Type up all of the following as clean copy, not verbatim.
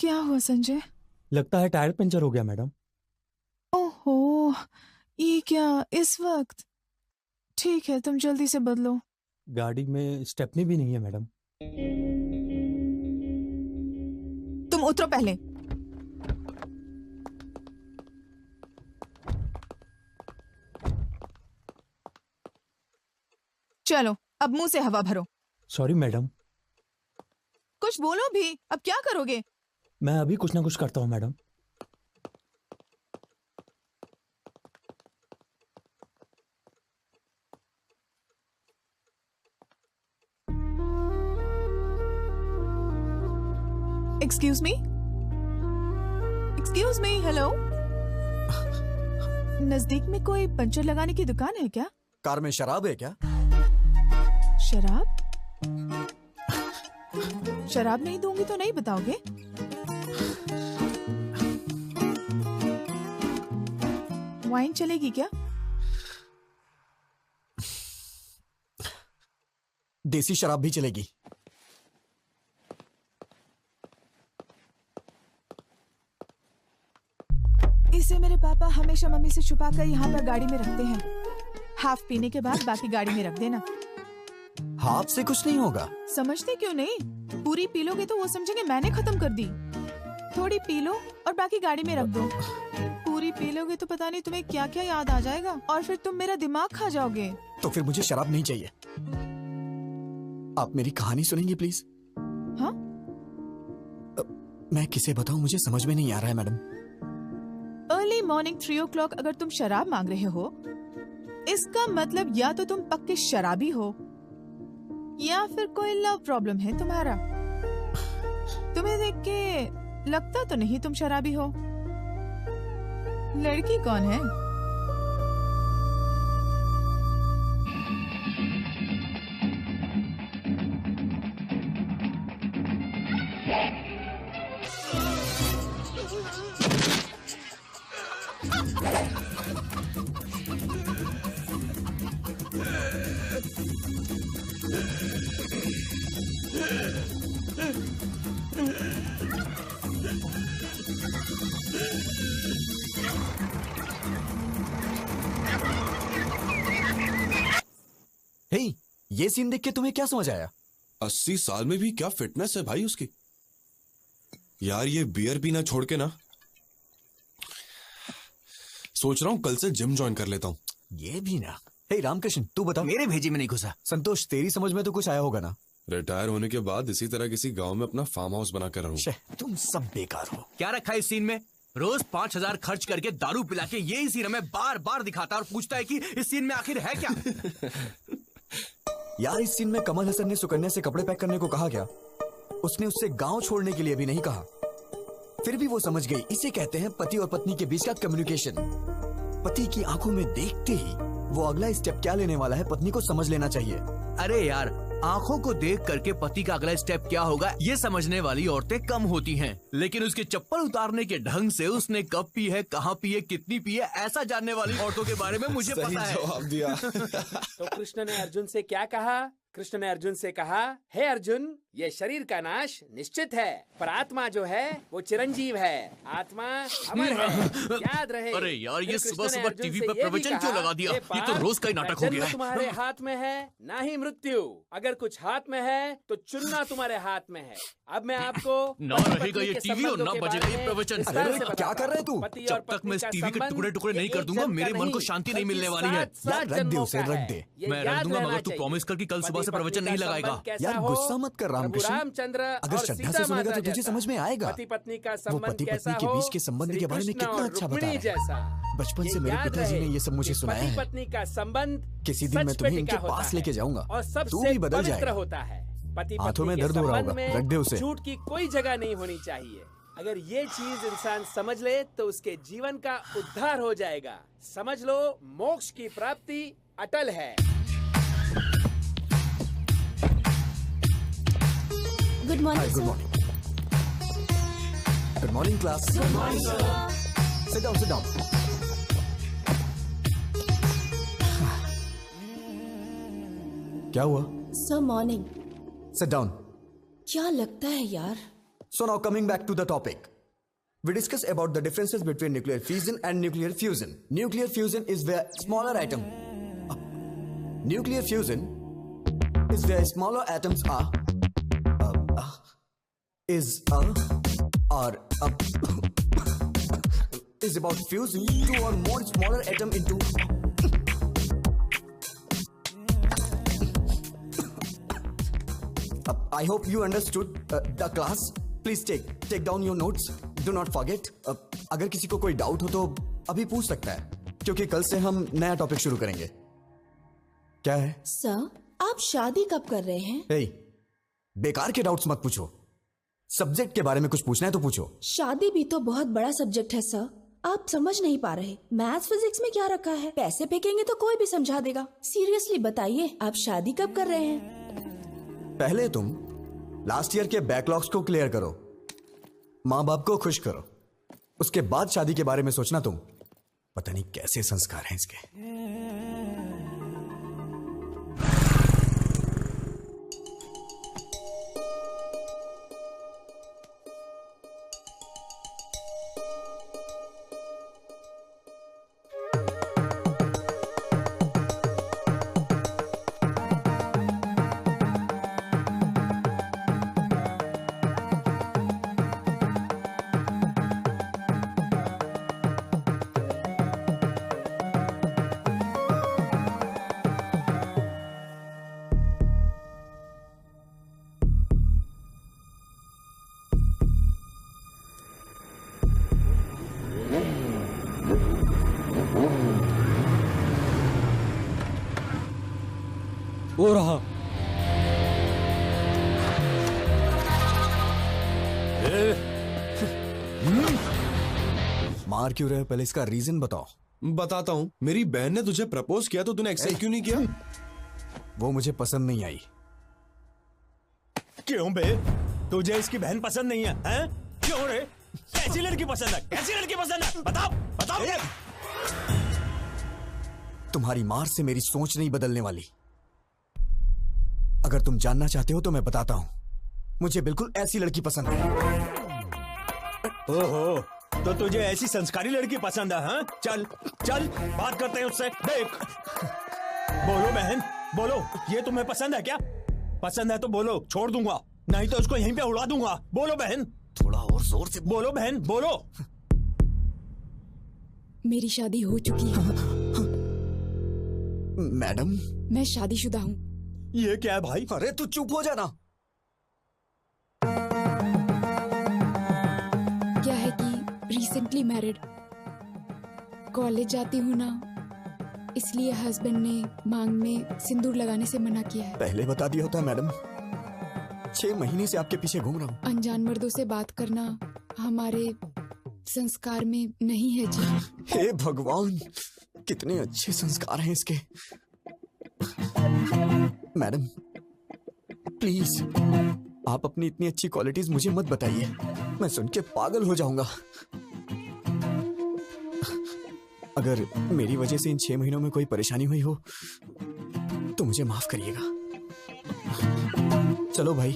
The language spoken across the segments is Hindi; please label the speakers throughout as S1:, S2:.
S1: क्या हुआ संजय?
S2: लगता है टायर पंचर हो गया मैडम।
S1: ओहो, ये क्या इस वक्त? ठीक है, तुम जल्दी से बदलो।
S2: गाड़ी में स्टेपनी भी नहीं है मैडम।
S1: तुम उतरो पहले। चलो, अब मुंह से हवा भरो।
S2: Sorry madam.
S1: कुछ बोलो भी, अब क्या करोगे?
S2: मैं अभी कुछ ना कुछ करता हूँ madam.
S1: Excuse me, excuse me, hello. नजदीक में कोई पंचर लगाने की दुकान है क्या?
S3: कार में शराब है क्या?
S1: शराब? शराब नहीं दूंगी तो नहीं बताओगे? वाइन चलेगी क्या?
S3: देसी शराब भी चलेगी।
S1: इसे मेरे पापा हमेशा मम्मी से छुपा कर यहाँ पर गाड़ी में रखते हैं। हाफ पीने के बाद बाकी गाड़ी में रख देना।
S3: हाफ से कुछ नहीं होगा।
S1: समझते क्यों नहीं? पूरी पी लोगे तो वो समझेंगे मैंने खत्म कर दी। थोड़ी पी लो और बाकी गाड़ी में रख दो। पूरी पी लोगे तो पता नहीं तुम्हें क्या क्या याद आ जाएगा और फिर तुम मेरा दिमाग खा जाओगे।
S3: तो फिर मुझे शराब नहीं चाहिए। आप मेरी कहानी सुनेंगी प्लीज?
S1: हाँ?
S3: मैं किसे बताऊं, मुझे समझ में नहीं आ रहा है मैडम।
S1: अर्ली मॉर्निंग 3 o'clock अगर तुम शराब मांग रहे हो, इसका मतलब या तो तुम पक्के शराबी हो या फिर कोई लव प्रॉब्लम है तुम्हारा। तुम्हें देख के लगता तो नहीं तुम शराबी हो। लड़की कौन है?
S3: हे, ये सीन देख के तुम्हें क्या समझ आया?
S4: 80 साल में भी क्या फिटनेस है भाई उसकी। यार ये बियर पीना छोड़ के ना, सोच रहा हूं कल से जिम ज्वाइन कर लेता हूं।
S3: ये भी ना। हे रामकृष्ण, तू बता।
S5: मेरे भेजी में नहीं घुसा।
S3: संतोष, तेरी समझ में तो कुछ आया होगा ना?
S4: रिटायर होने के बाद इसी तरह किसी गांव में अपना फार्म हाउस बनाकर रहूं।
S3: तुम सब बेकार हो।
S5: क्या रखा है इस सीन में? रोज 5,000 खर्च करके दारू पिला के यही सीन हमें बार बार दिखाता है और पूछता है कि इस सीन में आखिर है क्या?
S3: यार इस सीन में कमल हसन ने सुकन्या से कपड़े पैक करने को कहा क्या? उसने उससे गांव छोड़ने के लिए भी नहीं कहा। फिर भी वो समझ गई। इसे कहते हैं पति और पत्नी के बीच का कम्युनिकेशन। पति की आंखों में देखते ही वो अगला स्टेप क्या लेने वाला है पत्नी को समझ लेना चाहिए।
S5: अरे यार, आंखों को देख करके पति का अगला स्टेप क्या होगा ये समझने वाली औरतें कम होती हैं, लेकिन उसके चप्पल उतारने के ढंग से उसने कब पी है, कहाँ पी है, कितनी पी है, ऐसा जानने वाली औरतों के बारे में मुझे पता है।
S4: जवाब दिया।
S6: तो कृष्ण ने अर्जुन से क्या कहा? कृष्ण ने अर्जुन से कहा, हे अर्जुन, ये शरीर का नाश निश्चित है, पर आत्मा जो है वो चिरंजीव है। आत्मा अमर है, याद रहे।
S5: अरे यार, ये
S6: फिर
S5: सुबह
S6: कृष्ण ने
S5: सुबह
S6: अर्जुन
S5: टीवी
S6: से
S5: पे
S6: ये भी
S5: प्रवचन
S6: कहा,
S5: क्यों लगा दिया?
S6: हे
S5: ये तो
S6: पार्थ,
S5: रोज का ही नाटक हो
S6: जन्म
S5: गया है।
S6: तुम्हारे हाथ में है, ना ही मृत्यु। अगर कुछ हाथ में है तो चुनना तुम्हारे हाथ में है। अब मैं आपको
S5: ना रहेगा ये टीवी और ना बजेगा ये प्रवचन।
S3: क्या कर रहे तू?
S5: जब तक मैं इस टीवी के टुकड़े टुकड़े नहीं कर दूंगा मेरे मन को शांति नहीं मिलने वाली है।
S3: यार रख दे उसे, रख दे।
S5: मैं रख दूंगा मगर तू प्रॉमिस कर कि कल सुबह से प्रवचन नहीं लगाएगा।
S3: यार गुस्सा मत कर रामकृष्ण।
S6: रामचंद्र
S3: अगर श्रद्धा से सुनेगा तो तुझे समझ में आएगा।
S6: पति पत्नी का
S3: वो
S6: संबंध
S3: पति
S6: कैसा
S3: पत्नी के
S6: हो,
S3: बीच के संबंध के बारे में कितना अच्छा बता रहा है।
S6: जैसा
S3: बचपन से मेरे पिताजी ने ये सब मुझे सुनाया है।
S6: पति पत्नी का संबंध
S3: किसी दिन मैं तुम्हें इनके पास लेके जाऊंगा,
S6: और
S3: तू
S6: सबसे
S3: भी बदल
S6: पवित्र
S3: जाएगा।
S6: होता है। पति
S3: हाथों में
S6: पत्नी के
S3: दर्द हो रहा
S6: संबंध
S3: होगा,
S6: में
S3: रख दे उसे।
S6: झूठ की कोई जगह नहीं होनी चाहिए। अगर ये चीज इंसान समझ ले तो उसके जीवन का उद्धार हो जाएगा। समझ लो, मोक्ष की प्राप्ति अटल है।
S7: Good morning
S3: good morning. Good morning class. Sit down, sit down. क्या हुआ?
S7: Sir morning.
S3: Sit down.
S7: क्या लगता है यार,
S3: So now coming back to the topic. We discussed about the differences between nuclear fission and nuclear fusion. Nuclear fusion is where smaller atom. Nuclear fusion is where smaller atoms are. Is about fusing two or more smaller atom into. I hope you understood the class. Please take down your notes. Do not forget. अगर किसी को कोई डाउट हो तो अभी पूछ सकता है, क्योंकि कल से हम नया टॉपिक शुरू करेंगे. क्या है?
S7: सर, आप शादी कब कर रहे हैं?
S3: Hey, बेकार के डाउट्स मत पूछो. सब्जेक्ट के बारे में कुछ पूछना है तो पूछो.
S7: शादी भी तो बहुत बड़ा सब्जेक्ट है सर. आप समझ नहीं पा रहे. मैथ्स फिजिक्स में क्या रखा है? पैसे फेंकेंगे तो कोई भी समझा देगा. सीरियसली बताइए, आप शादी कब कर रहे हैं?
S3: पहले तुम लास्ट ईयर के बैकलॉग्स को क्लियर करो, माँ बाप को खुश करो, उसके बाद शादी के बारे में सोचना. तुम पता नहीं कैसे संस्कार हैं इसके.
S2: वो रहा.
S3: मार क्यों रहे? पहले इसका रीजन बताओ.
S4: बताता हूँ. मेरी बहन ने तुझे प्रपोज किया तो तूने एक्सेप्ट क्यों नहीं किया?
S3: वो मुझे पसंद नहीं आई.
S2: क्यों बे? तुझे इसकी बहन पसंद नहीं है? हैं? क्यों रे? कैसी लड़की पसंद है? कैसी लड़की पसंद है? बताओ बताओ.
S3: तुम्हारी मार से मेरी सोच नहीं बदलने वाली. अगर तुम जानना चाहते हो तो मैं बताता हूं. मुझे बिल्कुल ऐसी लड़की पसंद है.
S2: ओहो, तो तुझे ऐसी संस्कारी लड़की पसंद है? हाँ? चल चल बात करते हैं उससे. देख, बोलो बहन, बोलो. ये तुम्हें पसंद है क्या? पसंद है तो बोलो, छोड़ दूंगा. नहीं तो उसको यहीं पे उड़ा दूंगा. बोलो बहन.
S3: थोड़ा और जोर से
S2: बोलो बहन, बोलो.
S8: मेरी शादी हो चुकी है.
S3: मैडम,
S8: मैं शादीशुदा हूँ.
S2: ये क्या है भाई?
S3: अरे तू चुप हो जाना.
S8: क्या है कि रिसेंटली मैरिड, कॉलेज जाती हूँ ना, इसलिए हस्बैंड ने मांग में सिंदूर लगाने से मना किया है.
S3: पहले बता दिया होता मैडम. 6 महीने से आपके पीछे घूम रहा हूँ.
S8: अनजान मर्दों से बात करना हमारे संस्कार में नहीं है जी.
S3: हे भगवान, कितने अच्छे संस्कार हैं इसके. मैडम प्लीज, आप अपनी इतनी अच्छी क्वालिटीज मुझे मत बताइए. मैं सुन के पागल हो जाऊंगा. अगर मेरी वजह से इन 6 महीनों में कोई परेशानी हुई हो तो मुझे माफ करिएगा. चलो भाई,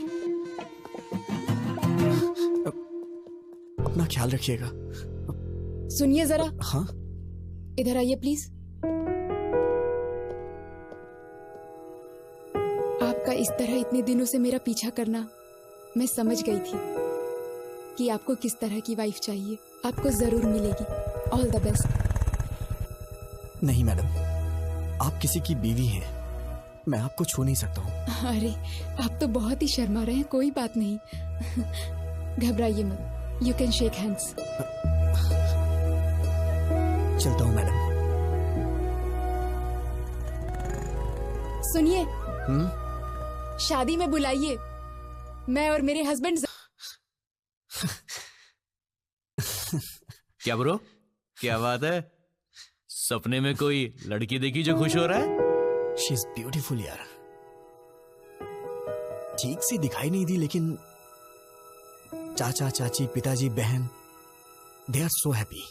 S3: अपना ख्याल रखिएगा.
S8: सुनिए जरा.
S3: हाँ,
S8: इधर आइए प्लीज. आपका इस तरह इतने दिनों से मेरा पीछा करना, मैं समझ गई थी कि आपको किस तरह की वाइफ चाहिए. आपको जरूर मिलेगी. All the best.
S3: नहीं मैडम, आप किसी की बीवी हैं. मैं आपको छू नहीं सकता हूँ.
S8: अरे आप तो बहुत ही शर्मा रहे हैं. कोई बात नहीं, घबराइए मत. You can shake hands.
S3: चलता हूँ मैडम.
S8: सुनिए, शादी में बुलाइए. मैं और मेरे हस्बैंड.
S5: क्या ब्रो, क्या बात है? सपने में कोई लड़की देखी जो खुश हो रहा है?
S3: शी इज ब्यूटीफुल यार. ठीक से दिखाई नहीं दी, लेकिन चाचा चाची पिताजी बहन, दे आर सो हैप्पी.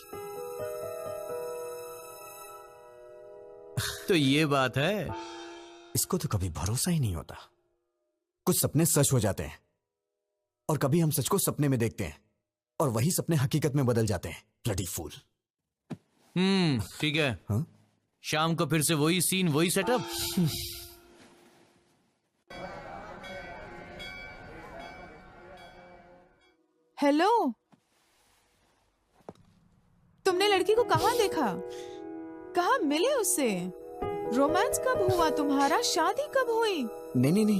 S5: तो ये बात है.
S3: इसको तो कभी भरोसा ही नहीं होता. कुछ सपने सच हो जाते हैं और कभी हम सच को सपने में देखते हैं और वही सपने हकीकत में बदल जाते हैं। Bloody fool.
S5: ठीक है।
S3: हाँ?
S5: शाम को फिर से वही सीन, वही सेटअप।
S1: हेलो, तुमने लड़की को कहाँ देखा? कहाँ मिले उससे? रोमांस कब हुआ तुम्हारा? शादी कब हुई?
S3: नहीं,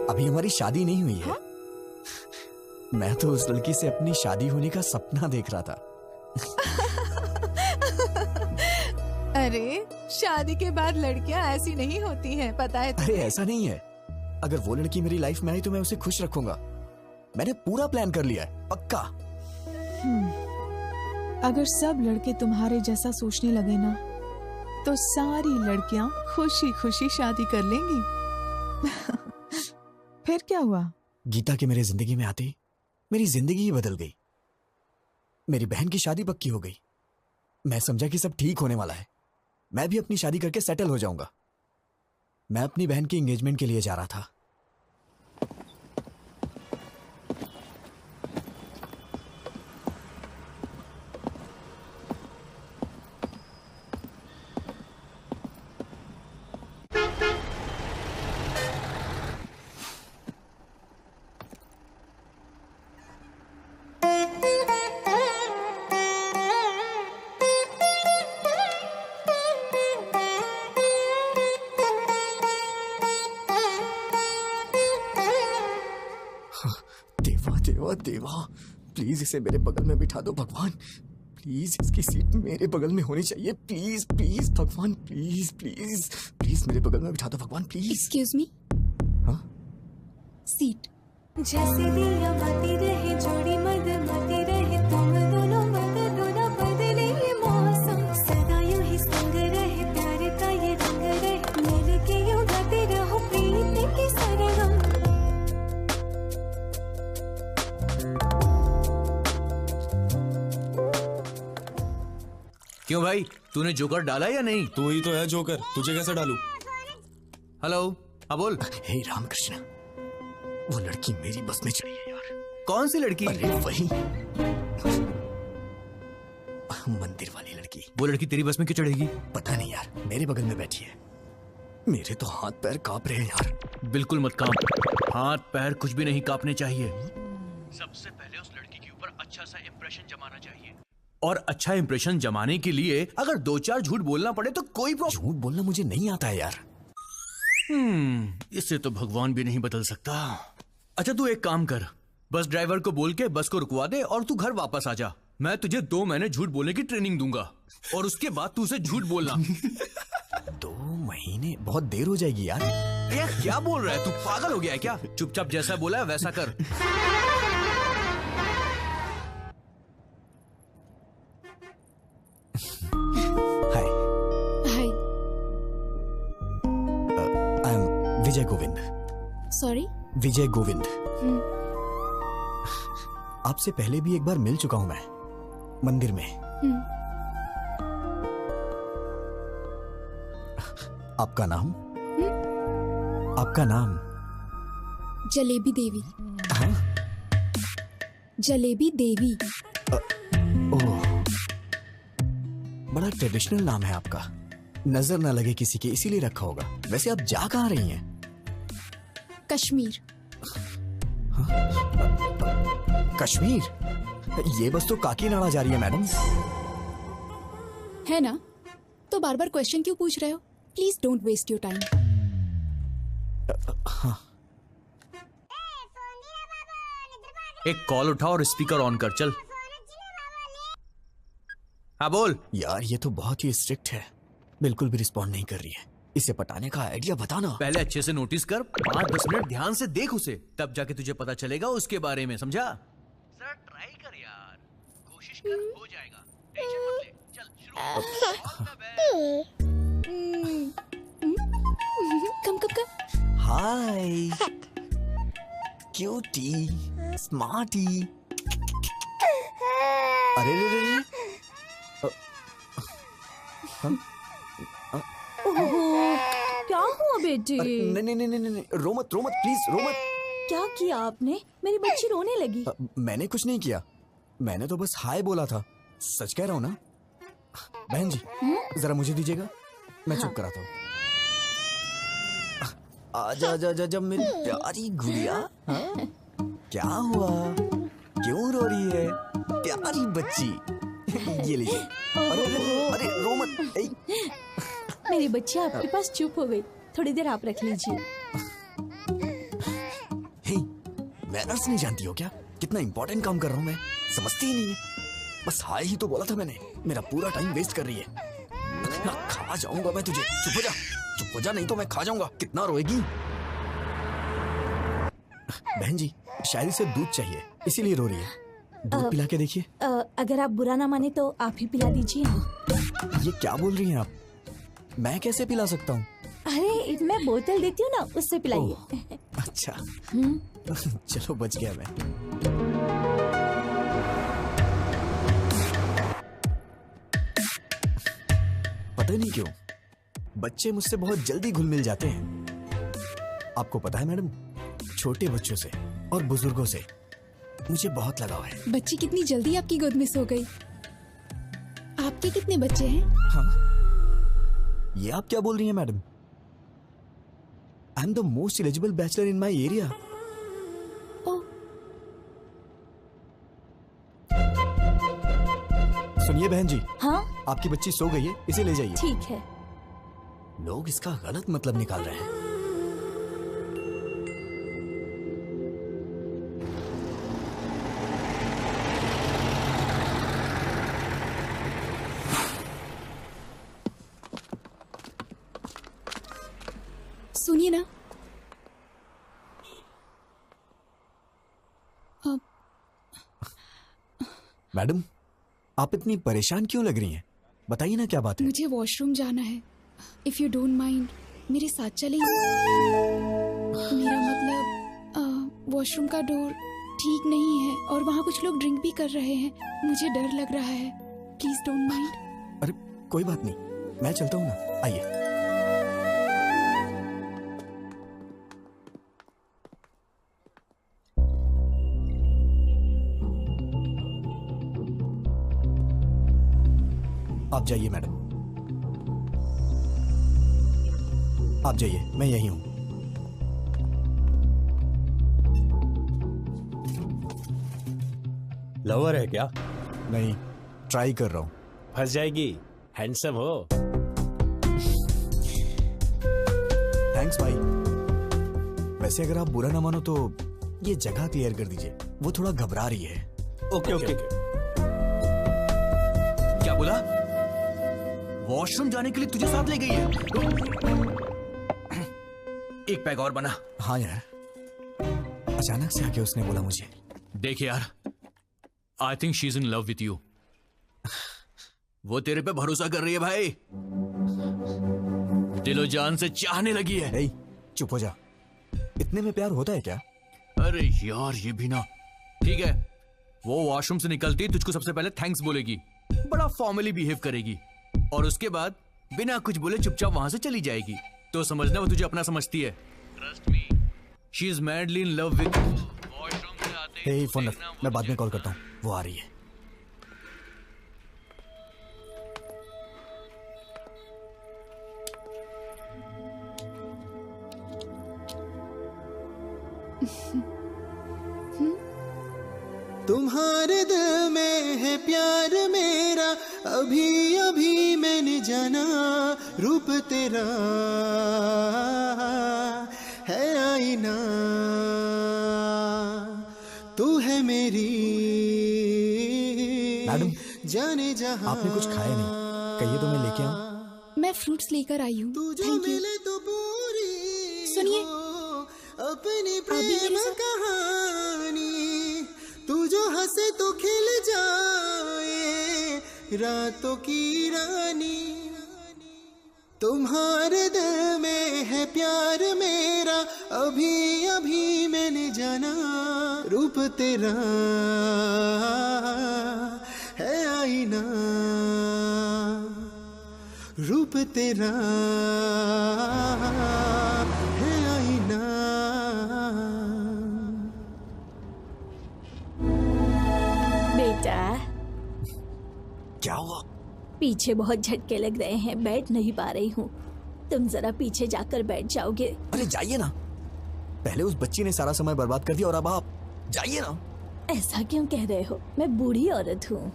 S3: अभी हमारी शादी नहीं हुई है।
S1: हाँ?
S3: मैं तो उस लड़की से अपनी शादी होने का सपना देख रहा था।
S1: अरे, शादी के बाद लड़कियां ऐसी नहीं होती हैं, पता है
S3: अरे ऐसा नहीं है। अगर वो लड़की मेरी लाइफ में आई तो मैं उसे खुश रखूंगा। मैंने पूरा प्लान कर लिया है, पक्का।
S1: अगर सब लड़के तुम्हारे जैसा सोचने लगे ना, तो सारी लड़कियां खुशी खुशी शादी कर लेंगी। फिर क्या हुआ?
S3: गीता के मेरे जिंदगी में आते मेरी जिंदगी ही बदल गई। मेरी बहन की शादी पक्की हो गई। मैं समझा कि सब ठीक होने वाला है, मैं भी अपनी शादी करके सेटल हो जाऊंगा। मैं अपनी बहन की एंगेजमेंट के लिए जा रहा था। देवा, प्लीज इसे मेरे बगल में बिठा दो भगवान। प्लीज इसकी सीट मेरे बगल में होनी चाहिए। प्लीज प्लीज भगवान, प्लीज प्लीज प्लीज मेरे बगल में बिठा दो भगवान, प्लीज।
S8: Excuse me.
S3: हाँ?
S8: सीट।
S9: जैसे दिया मती रहे जोड़ी मद मती रहे, तुम दोनों बदलो ना बदले ये मौसम, सदा यूं ही संग रहे, प्यार का ये रंग रहे, मिल के यूं गाते रहो प्रीत की सरगम।
S5: क्यों भाई, तूने जोकर डाला या नहीं?
S4: तू ही तो है जोकर, तुझे कैसे डालूं?
S5: हेलो, हाँ बोल।
S3: हे रामकृष्ण, वो लड़की मेरी बस में चढ़ी है यार।
S5: कौन सी लड़की?
S3: अरे वही मंदिर वाली लड़की।
S5: वो लड़की तेरी बस में क्यों चढ़ेगी?
S3: पता नहीं यार, मेरे बगल में बैठी है। मेरे तो हाथ पैर कांप रहे हैं यार।
S5: बिल्कुल मत कांप, हाथ पैर कुछ भी नहीं कांपने चाहिए। सबसे पहले उस लड़की के ऊपर अच्छा सा इंप्रेशन जमाना चाहिए, और अच्छा इंप्रेशन जमाने के लिए अगर 2-4 झूठ बोलना पड़े तो कोई प्रॉब्लम।
S3: झूठ बोलना मुझे नहीं आता है यार।
S5: इससे तो भगवान भी नहीं बदल सकता। अच्छा तू एक काम कर, बस ड्राइवर को बोल के बस को रुकवा दे और तू घर वापस आ जा। मैं तुझे 2 महीने झूठ बोलने की ट्रेनिंग दूंगा और उसके बाद तू उसे झूठ बोलना।
S3: 2 महीने बहुत देर हो जाएगी यार।
S5: यार क्या बोल रहा है, तू पागल हो गया है क्या? चुपचाप जैसा बोला है वैसा कर।
S3: Hi,
S8: hi.
S3: I am Vijay Govind.
S8: Sorry.
S3: Vijay Govind. आपसे पहले भी एक बार मिल चुका हूं मैं, मंदिर में। आपका नाम? आपका नाम?
S8: जलेबी देवी।
S3: हाँ?
S8: जलेबी देवी।
S3: ओह, बड़ा ट्रेडिशनल नाम है आपका। नजर ना लगे किसी के इसीलिए रखा होगा। वैसे आप जा कहाँ रही हैं?
S8: कश्मीर।
S3: कश्मीर? ये बस तो काकीनाडा जा रही है मैडम।
S8: है ना? तो बार बार क्वेश्चन क्यों पूछ रहे हो? Please don't waste your time.
S3: हाँ।
S5: एक कॉल उठा और स्पीकर ऑन कर, चल। हाँ बोल।
S3: यार ये तो बहुत ही स्ट्रिक्ट है, बिल्कुल भी रिस्पॉन्ड नहीं कर रही है। इसे पटाने का आइडिया बताना।
S5: पहले अच्छे से नोटिस कर, 5-10 मिनट ध्यान से देख उसे, तब जाके तुझे पता चलेगा उसके बारे में, समझा? सर ट्राई कर यार, कोशिश कर, हो जाएगा, टेंशन मत ले। चल
S8: कम कम कम।
S3: हाय क्यूटी स्मार्टी। अरे रे रे रे।
S7: क्या हुआ बेटे?
S3: नहीं नहीं नहीं नहीं, रो मत प्लीज, रो मत।
S7: क्या किया आपने? मेरी बच्ची रोने लगी।
S3: मैंने कुछ नहीं किया, मैंने तो बस हाय बोला था। सच कह रहा हूँ ना। बहन जी जरा मुझे दीजिएगा, मैं चुप कराता हूँ। आजा आजा आजा आजा मेरी प्यारी गुड़िया। हाँ? क्या हुआ, क्यों रो रही है प्यारी बच्ची? ये लीजिए। अरे अरे रो मत।
S7: मेरी बच्ची आपके पास चुप हो गई, थोड़ी देर आप रख लीजिए।
S3: मैनर्स नहीं जानती हो क्या? कितना इंपॉर्टेंट काम कर रहा हूँ मैं, समझती ही नहीं है। बस हाय ही तो बोला था मैंने, मेरा पूरा टाइम वेस्ट कर रही है। खा जाऊंगा मैं तुझे। चुप हो जा नहीं तो मैं खा जाऊंगा। कितना रोएगी? बहन जी शायद इसे दूध चाहिए इसीलिए रो रही है। दूध पिला के देखिए।
S7: अगर आप बुरा ना माने तो आप ही पिला दीजिए।
S3: ये क्या बोल रही हैं आप? मैं कैसे पिला सकता हूँ?
S7: अरे मैं बोतल देती हूँ ना, उससे पिलाइए।
S3: अच्छा चलो बच गया मैं। पता नहीं क्यों बच्चे मुझसे बहुत जल्दी घुल मिल जाते हैं। आपको पता है मैडम, छोटे बच्चों से और बुजुर्गों से मुझे बहुत लगाव है।
S8: बच्ची कितनी जल्दी आपकी गोद में सो गई। आपके कितने बच्चे हैं?
S3: हाँ, ये आप क्या बोल रही हैं madam? I am the most eligible bachelor in my area. सुनिए बहन जी।
S7: हाँ?
S3: आपकी बच्ची सो गई है, इसे ले जाइए।
S7: ठीक है।
S3: लोग इसका गलत मतलब निकाल रहे हैं।
S8: सुनिए ना,
S3: मैडम आप इतनी परेशान क्यों लग रही हैं? बताइए ना क्या बात है।
S8: मुझे वॉशरूम जाना है। इफ यू डोंट माइंड मेरे साथ चलेंगे? मेरा मतलब वॉशरूम का डोर ठीक नहीं है और वहाँ कुछ लोग ड्रिंक भी कर रहे हैं। मुझे डर लग रहा है। Please don't mind.
S3: अरे कोई बात नहीं, मैं चलता हूँ ना, आइए। आप जाइए मैडम, आप जाइए, मैं यही हूं।
S2: लवर है क्या?
S3: नहीं, ट्राई कर रहा हूं।
S2: फंस जाएगी, हैंडसम हो।
S3: थैंक्स भाई। वैसे अगर आप बुरा ना मानो तो ये जगह क्लियर कर दीजिए, वो थोड़ा घबरा रही है।
S2: Okay okay.
S5: क्या बोला? वॉशरूम जाने के लिए तुझे साथ ले गई है? एक पैग और बना।
S3: हाँ यार, अचानक से आके उसने बोला मुझे।
S5: देख यार, I think she is in love with you. वो तेरे पे भरोसा कर रही है भाई, दिलो जान से चाहने लगी है।
S3: नहीं, चुप हो जा। इतने में प्यार होता है क्या?
S5: अरे यार ये भी ना। ठीक है, वो वॉशरूम से निकलती तुझको सबसे पहले थैंक्स बोलेगी, बड़ा फॉर्मली बिहेव करेगी और उसके बाद बिना कुछ बोले चुपचाप वहां से चली जाएगी। तो समझना वो तुझे अपना समझती है। Trust me, she is madly in love with. Washroom से आते ही
S3: फोन रख, मैं बाद में कॉल करता हूँ, वो आ रही है।
S10: तुम्हारे दिल में है प्यार मेरा, अभी अभी मैंने जाना। रूप तेरा है आईना, तू है मेरी
S3: मैडम,
S10: जाने जहां।
S3: आपने कुछ खाया नहीं, कहिए तो मैं लेके आऊं।
S8: मैं फ्रूट्स लेकर आई हूँ। Thank you.
S10: तो पूरी
S8: सुनिए,
S10: अपनी प्रेम कहानी, तू जो हंसे तो खिल जाए रातों की रानी। तुम्हारे दिल में है प्यार मेरा, अभी अभी मैंने जाना। रूप तेरा है आईना, रूप तेरा है आईना।
S7: पीछे बहुत झटके लग रहे हैं, बैठ नहीं पा रही हूँ। तुम जरा पीछे जाकर बैठ जाओगे?
S3: अरे जाइए ना, पहले उस बच्ची ने सारा समय बर्बाद कर दिया और अब आप जाइए ना।
S7: ऐसा क्यों कह रहे हो? मैं बूढ़ी औरत हूँ।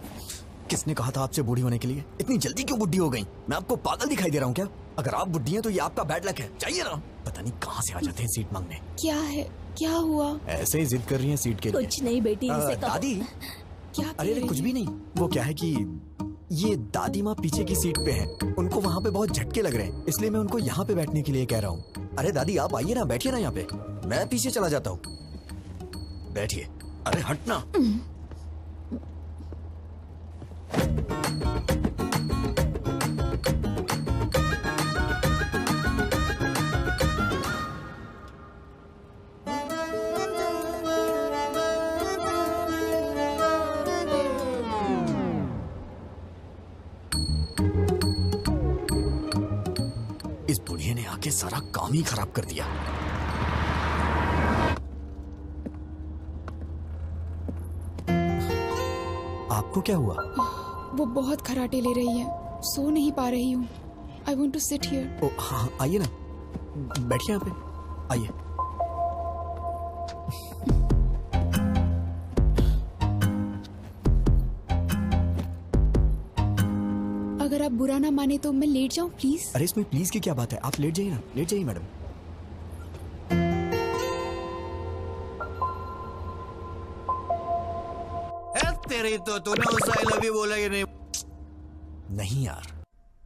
S3: किसने कहा था आपसे बूढ़ी होने के लिए? इतनी जल्दी क्यों बुढ़ी हो गई? मैं आपको पागल दिखाई दे रहा हूँ क्या? अगर आप बुढ़ी हैं तो ये आपका बैड लक है। जाइए ना। पता नहीं कहाँ से आ जाते हैं सीट मांगने।
S8: क्या है, क्या हुआ?
S3: ऐसे ही जिद कर रही हैं सीट के लिए।
S7: कुछ नहीं बेटी, इसे कहो।
S3: दादी,
S8: क्या
S3: अरे कुछ भी नहीं। वो क्या है कि ये दादी माँ पीछे की सीट पे हैं, उनको वहाँ पे बहुत झटके लग रहे हैं, इसलिए मैं उनको यहाँ पे बैठने के लिए कह रहा हूँ। अरे दादी आप आइए ना, बैठिए ना यहाँ पे, मैं पीछे चला जाता हूँ। बैठिए। अरे हटना। इस बुढ़िया ने आके सारा काम ही खराब कर दिया। आपको क्या हुआ?
S8: वो बहुत खराटे ले रही है, सो नहीं पा रही हूँ। I want to sit here.
S3: Oh हाँ, आइए ना, बैठिए यहाँ पे, आइए।
S8: अगर आप बुरा ना माने तो मैं लेट जाऊँ प्लीज?
S3: अरे इसमें प्लीज की क्या बात है, आप लेट जाइए ना, लेट जाइए मैडम।
S5: तेरी तो तूने उस आई लव यू बोला कि नहीं?
S3: नहीं यार।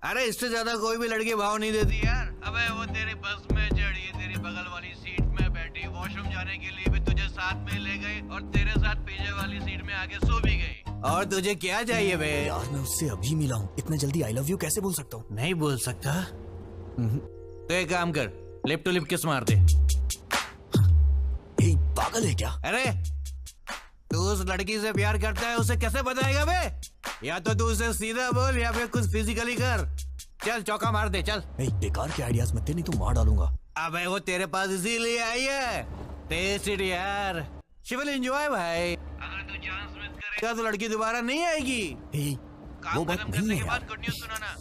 S5: अरे इससे ज्यादा कोई भी लड़की भाव नहीं देती यार। अबे वो तेरी बस में चढ़ी, तेरी बगल वाली सीट में बैठी, वॉशरूम जाने के लिए भी तुझे साथ में ले गई और तेरे साथ पीछे वाली सीट में आके सो भी गई। और तुझे क्या चाहिए बे?
S3: यार मैं उससे अभी मिला हूँ, इतना जल्दी आई लव यू कैसे बोल सकता हूँ?
S5: नहीं बोल सकता? तो एक काम कर, लिप टू लिप किस मार दे।
S3: पागल है क्या?
S5: अरे तू उस लड़की से प्यार करता है, उसे कैसे बताएगा बे? या तो तू उसे सीधा बोल या फिर कुछ फिजिकली कर। चल चौका मार दे, चल।
S3: बेकार के आइडियाज मत दे, नहीं तो मार डालूंगा।
S5: अबे वो तेरे पास इसीलिए आई है। टेस्ट इट यार, शी विल एंजॉय भाई। अगर तू चांस मिस करेगा तो लड़की दोबारा नहीं आएगी। काम खत्म करने के बाद गुड न्यूज सुनाना।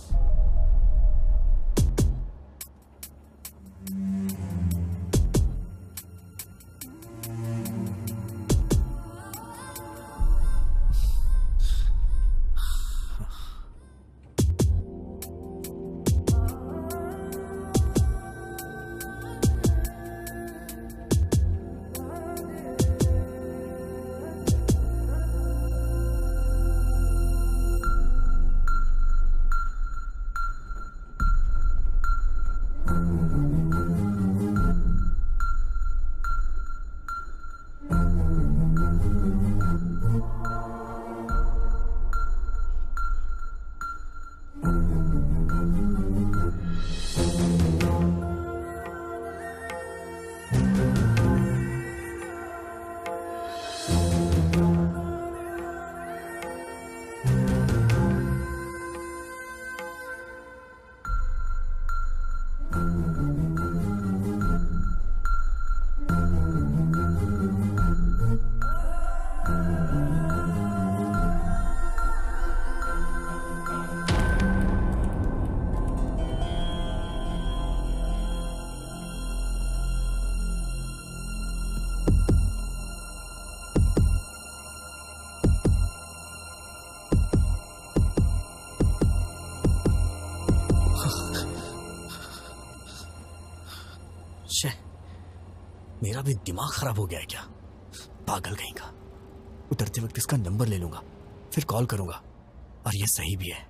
S3: मेरा भी दिमाग खराब हो गया है क्या? पागल कहीं का। उतरते वक्त इसका नंबर ले लूंगा, फिर कॉल करूंगा, और ये सही भी है।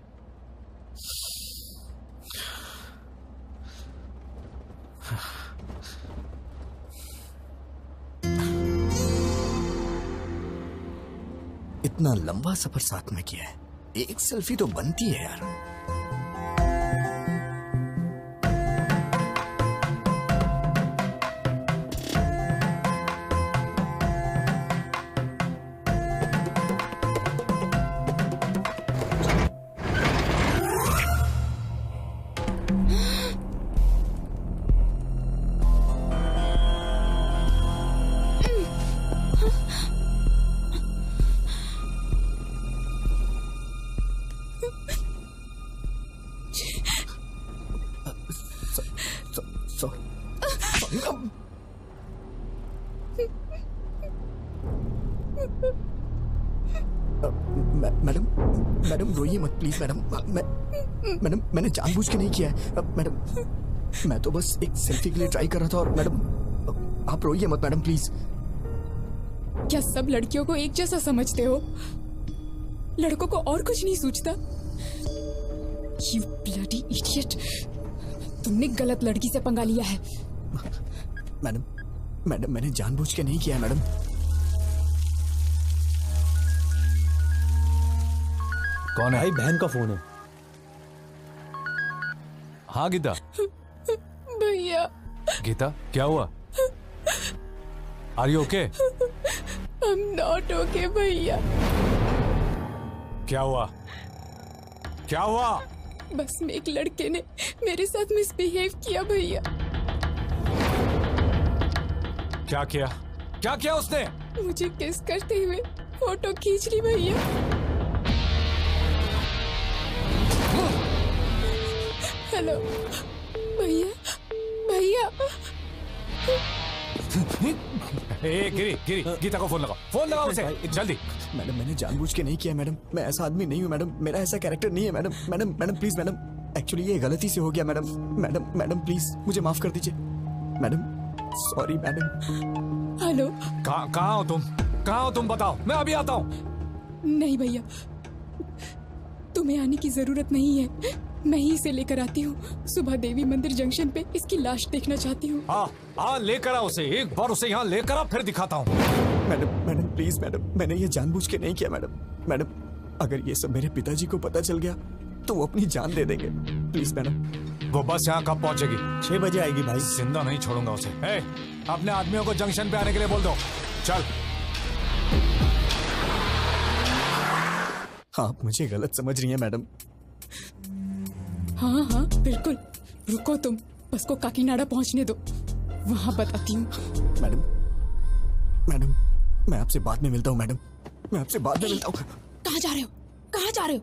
S3: इतना लंबा सफर साथ में किया है, एक सेल्फी तो बनती है यार। मैडम मैडम रोइए मत प्लीज मैडम। मैडम मैंने जानबूझ के नहीं किया है मैडम, मैं तो बस एक सेल्फी के लिए ट्राई कर रहा था। और मैडम आप रोइए मत मैडम प्लीज।
S8: क्या सब लड़कियों को एक जैसा समझते हो? लड़कों को और कुछ नहीं सूझता? You bloody idiot! तुमने गलत लड़की से पंगा लिया है।
S3: मैडम मैडम मैंने जानबूझ के नहीं किया है मैडम।
S11: कौन है?
S2: भाई बहन का फोन है।
S11: हाँ गीता।
S8: भैया।
S11: गीता क्या हुआ? Are you okay?
S8: I'm not okay भैया।
S11: क्या हुआ? क्या हुआ?
S8: बस में एक लड़के ने मेरे साथ मिसबिहेव किया भैया।
S11: क्या किया? क्या किया उसने?
S8: मुझे किस करते हुए फोटो खींच ली भैया। हेलो भैया। भैया
S11: गिरी गिरी, गीता को फोन लगाओ, फोन लगाओ उसे जल्दी।
S3: मैडम मैंने जानबूझ के नहीं किया मैडम, मैं ऐसा आदमी नहीं हूँ मैडम, मेरा ऐसा कैरेक्टर नहीं है madam. Madam madam please madam, actually ये गलती से हो गया मैडम। मैडम मैडम प्लीज मुझे माफ कर दीजिए मैडम, सॉरी मैडम।
S8: हेलो
S11: कहाँ हो तुम? कहाँ हो तुम? बताओ, मैं अभी आता हूँ।
S8: नहीं भैया, तुम्हें आने की जरूरत नहीं है, मैं ही इसे लेकर आती हूँ। सुबह देवी मंदिर जंक्शन पे इसकी लाश देखना चाहती हूँ।
S11: हाँ लेकर आ उसे, एक बार उसे यहाँ लेकर आ, फिर दिखाता हूँ।
S3: मैडम मैडम प्लीज मैडम, मैंने ये जानबूझ के नहीं किया मैडम। मैडम अगर ये सब मेरे पिताजी को पता चल गया तो वो अपनी जान दे देंगे, प्लीज मैडम।
S11: वो बस यहाँ कब पहुँचेगी?
S2: 6 बजे आएगी भाई।
S11: जिंदा नहीं छोड़ूंगा उसे। अपने आदमियों को जंक्शन पे आने के लिए बोल दो। चल।
S3: आप मुझे गलत समझ रही हैं मैडम।
S8: हाँ हाँ बिल्कुल, रुको तुम, बस को काकीनाडा पहुँचने दो, वहाँ बताती हूँ।
S3: मैडम मैडम मैं आपसे बाद में मिलता हूँ मैडम, मैं आपसे बाद में मिलता हूँ।
S8: कहाँ जा रहे हो? कहाँ जा रहे हो?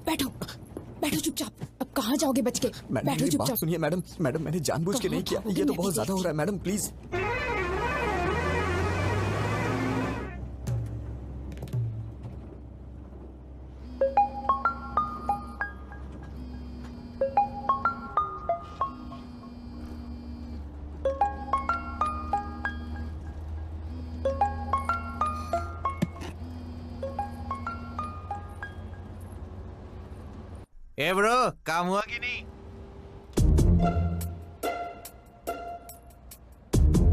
S8: बैठो बैठो चुपचाप। अब कहाँ जाओगे बच के?
S3: मैडम
S8: बैठो
S3: मेरी बात
S8: चुपचाप।
S3: सुनिए मैडम, मैडम मैंने जानबूझ के नहीं किया, ये तो बहुत ज्यादा हो रहा है मैडम प्लीज।
S5: ए ब्रो, काम हुआ कि नहीं?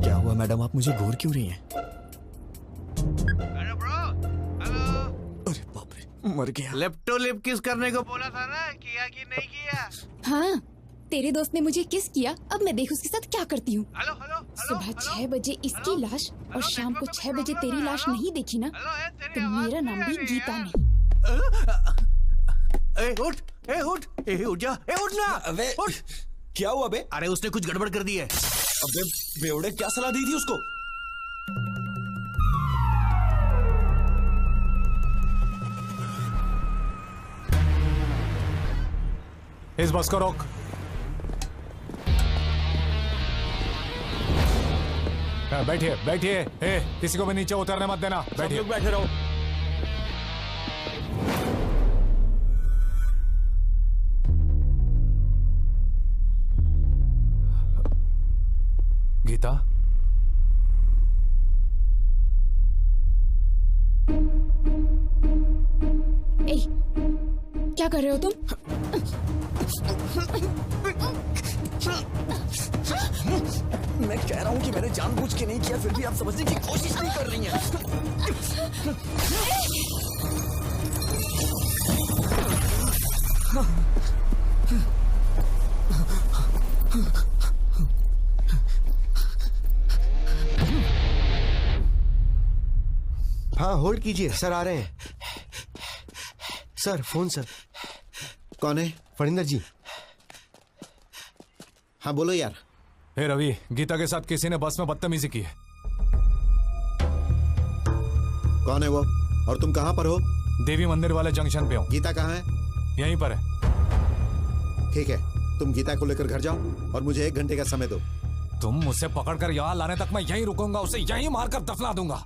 S3: क्या हुआ मैडम, आप मुझे घूर क्यों रही हैं?
S5: अरे ब्रो, हेलो।
S3: अरे बाप रे, मर गया।
S5: लिप्टो लिप किस करने को बोला था ना, किया कि नहीं किया?
S8: हाँ, तेरे दोस्त ने मुझे किस किया, अब मैं देख उसके साथ क्या करती हूँ।
S5: Hello hello.
S8: सुबह 6 बजे इसकी लाश और शाम को 6 बजे तेरी लाश नहीं देखी ना, तो मेरा नाम भी गीता नहीं।
S5: उठ जा, उठ ना।
S4: अबे
S5: उठ।
S4: क्या हुआ बे?
S5: अरे उसने कुछ गड़बड़ कर दी है।
S4: अबे बेवड़े, क्या सलाह दी थी उसको?
S11: इस बस को रोक। बैठिए बैठिए, किसी को भी नीचे उतरने मत देना, बैठिए।
S2: लोग बैठे रहो।
S11: गीता,
S8: क्या कर रहे हो तुम?
S3: मैं कह रहा हूँ कि मैंने जानबूझ के नहीं किया, फिर भी आप समझने की कोशिश नहीं कर रही हैं।
S10: हाँ होल्ड कीजिए, सर आ रहे हैं। Sir phone sir. कौन है? फरिंदर जी। हाँ बोलो यार।
S11: हे रवि, गीता के साथ किसी ने बस में बदतमीजी की है।
S10: कौन है वो और तुम कहाँ पर हो?
S11: देवी मंदिर वाले जंक्शन पे हूँ।
S10: गीता कहाँ है?
S11: यहीं पर है।
S10: ठीक है, तुम गीता को लेकर घर जाओ और मुझे 1 घंटे का समय दो।
S11: तुम मुझसे पकड़कर यहाँ लाने तक मैं यहीं रुकूंगा, उसे यहीं मारकर दफना दूंगा।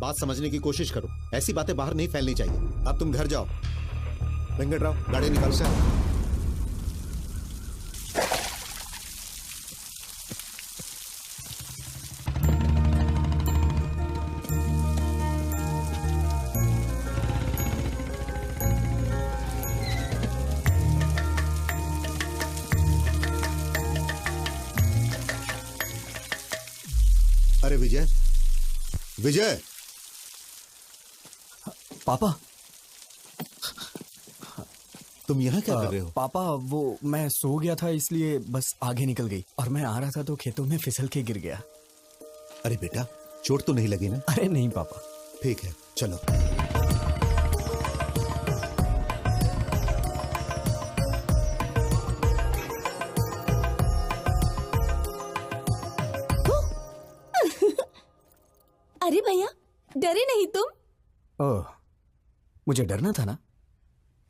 S12: बात समझने की कोशिश करो, ऐसी बातें बाहर नहीं फैलनी चाहिए। अब तुम घर जाओ। वेंकटराव, गाड़ी निकाल सर। अरे विजय, विजय।
S3: पापा,
S12: तुम यहाँ क्या कर रहे हो?
S3: पापा वो मैं सो गया था इसलिए बस आगे निकल गई और मैं आ रहा था तो खेतों में फिसल के गिर गया।
S12: अरे बेटा, चोट तो नहीं लगी ना?
S3: अरे नहीं पापा।
S12: ठीक है, चलो।
S7: अरे भैया, डरे नहीं तुम?
S3: ओह, मुझे डरना था ना।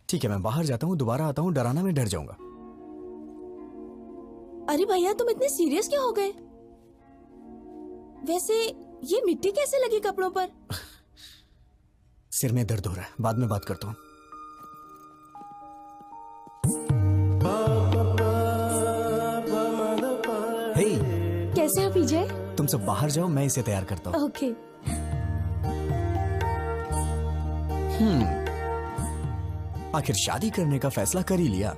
S3: ठीक है, मैं बाहर जाता हूँ, दोबारा आता हूँ, डराना मैं डर जाऊंगा।
S7: अरे भैया, तुम इतने सीरियस क्यों हो गए? वैसे ये मिट्टी कैसे लगी कपड़ों पर?
S3: सिर में दर्द हो रहा है, बाद में बात करता हूँ। हे,
S7: कैसे हो विजय?
S3: तुम सब बाहर जाओ, मैं इसे तैयार करता हूँ।
S7: ओके।
S3: आखिर शादी करने का फैसला कर ही लिया।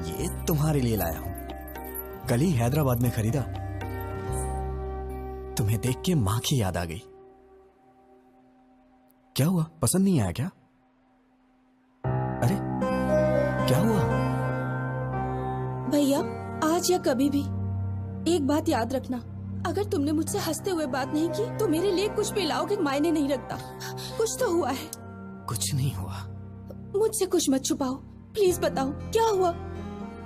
S3: ये तुम्हारे लिए लाया हूं। कल ही हैदराबाद में खरीदा। तुम्हें देख के मां की याद आ गई। क्या हुआ, पसंद नहीं आया क्या? अरे क्या हुआ?
S7: भैया, आज या कभी भी एक बात याद रखना, अगर तुमने मुझसे हंसते हुए बात नहीं की तो मेरे लिए कुछ भी लाओगे मायने नहीं रखता। कुछ तो हुआ है।
S3: कुछ नहीं हुआ।
S7: मुझसे कुछ मत छुपाओ, प्लीज बताओ क्या हुआ।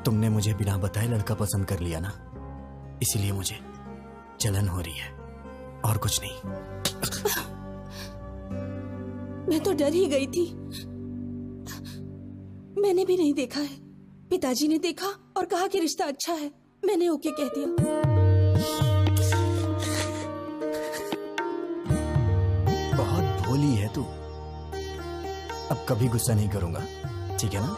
S3: तुमने मुझे बिना बताए लड़का पसंद कर लिया ना, इसीलिए मुझे जलन हो रही है और कुछ नहीं।
S7: मैं तो डर ही गई थी। मैंने भी नहीं देखा है, पिताजी ने देखा और कहा कि रिश्ता अच्छा है। मैंने ओके कह दिया।
S3: बहुत भोली है तू। अब कभी गुस्सा नहीं करूंगा, ठीक है ना?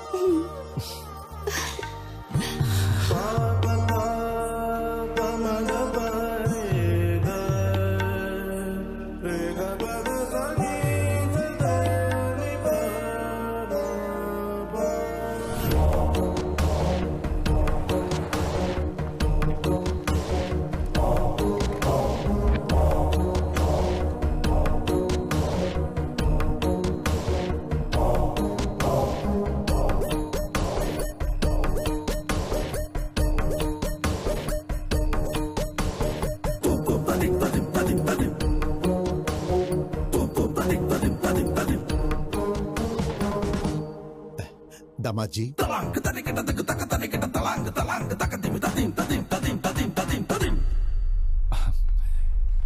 S12: दामाद जी,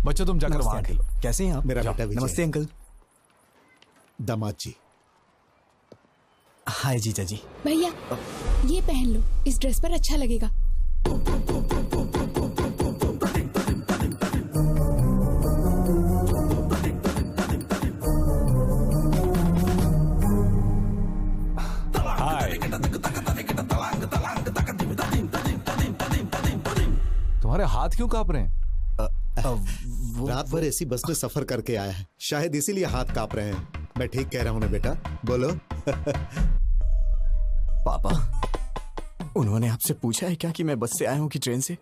S11: बच्चों तुम जाकर वहां खेलो।
S3: कैसे हैं आप?
S12: मेरा बेटा विजय।
S3: नमस्ते अंकल।
S12: दामाद जी।
S3: हाय जीजा जी।
S8: भैया, ये पहन लो, इस ड्रेस पर अच्छा लगेगा।
S11: तुम्हारे हाथ क्यों कांप रहे हैं?
S12: रात भर ऐसी बस में सफर करके आया है, शायद इसीलिए हाथ कांप रहे हैं। मैं ठीक कह रहा हूं ना बेटा? बोलो।
S3: पापा, उन्होंने आपसे पूछा है क्या कि मैं बस से आया हूँ कि ट्रेन से?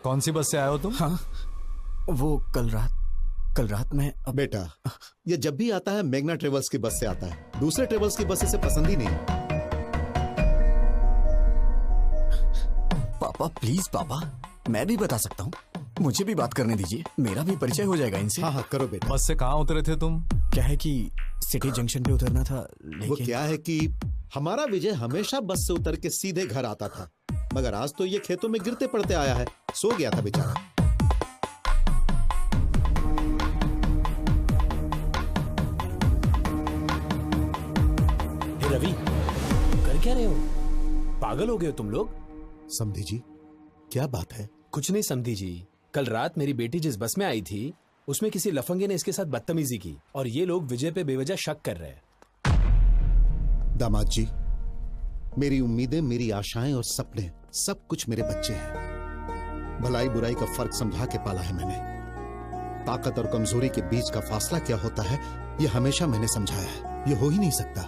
S11: कौन सी बस से आए हो तुम?
S3: हाँ, वो कल रात में।
S12: बेटा, ये जब भी आता है मेघना ट्रेवल्स की बस से आता है, दूसरे ट्रेवल्स की बस इसे पसंद ही नहीं।
S3: पापा प्लीज पापा, मैं भी बता सकता हूँ, मुझे भी बात करने दीजिए, मेरा भी परिचय हो जाएगा इनसे।
S12: हाँ करो बेटा।
S11: बस से कहाँ उतरे थे तुम?
S3: क्या है कि सिटी जंक्शन पे उतरना था, लेकिन
S12: वो क्या है कि हमारा विजय हमेशा बस से उतर के सीधे घर आता था, मगर आज तो ये खेतों में गिरते पड़ते आया है, सो गया था बेचारा।
S6: हे रवि, कर क्या रहे हो? पागल हो गए हो तुम लोग?
S12: समधी जी, क्या बात है?
S6: कुछ नहीं समधी जी, कल रात मेरी बेटी जिस बस में आई थी उसमें किसी लफंगे ने इसके साथ बदतमीजी की और ये लोग विजय पे बेवजह शक कर रहे हैं।
S12: दामाद जी, मेरी उम्मीदें, मेरी आशाएं और सपने सब कुछ मेरे बच्चे हैं। भलाई बुराई का फर्क समझा के पाला है मैंने। ताकत और कमजोरी के बीच का फासला क्या होता है ये हमेशा मैंने समझाया है। ये हो ही नहीं सकता।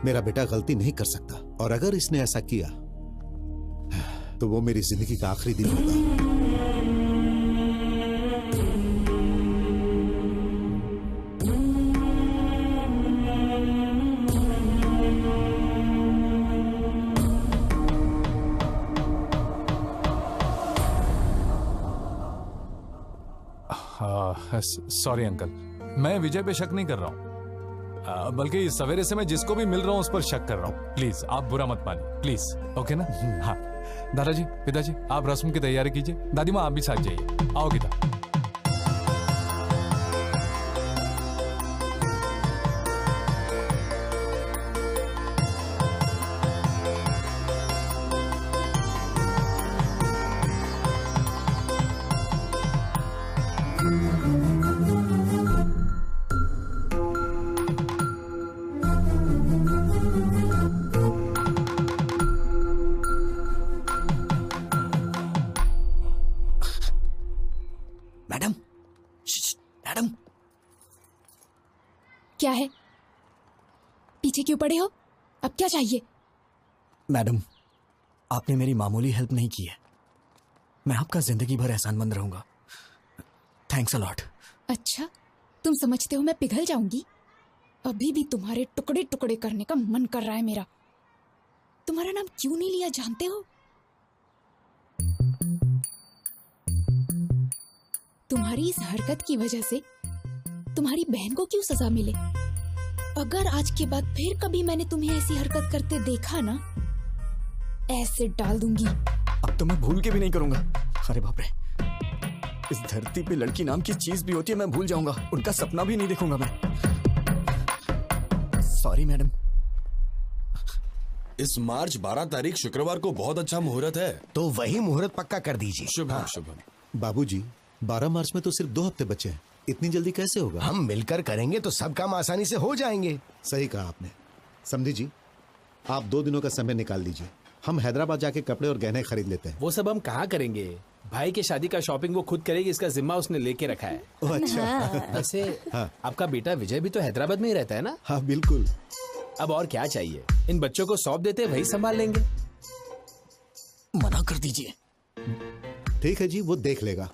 S12: मेरा बेटा गलती नहीं कर सकता, और अगर इसने ऐसा किया तो वो मेरी जिंदगी का आखिरी दिन होगा।
S11: सॉरी अंकल, मैं विजय पे शक नहीं कर रहा हूँ, बल्कि सवेरे से मैं जिसको भी मिल रहा हूँ उस पर शक कर रहा हूँ। प्लीज आप बुरा मत मानिए, प्लीज। ओके ना? हाँ दादाजी, पिताजी, आप रस्म की तैयारी कीजिए। दादी माँ आप भी साथ जाइए। आओ गीता।
S8: क्या है? पीछे क्यों पड़े हो? अब क्या चाहिए?
S3: मैडम, आपने मेरी मामूली हेल्प नहीं की है। मैं आपका जिंदगी भर एहसानमंद रहूंगा। Thanks a lot.
S8: अच्छा, तुम समझते हो मैं पिघल जाऊंगी? अभी भी तुम्हारे टुकड़े टुकड़े करने का मन कर रहा है मेरा। तुम्हारा नाम क्यों नहीं लिया जानते हो? तुम्हारी इस हरकत की वजह से तुम्हारी बहन को क्यों सजा मिले? अगर आज के बाद फिर कभी मैंने तुम्हें ऐसी हरकत करते देखा ना, ऐसे डाल दूंगी।
S3: अब तो मैं भूल के भी नहीं करूंगा। अरे बाप रे, इस धरती पे लड़की नाम की चीज भी होती है, मैं भूल जाऊंगा। उनका सपना भी नहीं देखूंगा मैं। Sorry madam.
S4: इस मार्च 12 तारीख शुक्रवार को बहुत अच्छा मुहूर्त है,
S13: तो वही मुहूर्त पक्का कर दीजिए।
S4: शुभ शुभ।
S12: बाबूजी, 12 मार्च में तो सिर्फ 2 हफ्ते बचे हैं। इतनी जल्दी कैसे होगा?
S13: हम मिलकर करेंगे तो सब काम आसानी से हो जाएंगे।
S12: सही कहा आपने। समझी जी, आप 2 दिनों का समय निकाल लीजिए। हम हैदराबाद जाके कपड़े और गहने खरीद लेते हैं।
S6: वो सब हम कहाँ करेंगे? भाई की शादी का शॉपिंग वो खुद करेगी, इसका जिम्मा उसने लेके रखा है।
S12: ओह अच्छा।
S6: वैसे
S12: हाँ।
S6: आपका बेटा विजय भी तो हैदराबाद में ही रहता है ना?
S12: हाँ बिल्कुल।
S6: अब और क्या चाहिए? इन बच्चों को सौंप देते, वही संभाल लेंगे।
S3: मना कर दीजिए।
S12: ठीक है जी, वो देख लेगा।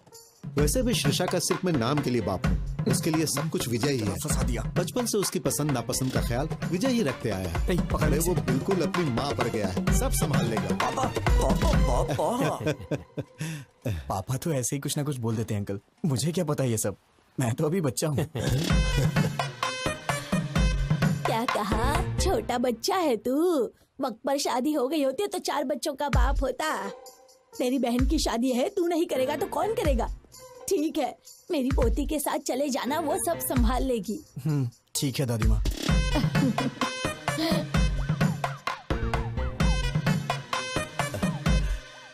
S12: वैसे भी शीर्षा का सिर्फ मैं नाम के लिए बाप हूँ, उसके लिए सब कुछ विजय ही है।
S3: फंसा दिया।
S12: बचपन से उसकी पसंद नापसंद का ख्याल विजय ही रखते आया है।
S3: नहीं, पकड़
S12: अरे वो बिल्कुल अपनी माँ पर गया है, सब संभाल लेगा।
S3: पापा पापा पापा पापा तो ऐसे ही कुछ ना कुछ बोल देते हैं अंकल। मुझे क्या पता ये सब, मैं तो अभी बच्चा हूँ।
S7: क्या कहा? छोटा बच्चा है तू? वक्त पर शादी हो गई होती तो 4 बच्चों का बाप होता। तेरी बहन की शादी है, तू नहीं करेगा तो कौन करेगा? ठीक है, मेरी पोती के साथ चले जाना, वो सब संभाल लेगी।
S3: ठीक है दादी माँ।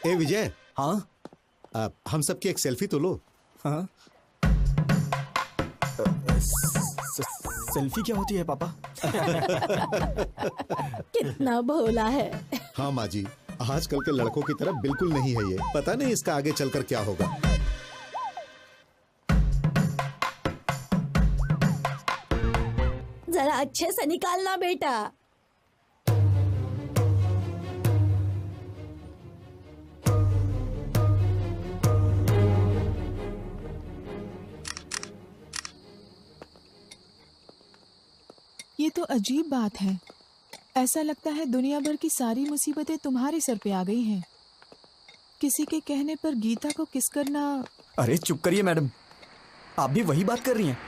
S12: ए विजय।
S3: हाँ।
S12: हम सबकी एक सेल्फी तो लो।
S3: हाँ। सेल्फी क्या होती है पापा?
S7: कितना भोला है।
S12: हाँ माँ जी, आजकल के लड़कों की तरह बिल्कुल नहीं है ये। पता नहीं इसका आगे चलकर क्या होगा।
S7: जरा अच्छे से निकालना बेटा।
S1: ये तो अजीब बात है। ऐसा लगता है दुनिया भर की सारी मुसीबतें तुम्हारे सर पे आ गई हैं। किसी के कहने पर गीता को किस करना।
S3: अरे चुप करिए मैडम, आप भी वही बात कर रही हैं।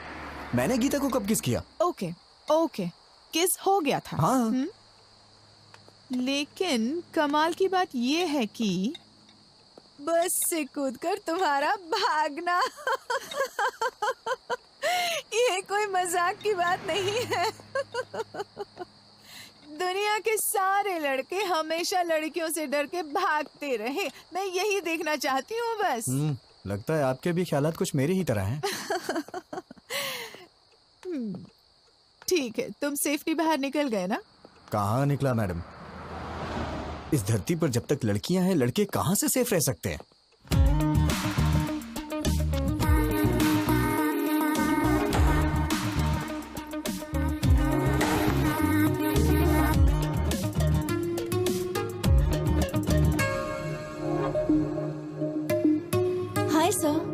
S3: मैंने गीता को कब किस किया?
S1: ओके ओके, किस हो गया था।
S3: हाँ।
S1: लेकिन कमाल की बात ये है कि बस से कूदकर तुम्हारा भागना ये कोई मजाक की बात नहीं है। दुनिया के सारे लड़के हमेशा लड़कियों से डर के भागते रहे। मैं यही देखना चाहती हूँ बस।
S3: लगता है आपके भी ख्यालात कुछ मेरे ही तरह हैं।
S1: ठीक है, तुम सेफ्टी बाहर निकल गए ना?
S3: कहाँ निकला मैडम? इस धरती पर जब तक लड़कियां हैं, लड़के कहाँ से सेफ रह सकते हैं?
S7: Hi sir.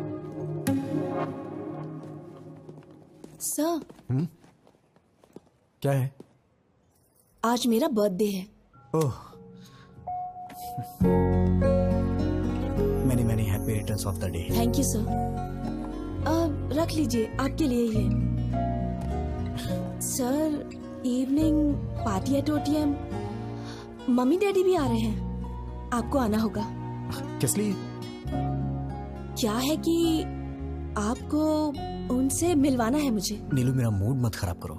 S7: सर,
S3: क्या है?
S7: आज मेरा बर्थडे है।
S3: Oh, many many happy returns of the day.
S7: Thank you sir. रख लीजिए, आपके लिए ये। Sir, evening party at OTM। Mummy daddy भी आ रहे हैं, आपको आना होगा।
S3: किस लिए?
S7: क्या है कि आपको उनसे मिलवाना है मुझे।
S3: नीलू, मेरा मूड मत खराब करो।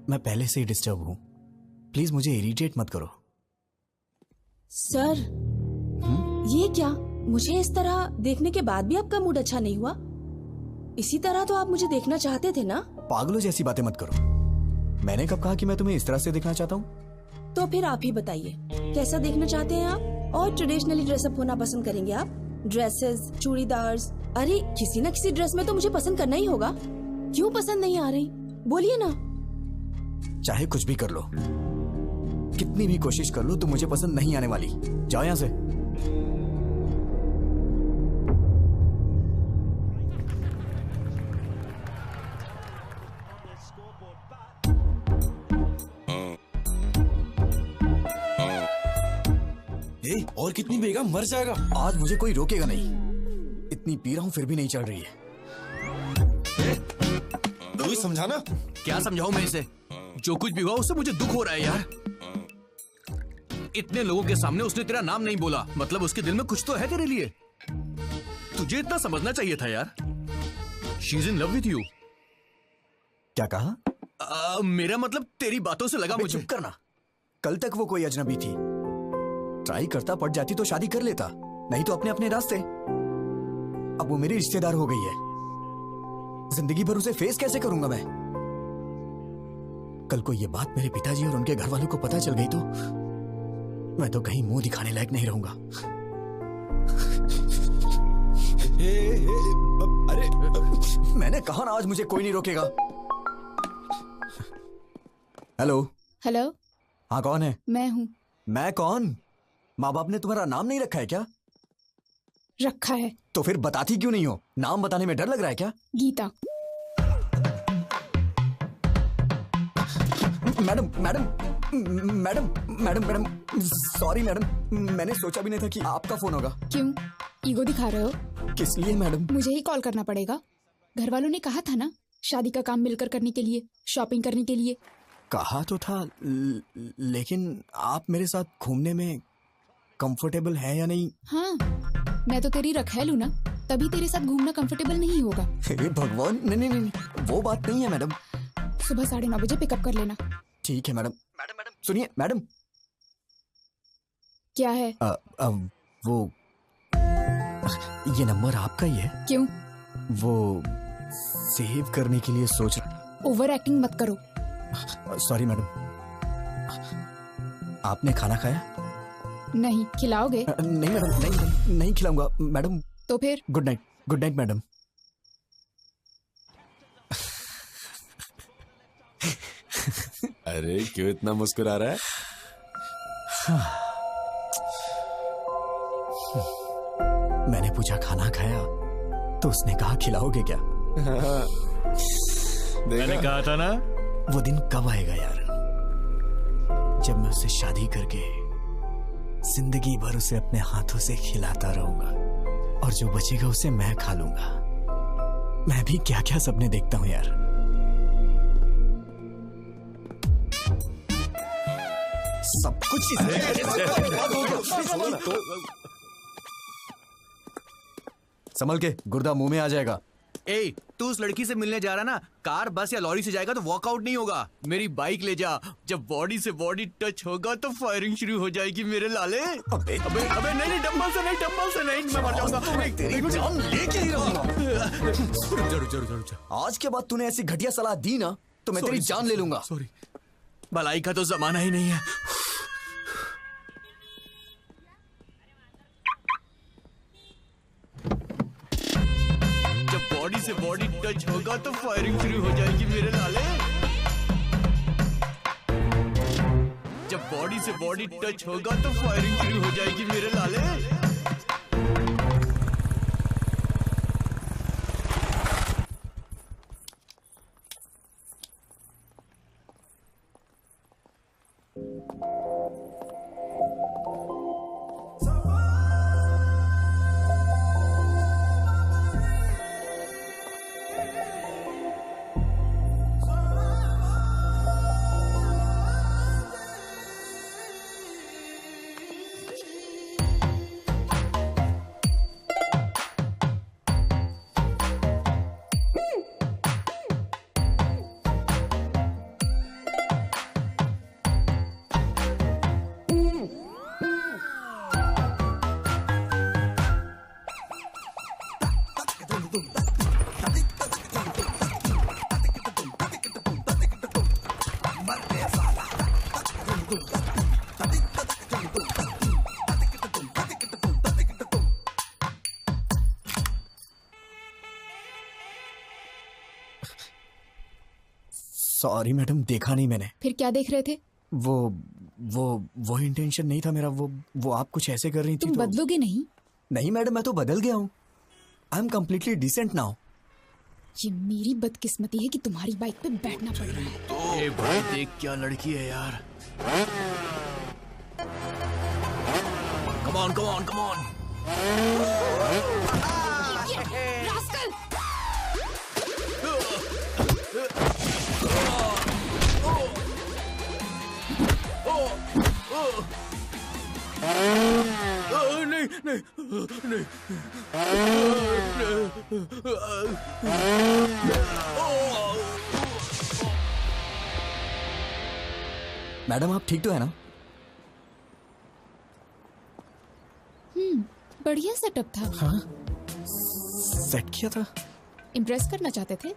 S3: मैं पहले से ही डिस्टर्ब हूँ। प्लीज मुझे इरिटेट मत करो।
S7: सर, ये क्या? मुझे इस तरह देखने के बाद भी आपका मूड अच्छा नहीं हुआ? इसी तरह तो आप मुझे देखना चाहते थे ना?
S3: पागलों जैसी बातें मत करो। मैंने कब कहा कि मैं तुम्हें इस तरह से देखना चाहता हूँ?
S7: तो फिर आप ही बताइए, कैसा देखना चाहते हैं आप? और ट्रेडिशनली ड्रेसअप होना पसंद करेंगे आप? ड्रेसेस, चूड़ीदार्स, अरे किसी न किसी ड्रेस में तो मुझे पसंद करना ही होगा। क्यों पसंद नहीं आ रही? बोलिए ना।
S3: चाहे कुछ भी कर लो, कितनी भी कोशिश कर लो, तो मुझे पसंद नहीं आने वाली। जाओ यहाँ से।
S4: और कितनी पिएगा? मर जाएगा।
S3: आज मुझे कोई रोकेगा नहीं। इतनी पी रहा हूँ फिर भी नहीं चढ़ रही है।
S4: रवि, समझाना।
S5: क्या समझाऊं मैं इसे? जो कुछ भी हुआ उससे मुझे दुख हो रहा है यार। इतने लोगों के सामने उसने तेरा नाम नहीं बोला, मतलब उसके दिल में कुछ तो है तेरे लिए। तुझे इतना समझना चाहिए था यार। She is in love with you.
S3: क्या कहा?
S5: मेरा मतलब तेरी बातों से लगा मुझे।
S3: चुप करना। कल तक वो कोई अजनबी थी। ट्राई करता, पड़ जाती तो शादी कर लेता, नहीं तो अपने अपने रास्ते। अब वो मेरी रिश्तेदार हो गई है। जिंदगी भर उसे फेस कैसे करूंगा मैं? कल को ये बात मेरे पिताजी और उनके घर वालों को पता चल गई तो मैं तो कहीं मुंह दिखाने लायक नहीं रहूंगा। अरे मैंने कहा ना, आज मुझे कोई नहीं रोकेगा। हेलो।
S8: हेलो।
S3: हाँ, कौन है?
S8: मैं हूँ।
S3: मैं कौन? माँ बाप ने तुम्हारा नाम नहीं रखा है क्या?
S8: रखा है।
S3: तो फिर बताती क्यों नहीं हो? नाम बताने में डर लग रहा है क्या?
S8: Geeta.
S3: Madam madam madam madam madam sorry madam, मैंने सोचा भी नहीं था कि आपका फोन होगा।
S8: क्यों ईगो दिखा रहे हो?
S3: किस लिए मैडम?
S8: मुझे ही कॉल करना पड़ेगा। घर वालों ने कहा था ना, शादी का काम मिलकर करने के लिए, शॉपिंग करने के लिए।
S3: कहा तो था, लेकिन आप मेरे साथ घूमने में कंफर्टेबल है या नहीं?
S8: हाँ, मैं तो तेरी रखैल हूँ ना, तभी तेरे साथ घूमना कंफर्टेबल नहीं होगा।
S3: हे भगवान, नहीं नहीं नहीं, वो बात नहीं है मैडम।
S8: सुबह 9:30 बजे पिकअप कर लेना।
S3: ठीक है मैडम। मैडम मैडम सुनिए मैडम।
S8: क्या है?
S3: वो ये नंबर आपका ही है?
S8: क्यों?
S3: वो सेव करने के लिए सोच रहा।
S8: ओवर एक्टिंग मत करो।
S3: Sorry madam. आपने खाना खाया?
S8: नहीं। खिलाओगे?
S3: नहीं मैडम, नहीं नहीं खिलाऊंगा मैडम।
S8: तो फिर?
S3: Good night. Good night madam.
S4: अरे क्यों इतना मुस्कुरा रहा है?
S3: मैंने पूछा खाना खाया तो उसने कहा खिलाओगे क्या?
S5: मैंने कहा था ना।
S3: वो दिन कब आएगा यार, जब मैं उससे शादी करके जिंदगी भर उसे अपने हाथों से खिलाता रहूंगा और जो बचेगा उसे मैं खा लूंगा। मैं भी क्या क्या सपने देखता हूं यार। सब कुछ संभल के, गुर्दा मुंह में आ जाएगा।
S5: ए, तू उस लड़की से मिलने जा रहा ना, कार बस या लॉरी से जाएगा तो वॉकआउट नहीं होगा। मेरी बाइक ले जा, जब बॉडी से बॉडी टच होगा तो फायरिंग शुरू हो जाएगी मेरे लाले। अबे अबे अबे नहीं, डंबल से नहीं, मैं मर जाऊंगा।
S3: तेरी जान लेके ही रहूंगा।
S5: जरूर।
S3: आज के बाद तूने ऐसी घटिया सलाह दी ना तो मैं तेरी जान ले लूंगा।
S5: सॉरी, भलाई का तो जमाना ही नहीं है। जब बॉडी से बॉडी टच होगा तो फायरिंग शुरू हो जाएगी मेरे लाले। जब बॉडी से बॉडी टच होगा तो फायरिंग शुरू हो जाएगी मेरे लाले।
S3: सॉरी मैडम, देखा नहीं मैंने।
S8: फिर क्या देख रहे थे?
S3: वो इंटेंशन नहीं था मेरा। वो आप कुछ ऐसे कर रही थी।
S8: तुम बदलोगे नहीं?
S3: नहीं मैडम, मैं तो बदल गया हूँ। I am completely decent now.
S8: ये मेरी बदकिस्मती है कि तुम्हारी बाइक पे बैठना पड़ रहा है।
S5: ए भाई देख क्या लड़की है यार। Come on.
S8: रास्कल!
S5: नहीं।
S3: मैडम आप ठीक तो है ना?
S8: बढ़िया सेटअप था।
S3: हाँ, सेट किया था।
S8: इम्प्रेस करना चाहते थे?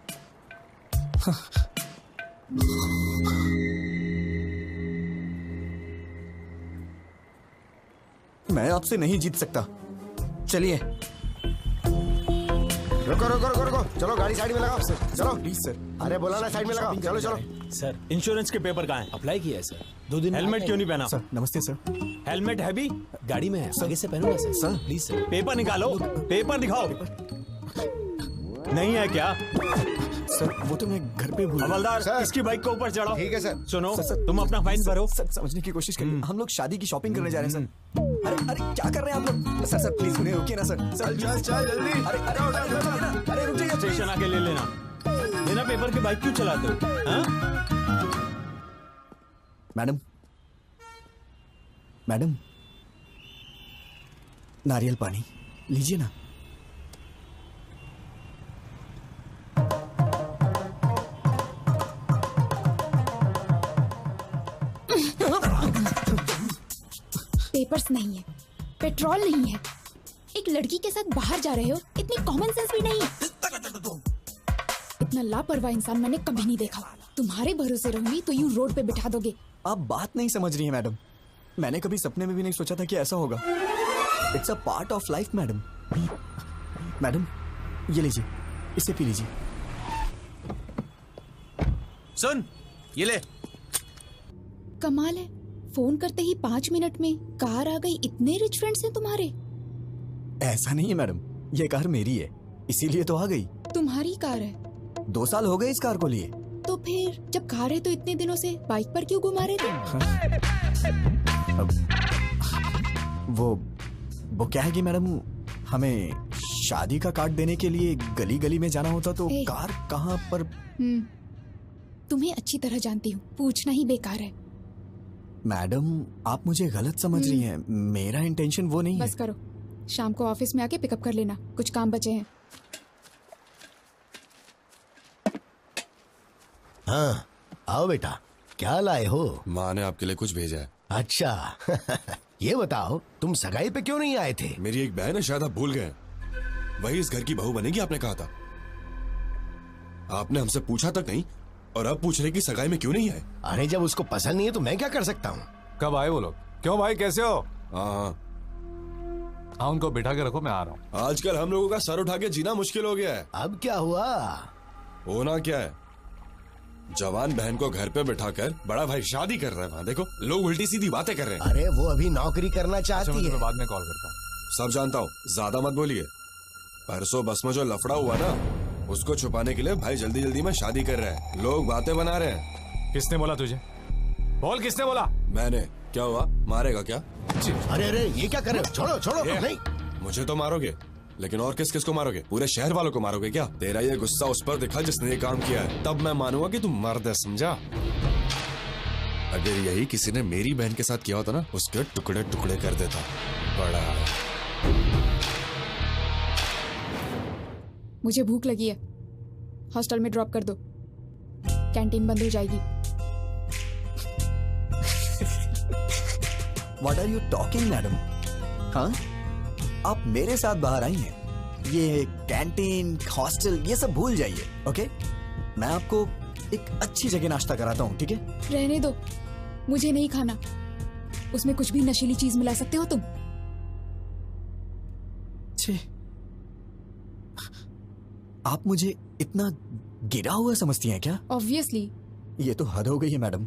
S3: मैं आपसे नहीं जीत सकता। चलिए।
S13: रुको, चलो गाड़ी साइड में लगाओ। चलो
S3: प्लीज सर।
S13: अरे बोला ना साइड में लगाओ। चलो।
S2: सर, इंश्योरेंस के पेपर कहाँ हैं?
S14: अप्लाई किया है सर, 2 दिन में
S2: हेलमेट
S14: आ
S2: क्यों नहीं
S14: जाएगा।
S2: पहना?
S3: सर नमस्ते सर।
S2: हेलमेट है भी?
S14: गाड़ी में है, आगे से पहनो ना sir.
S3: Sir
S14: please sir.
S2: Paper निकालो, पेपर दिखाओ। नहीं है क्या?
S3: सर वो तो मैं घर पे भूल।
S2: हवलदार, इसकी बाइक को ऊपर चढ़ाओ।
S13: ठीक है सर।
S2: सुनो,
S3: सर,
S2: तुम अपना फाइन भरो।
S3: सर समझने की कोशिश करिए। हम लोग शादी की शॉपिंग करने जा रहे हैं सर। अरे क्या कर रहे हैं आप लोग? सर प्लीज उन्हें रोकिए ना सर।
S5: चल जल्दी।
S3: अरे रुक जाइए।
S2: स्टेशन आके ले लेना। बिना पेपर के बाइक क्यों चलाते हो? हाँ?
S3: मैडम नारियल पानी लीजिए ना।
S8: पेपर्स नहीं है, पेट्रोल नहीं है, एक लड़की के साथ बाहर जा रहे हो, इतनी कॉमन सेंस भी नहीं। इतना लापरवाह इंसान मैंने कभी नहीं देखा। तुम्हारे भरोसे रहूंगी तो यूं रोड पे बिठा दोगे।
S3: आप बात नहीं समझ रही हैं मैडम। मैंने कभी सपने में भी नहीं सोचा था कि ऐसा होगा। It's a part of life madam. Madam ये लीजिए, इसे पी लीजिए।
S5: सुन, ये ले।
S8: कमाल है, फोन करते ही 5 मिनट में कार आ गई। इतने रिच फ्रेंड्स हैं तुम्हारे?
S3: ऐसा नहीं है मैडम, ये कार मेरी है, इसीलिए तो आ गई। तुम्हारी कार है? 2 साल हो गए इस कार को लिए।
S8: तो फिर जब कार है तो इतने दिनों से बाइक पर क्यों घुमा रहे थे?
S3: वो क्या है कि मैडम, हमें शादी का कार्ड देने के लिए गली गली में जाना होता तो कार कहाँ पर।
S8: तुम्हें अच्छी तरह जानती हूँ, पूछना ही बेकार है।
S3: मैडम आप मुझे गलत समझ रही हैं, मेरा इंटेंशन वो नहीं है।
S8: बस करो, शाम को ऑफिस में आके पिकअप कर लेना, कुछ काम बचे हैं।
S13: हाँ आओ बेटा, क्या लाए हो?
S4: माँ ने आपके लिए कुछ भेजा है।
S13: अच्छा ये बताओ तुम सगाई पे क्यों नहीं आए थे?
S4: मेरी एक बहन है, शायद आप भूल गए। वही इस घर की बहू बनेगी, आपने कहा था। आपने हमसे पूछा तक नहीं और अब पूछ रहे कि सगाई में क्यों नहीं आए।
S13: अरे जब उसको पसंद नहीं है तो मैं क्या कर सकता हूँ?
S11: कब आए वो लोग? क्यों भाई, कैसे हो?
S4: हाँ
S11: उनको बिठा के रखो, मैं आ रहा हूँ।
S4: आजकल हम लोगों का सर उठा के जीना मुश्किल हो गया है।
S13: अब क्या हुआ?
S4: होना क्या है, जवान बहन को घर पे बिठाकर बड़ा भाई शादी कर रहा है। वहाँ देखो लोग उल्टी सीधी बातें कर रहे हैं।
S13: अरे वो अभी नौकरी करना चाहती है।
S11: बाद में कॉल करता हूँ।
S4: सब जानता हूँ, ज्यादा मत बोलिए। परसों बस में जो लफड़ा हुआ ना, उसको छुपाने के लिए भाई जल्दी जल्दी में शादी कर रहा है। लोग बातें बना रहे हैं।
S11: किसने बोला तुझे? बोल, किसने बोला?
S4: मैंने। क्या हुआ, मारेगा क्या?
S13: अरे अरे ये क्या कर रहे हो? छोड़ो छोड़ो। नहीं
S4: मुझे तो मारोगे, लेकिन और किस किस को मारोगे? पूरे शहर वालों को मारोगे क्या? तेरा ये गुस्सा उस पर दिखा जिसने ये काम किया है, तब मैं मानूंगा कि तू मर्द है, समझा? अगर यही किसी ने मेरी बहन के साथ किया होता ना, उसके टुकड़े टुकड़े कर देता। बड़ा है।
S8: मुझे भूख लगी है, हॉस्टल में ड्रॉप कर दो, कैंटीन बंद हो जाएगी।
S3: What are you talking, madam? हाँ, आप मेरे साथ बाहर आई हैं। ये कैंटीन, हॉस्टल, ये सब भूल जाइए, ओके? मैं आपको एक अच्छी जगह नाश्ता कराता हूँ, ठीक है?
S8: रहने दो, मुझे नहीं खाना। उसमें कुछ भी नशीली चीज मिला सकते हो तुम।
S3: छे, आप मुझे इतना गिरा हुआ समझती हैं क्या?
S8: ऑब्वियसली।
S3: ये तो हद हो गई है मैडम।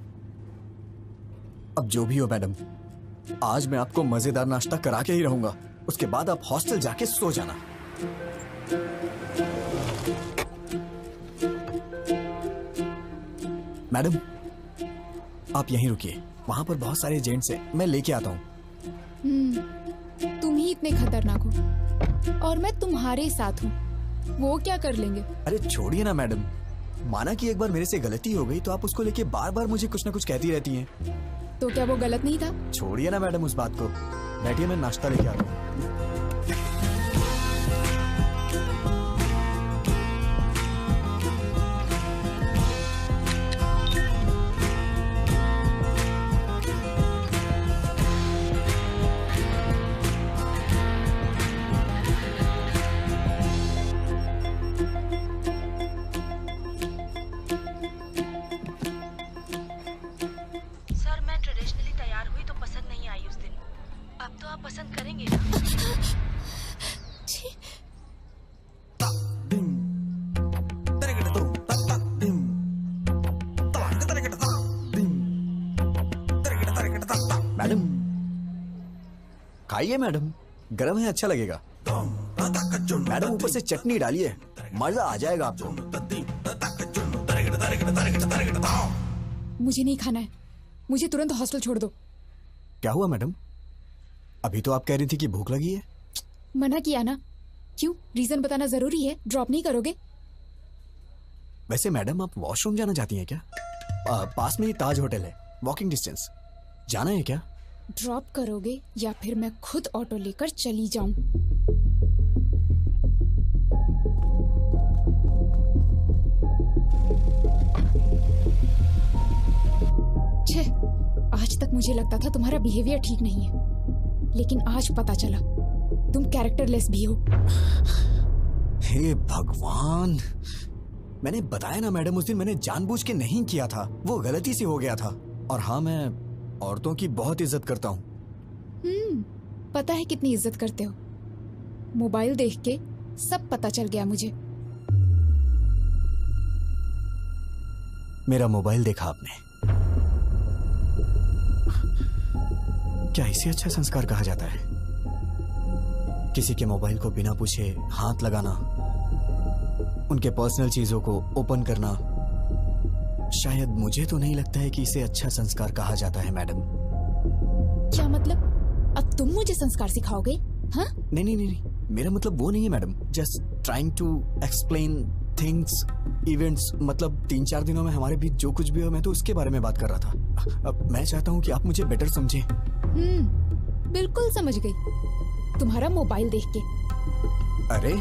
S3: अब जो भी हो मैडम, आज मैं आपको मजेदार नाश्ता करा के ही रहूंगा। उसके बाद आप हॉस्टल जाके सो जाना। मैडम, आप यहीं रुकिए, वहां पर बहुत सारे जेंट्स हैं, मैं लेके आता हूँ।
S8: तुम ही इतने खतरनाक हो और मैं तुम्हारे साथ हूँ, वो क्या कर लेंगे?
S3: अरे छोड़िए ना मैडम, माना कि एक बार मेरे से गलती हो गई तो आप उसको लेके बार बार मुझे कुछ ना कुछ कहती रहती हैं।
S8: तो क्या वो गलत नहीं था?
S3: छोड़िए ना मैडम उस बात को, बैठिए, मैं नाश्ता लेके आता हूँ। मैडम खाइए मैडम, गरम है, अच्छा लगेगा। मैडम ऊपर से चटनी डालिए, मजा आ जाएगा आपको।
S8: मुझे नहीं खाना है, मुझे तुरंत हॉस्टल छोड़ दो।
S3: क्या हुआ मैडम? अभी तो आप कह रही थी कि भूख लगी है।
S8: मना किया ना। क्यों, रीजन बताना जरूरी है? ड्रॉप नहीं करोगे?
S3: वैसे मैडम आप वॉशरूम जाना चाहती हैं क्या? पास में ही ताज होटल है, वॉकिंग डिस्टेंस, जाना है क्या?
S8: ड्रॉप करोगे या फिर मैं खुद ऑटो लेकर चली जाऊं? छे, आज तक मुझे लगता था तुम्हारा बिहेवियर ठीक नहीं है, लेकिन आज पता चला तुम कैरेक्टरलेस भी हो।
S3: हे भगवान, मैंने बताया ना मैडम, उस दिन मैंने जानबूझ के नहीं किया था, वो गलती से हो गया था। और हाँ, मैं औरतों की बहुत इज्जत करता हूँ।
S8: पता है कितनी इज्जत करते हो। मोबाइल देख के सब पता चल गया मुझे।
S3: मेरा मोबाइल देखा आपने? क्या इसे अच्छा संस्कार कहा जाता है? किसी के मोबाइल को बिना पूछे हाथ लगाना, उनके पर्सनल चीजों को ओपन करना, शायद मुझे तो नहीं लगता है कि इसे अच्छा संस्कार कहा जाता है मैडम।
S8: क्या मतलब? अब तुम मुझे संस्कार सिखाओगे? हाँ?
S3: नहीं नहीं नहीं, मेरा मतलब वो नहीं है madam. Just trying to explain things, events. मतलब 3-4 दिनों में हमारे बीच जो कुछ भी हो, मैं तो उसके बारे में बात कर रहा था। अब मैं चाहता हूँ कि आप मुझे बेटर समझें।
S8: बिल्कुल समझ गई, तुम्हारा मोबाइल देख के।
S3: अरे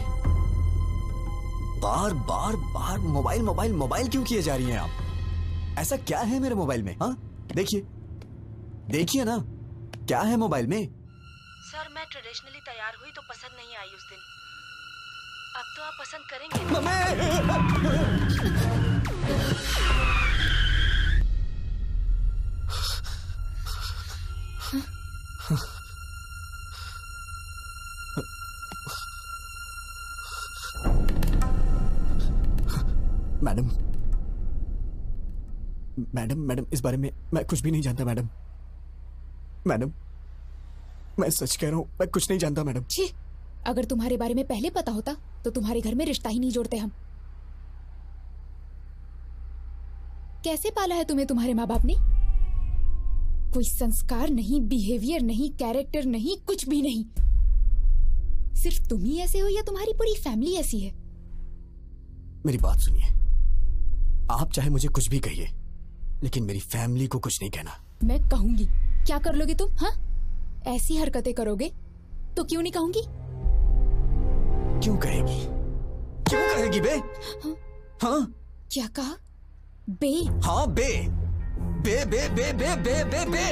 S3: बार बार बार मोबाइल मोबाइल मोबाइल क्यों किए जा रही हैं आप? ऐसा क्या है मेरे मोबाइल में? हाँ देखिए, देखिए ना, क्या है मोबाइल में?
S15: सर मैं ट्रेडिशनली तैयार हुई तो पसंद नहीं आई उस दिन। अब तो आप पसंद करेंगे।
S3: मैडम, मैडम, मैडम, इस बारे में मैं कुछ भी नहीं जानता मैडम। मैडम, मैं सच कह रहा हूँ, मैं कुछ नहीं जानता मैडम।
S8: छी, अगर तुम्हारे बारे में पहले पता होता तो तुम्हारे घर में रिश्ता ही नहीं जोड़ते हम। कैसे पाला है तुम्हें तुम्हारे माँ बाप ने? कोई संस्कार नहीं, बिहेवियर नहीं, कैरेक्टर नहीं, कुछ भी नहीं। सिर्फ तुम ही ऐसे हो या तुम्हारी पूरी फैमिली ऐसी है?
S3: मेरी बात सुनिए, आप चाहे मुझे कुछ भी कहिए, लेकिन मेरी फैमिली को कुछ नहीं कहना।
S8: मैं कहूंगी। क्या कर लोगे तुम? हाँ, ऐसी हरकतें करोगे तो क्यों नहीं कहूंगी?
S3: क्यों कहेगी? क्यों कहेगी बे? हाँ?
S8: क्या कहा? बे?
S3: हाँ बे, बे बे बे बे बे बे बे।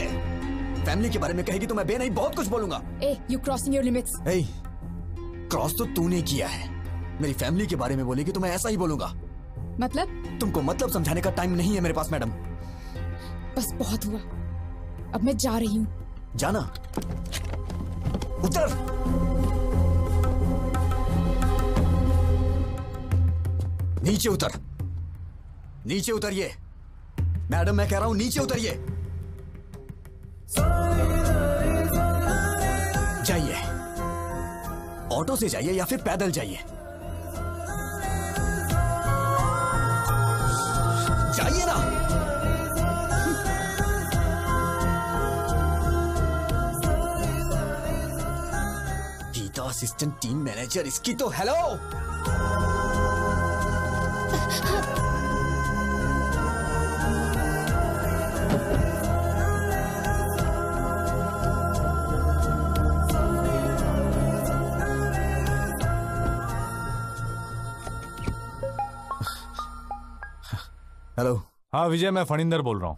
S3: फैमिली के बारे में कहेगी तो मैं बे नहीं बहुत कुछ बोलूंगा।
S8: ए, यू क्रॉसिंग योर लिमिट्स।
S3: ए, क्रॉस तो तूने किया है। मेरी फैमिली के बारे में बोलेगी तो मैं ऐसा ही बोलूंगा।
S8: मतलब?
S3: तुमको मतलब समझाने का टाइम नहीं है मेरे पास मैडम।
S8: बस बहुत हुआ, अब मैं जा रही हूँ।
S3: जाना? उतर। नीचे उतर, नीचे उतरिए। मैडम मैं कह रहा हूं नीचे उतरिए। जाइए, ऑटो से जाइए या फिर पैदल जाइए। जाइए ना। गीता असिस्टेंट टीम मैनेजर, इसकी तो हेलो। हेलो।
S11: हाँ विजय, मैं फणिंदर बोल रहा हूँ।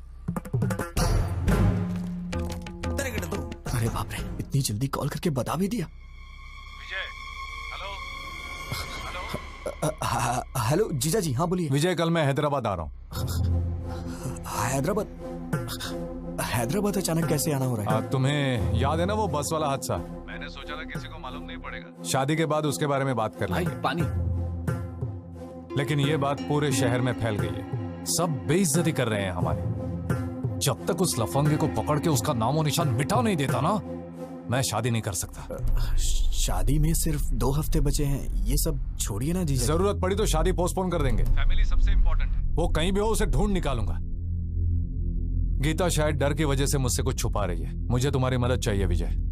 S3: अरे बाप रे, इतनी जल्दी कॉल करके बता भी दिया।
S11: विजय,
S3: हेलो जीजा जी। हाँ बोलिए।
S11: विजय, कल मैं हैदराबाद आ रहा हूँ।
S3: हैदराबाद? हैदराबाद अचानक कैसे आना हो रहा है?
S11: तुम्हें याद है ना वो बस वाला हादसा? मैंने सोचा था किसी को मालूम नहीं पड़ेगा, शादी के बाद उसके बारे में बात कर लेंगे।
S5: पानी।
S11: लेकिन ये बात पूरे शहर में फैल गई है, सब बेइज्जती कर रहे हैं हमारी। जब तक उस लफंगे को पकड़ के उसका नामो निशान मिटा नहीं देता ना, मैं शादी नहीं कर सकता।
S3: शादी में सिर्फ 2 हफ्ते बचे हैं, ये सब छोड़िए ना जीजा।
S11: जरूरत पड़ी तो शादी पोस्टपोन कर देंगे। फैमिली सबसे इम्पोर्टेंट है। वो कहीं भी हो उसे ढूंढ निकालूंगा। गीता शायद डर की वजह से मुझसे कुछ छुपा रही है। मुझे तुम्हारी मदद चाहिए विजय।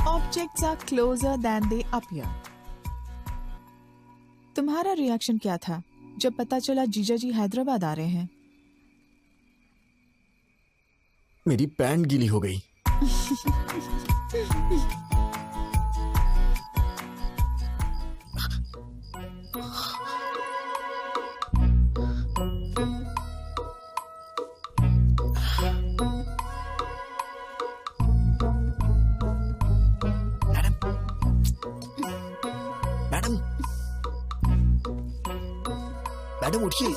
S1: Objects are closer than they appear. तुम्हारा रिएक्शन क्या था जब पता चला जीजा जी हैदराबाद आ रहे हैं?
S3: मेरी पैंट गीली हो गई। मैडम उठिए।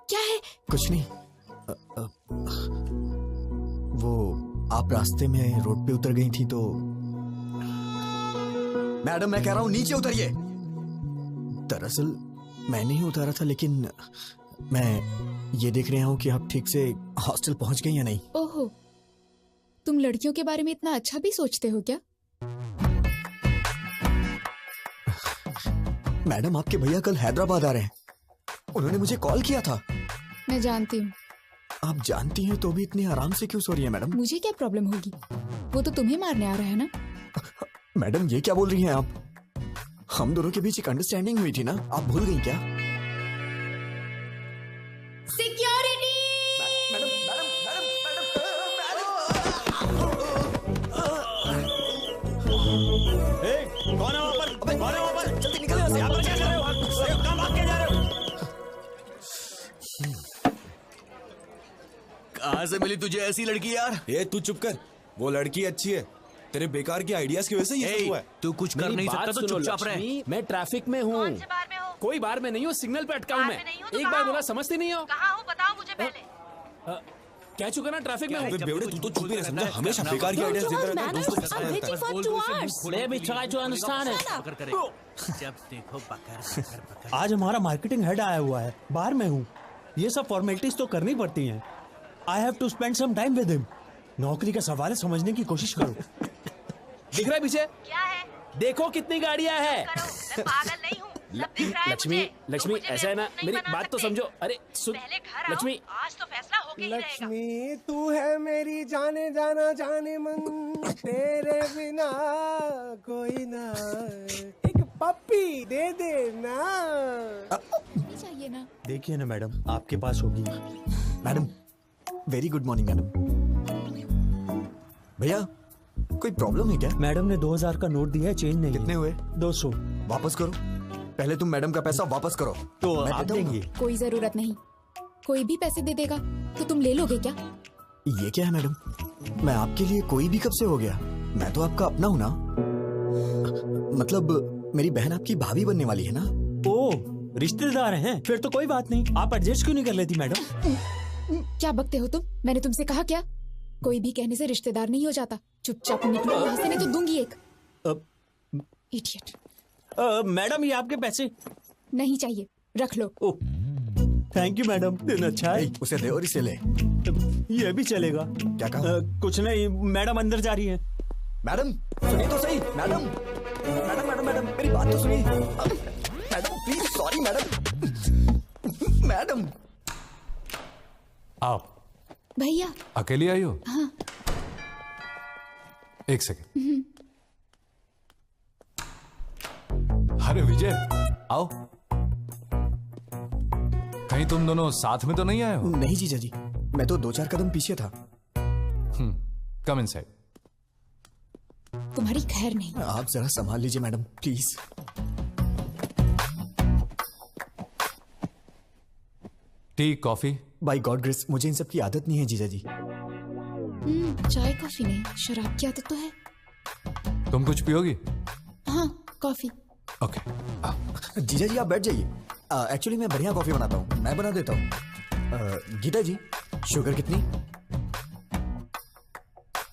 S8: क्या है?
S3: कुछ नहीं। वो आप रास्ते में रोड पे उतर गई थी तो। मैडम मैं कह रहा हूं नीचे उतरिए। दरअसल मैं नहीं उतारा था, लेकिन मैं ये देख रहा हूं कि आप ठीक से हॉस्टल पहुंच गई या नहीं।
S8: ओहो, तुम लड़कियों के बारे में इतना अच्छा भी सोचते हो क्या?
S3: मैडम, आपके भैया कल हैदराबाद आ रहे हैं। उन्होंने मुझे कॉल किया था।
S8: मैं जानती हूँ।
S3: आप जानती हैं तो भी इतने आराम से क्यों सो रही है मैडम?
S8: मुझे क्या प्रॉब्लम होगी? वो तो तुम्हें मारने आ रहा है ना।
S3: मैडम, ये क्या बोल रही हैं आप? हम दोनों के बीच एक अंडरस्टैंडिंग हुई थी ना, आप भूल गई क्या?
S8: सिक्योरिटी!
S2: कौन है वहाँ पर? कौन है वहाँ पर? जल्दी निकलो यहाँ से। यहाँ पर क्या कर रहे हो? अरे कहाँ भाग के जा रहे हो?
S5: कहाँ से मिली तुझे ऐसी लड़की यार?
S4: ये तू चुप कर। वो लड़की अच्छी है, तेरे बेकार के आइडियाज की वजह से ये सब हुआ है।
S5: तू कुछ कर नहीं सकता तो चुपचाप रह।
S6: मैं ट्रैफिक में हूँ। कोई बार में नहीं हूँ, सिग्नल पे अटका हूँ मैं। एक बार बोला समझते नहीं हो।
S15: कहाँ हो बताओ मुझे पहले।
S6: कह चुका ना ट्रैफिक में हूँ।
S4: बेवड़े, तू तो चुप ही रह, समझा? हमेशा बेकार की आइडियाज देता रहता है, दोस्तों के साथ रहता है।
S5: जब देखो बकर।
S2: आज हमारा मार्केटिंग हेड आया हुआ है, बाहर में हूँ। ये सब फॉर्मेलिटीज तो करनी पड़ती हैं। I have to spend some time with him. नौकरी का सवाल है, समझने की कोशिश करो।
S6: दिख रहा है पीछे?
S15: क्या है?
S6: देखो कितनी गाड़ियाँ हैं।
S15: मैं पागल नहीं हूँ। सब दिख रहा है
S6: लक्ष्मी,
S15: मुझे।
S6: लक्ष्मी
S15: मुझे
S6: ऐसा है ना,
S15: बेवकूफ
S6: मेरी
S15: नहीं
S6: बात तो
S15: बना
S6: समझो। अरे सुन
S15: पहले घर आओ,
S6: लक्ष्मी।
S15: आज तो फैसला होके ही रहेगा।
S16: लक्ष्मी, तू है मेरी जाने जाना जाने मन, तेरे बिना कोई ना। एक पप्पी दे दे ना।
S8: चाहिए ना।
S2: देखिए ना मैडम, आपके पास होगी।
S3: Madam, very good morning madam. भैया, कोई प्रॉब्लम है क्या?
S2: मैडम ने 2000 का नोट दिया है, चेंज नहीं।
S3: कितने हुए?
S2: 200।
S3: वापस करो। पहले तुम मैडम का पैसा वापस करो।
S2: तो
S3: मैं
S2: आप
S3: देता हूँ।
S2: देंगे?
S8: कोई जरूरत नहीं। कोई भी पैसे दे देगा तो तुम ले लोगे क्या?
S3: ये क्या है मैडम? मैं आपके लिए कोई भी कब से हो गया? मैं तो आपका अपना हूँ ना। मतलब मेरी बहन आपकी भाभी बनने वाली है ना।
S2: ओ, रिश्तेदार हैं? फिर तो कोई बात नहीं। आप एडजस्ट क्यों नहीं कर लेती मैडम?
S8: क्या बकते हो तुम? मैंने तुमसे कहा क्या? कोई भी कहने से रिश्तेदार नहीं हो जाता। चुपचाप निकलो यहाँ से, नहीं तो दूंगी एक। इडियट।
S2: मैडम, ये आपके पैसे।
S8: नहीं चाहिए, रख लो।
S2: थैंक यू मैडम, दिन अच्छा है।
S3: उसे दे और इसे ले।
S2: ये भी चलेगा।
S3: क्या कहा?
S2: कुछ नहीं, मैडम अंदर जा रही है।
S3: मैडम सुनिए तो सही। मैडम मैडम मैडम मैडम मेरी बात तो सुनिए। Madam please, sorry madam. Madam
S11: आओ।
S8: भैया
S11: अकेली आई हो?
S8: हाँ।
S11: एक सेकंड। अरे विजय, आओ। कहीं तुम दोनों साथ में तो नहीं आए हो?
S3: नहीं जीजा जी, मैं तो 2-4 कदम पीछे था।
S11: Come inside.
S8: तुम्हारी खैर नहीं।
S3: आप जरा संभाल लीजिए madam, please.
S11: Tea, coffee?
S3: By God grace, मुझे इन सब की आदत नहीं है जीजा जी।
S8: चाय कॉफी नहीं, शराब की आदत तो है।
S11: तुम कुछ पियोगी?
S8: हाँ, कॉफी।
S11: ओके।
S3: जीजा जी आप बैठ जाइए। एक्चुअली मैं बढ़िया कॉफी बनाता हूँ, मैं बना देता हूँ। गीता जी, शुगर कितनी?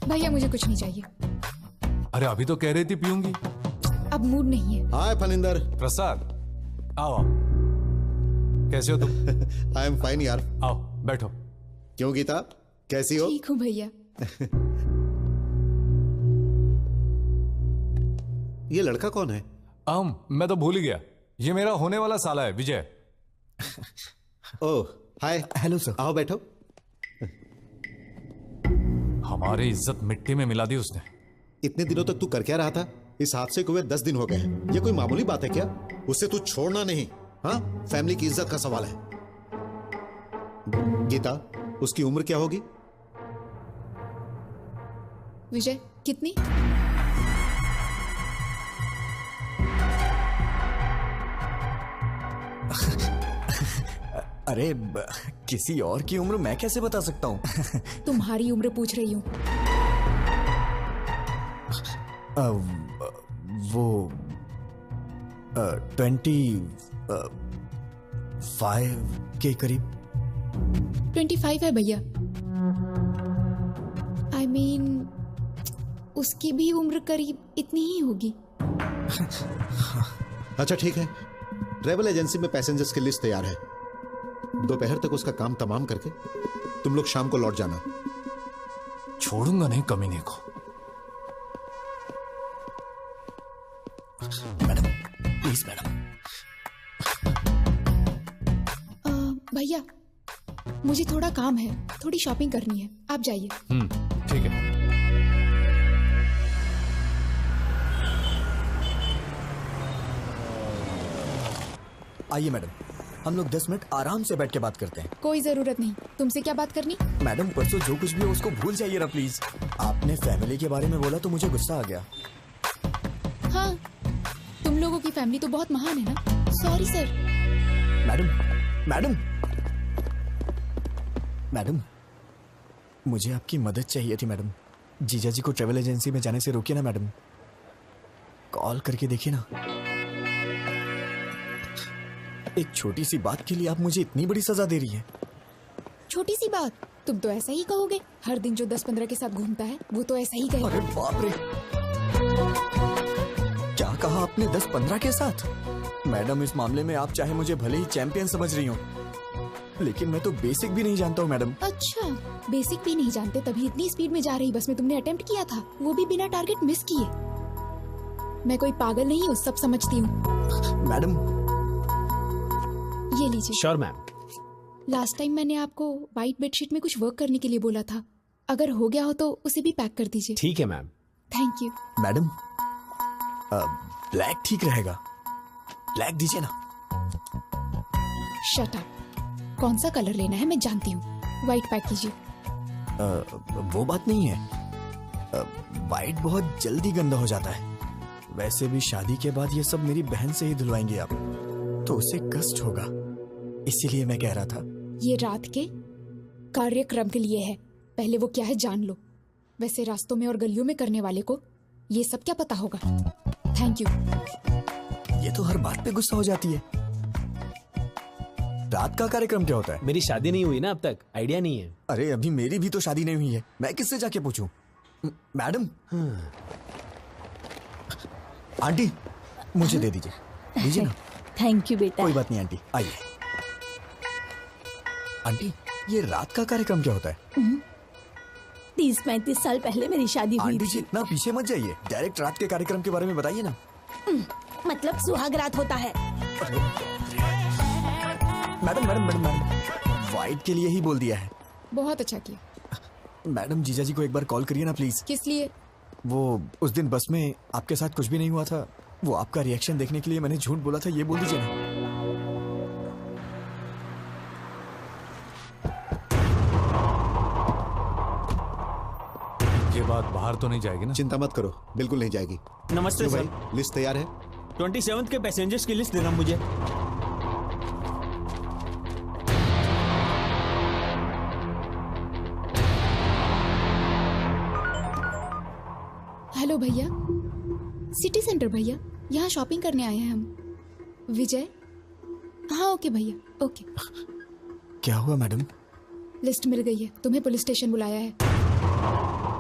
S8: भैया मुझे कुछ नहीं चाहिए।
S11: अरे अभी तो कह रही थी पीऊंगी।
S8: अब मूड नहीं है।
S12: हाय फनिंदर।
S11: प्रसाद, आओ आओ। कैसे हो तुम?
S12: आई एम फाइन यार।
S11: आओ बैठो।
S12: क्यों गीता, कैसी हो?
S8: ठीक हूँ भैया।
S12: ये लड़का कौन है?
S11: मैं तो भूल ही गया। ये मेरा होने वाला साला है, विजय।
S12: ओह हाय।
S3: Hello sir.
S12: आओ बैठो।
S11: हमारी इज्जत मिट्टी में मिला दी उसने।
S12: इतने दिनों तक तू कर क्या रहा था? इस हादसे को हुए 10 दिन हो गए हैं। ये कोई मामूली बात है क्या? उससे तू छोड़ना नहीं। हाँ, फैमिली की इज्जत का सवाल है। गीता, उसकी उम्र क्या होगी?
S8: विजय, कितनी?
S3: अरे किसी और की उम्र मैं कैसे बता सकता हूँ?
S8: तुम्हारी उम्र पूछ रही हूँ।
S3: वो 25 के करीब।
S8: 25 है भैया। I mean, उसकी भी उम्र करीब इतनी ही होगी।
S12: अच्छा ठीक है, ट्रेवल एजेंसी में पैसेंजर्स की लिस्ट तैयार है। दोपहर तक उसका काम तमाम करके तुम लोग शाम को लौट जाना।
S11: छोड़ूंगा नहीं कमीने को।
S3: Madam please madam.
S8: भैया मुझे थोड़ा काम है, थोड़ी शॉपिंग करनी है, आप जाइए।
S11: ठीक है।
S3: आइए मैडम, हम लोग 10 मिनट आराम से बैठ के बात करते हैं।
S8: कोई जरूरत नहीं, तुमसे क्या बात करनी?
S3: मैडम परसों जो कुछ भी हो उसको भूल जाइए ना प्लीज। आपने फैमिली के बारे में बोला तो मुझे गुस्सा आ गया।
S8: हाँ, तुम लोगों की फैमिली तो बहुत महान है ना। Sorry sir.
S3: मैडम मैडम मुझे आपकी मदद चाहिए थी मैडम। जीजा जी को ट्रेवल एजेंसी में जाने से रोकिए ना मैडम। कॉल करके देखिए ना। एक छोटी सी बात के लिए आप मुझे इतनी बड़ी सजा दे रही है।
S8: छोटी सी बात? तुम तो ऐसा ही कहोगे। हर दिन जो 10-15 के साथ घूमता है वो तो ऐसा ही कहेगा।
S3: अरे बाप रे, क्या कहा आपने? 10-15 के साथ? मैडम इस मामले में आप चाहे मुझे भले ही चैंपियन समझ रही हो, लेकिन मैं तो बेसिक भी नहीं जानता हूँ मैडम।
S8: अच्छा, बेसिक भी नहीं जानते तभी इतनी स्पीड में जा रही बस में तुमने अटेम्प्ट किया था, वो भी बिना टारगेट मिस किए। मैं कोई पागल नहीं हूँ, सब समझती हूँ।
S3: मैडम
S8: ये लीजिए।
S14: Sure ma'am.
S8: लास्ट टाइम मैंने आपको व्हाइट बेडशीट में कुछ वर्क करने के लिए बोला था, अगर हो गया हो तो उसे भी पैक कर दीजिए।
S14: ठीक है ma'am.
S8: Thank you.
S3: Madam black ठीक रहेगा, ब्लैक दीजिए ना।
S8: Shut up. कौन सा कलर लेना है मैं जानती हूँ, व्हाइट पैक कीजिए।
S3: वो बात नहीं है, व्हाइट बहुत जल्दी गंदा हो जाता है। वैसे भी शादी के बाद ये सब मेरी बहन से ही धुलवाएंगे आप, तो उसे कष्ट होगा, इसीलिए मैं कह रहा था।
S8: ये रात के कार्यक्रम के लिए है, पहले वो क्या है जान लो। वैसे रास्तों में और गलियों में करने वाले को ये सब क्या पता होगा। Thank you.
S3: ये तो हर बात पे गुस्सा हो जाती है। रात का कार्यक्रम क्या होता है?
S14: मेरी शादी नहीं हुई ना अब तक, आइडिया नहीं है।
S3: अरे अभी मेरी भी तो शादी नहीं हुई है, मैं किससे जाके पूछूं? मैडम आंटी मुझे दे दीजिए ना।
S7: थैंक यू बेटा।
S3: कोई बात नहीं आंटी, आइए। आंटी ये रात का कार्यक्रम क्या होता है?
S7: 30-35 साल पहले मेरी शादी हुई
S3: आंटी
S7: थी।
S3: जी इतना पीछे मत जाइए, डायरेक्ट रात के कार्यक्रम के बारे में बताइए ना।
S7: मतलब सुहाग रात होता है।
S3: मैडम व्हाइट के लिए ही बोल दिया है।
S8: बहुत अच्छा किया।
S3: मैडम जीजा जी को एक बार कॉल करिए ना प्लीज।
S8: किस लिए?
S3: वो उस दिन बस में आपके साथ कुछ भी नहीं हुआ था, वो आपका रिएक्शन देखने के लिए मैंने झूठ बोला था, ये बोल दीजिए ना।
S11: ये बात बाहर तो नहीं जाएगी ना?
S12: चिंता मत करो, बिल्कुल नहीं जाएगी।
S2: नमस्ते
S12: भाई,
S2: सर।
S12: लिस्ट तैयार है?
S2: 27 के पैसेंजर्स की लिस्ट देना मुझे।
S8: हेलो भैया, सिटी सेंटर भैया, यहाँ शॉपिंग करने आए हैं हम। विजय? हाँ ओके भैया, ओके।
S3: क्या हुआ मैडम?
S8: लिस्ट मिल गई है, तुम्हें पुलिस स्टेशन बुलाया है।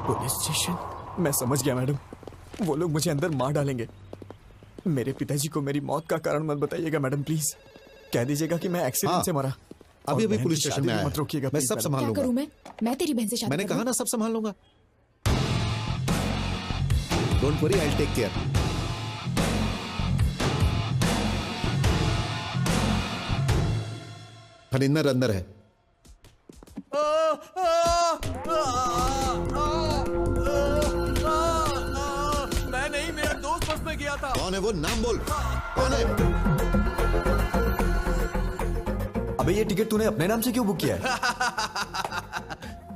S3: Police station? मैं समझ गया मैडम, वो लोग मुझे अंदर मार डालेंगे। मेरे पिताजी को मेरी मौत का कारण मत बताइएगा मैडम प्लीज। कह दीजिएगा कि मैं एक्सीडेंट से मरा।
S12: अभी पुलिस स्टेशन में आया।
S3: मत रोकिएगा,
S12: मैं सब संभाल
S8: क्या
S12: लूंगा।
S8: करूं मैं तेरी बहन से शादी
S12: मैंने
S8: करूं?
S12: कहा ना सब संभाल लूंगा। Don't worry, I will take care. Phanindar अंदर है।
S5: मैं नहीं, मेरा दोस्त बस में गया था।
S12: कौन है वो? नाम बोल, कौन है?
S3: अबे ये टिकट तूने अपने नाम से क्यों बुक किया है?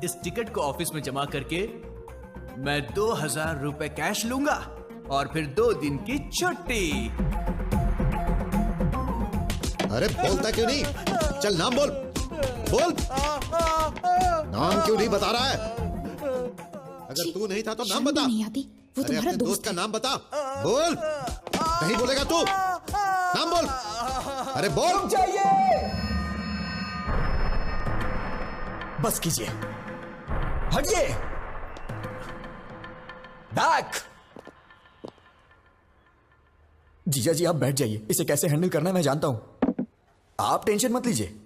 S5: इस टिकट को ऑफिस में जमा करके मैं 2000 रुपए कैश लूंगा और फिर 2 दिन की छुट्टी।
S12: अरे बोलता क्यों नहीं? चल नाम बोल, बोल। नाम क्यों नहीं बता रहा है? अगर तू नहीं था तो नाम बता।
S8: नहीं आती, वो
S12: अरे
S8: तुम्हारा
S12: अपने दोस्त का नाम बता, बोल। नहीं बोलेगा तू? नाम बोल। अरे बोल।
S3: बस कीजिए, हटिए, बैक। जीजा जी आप बैठ जाइए, इसे कैसे हैंडल करना है मैं जानता हूं, आप टेंशन मत लीजिए।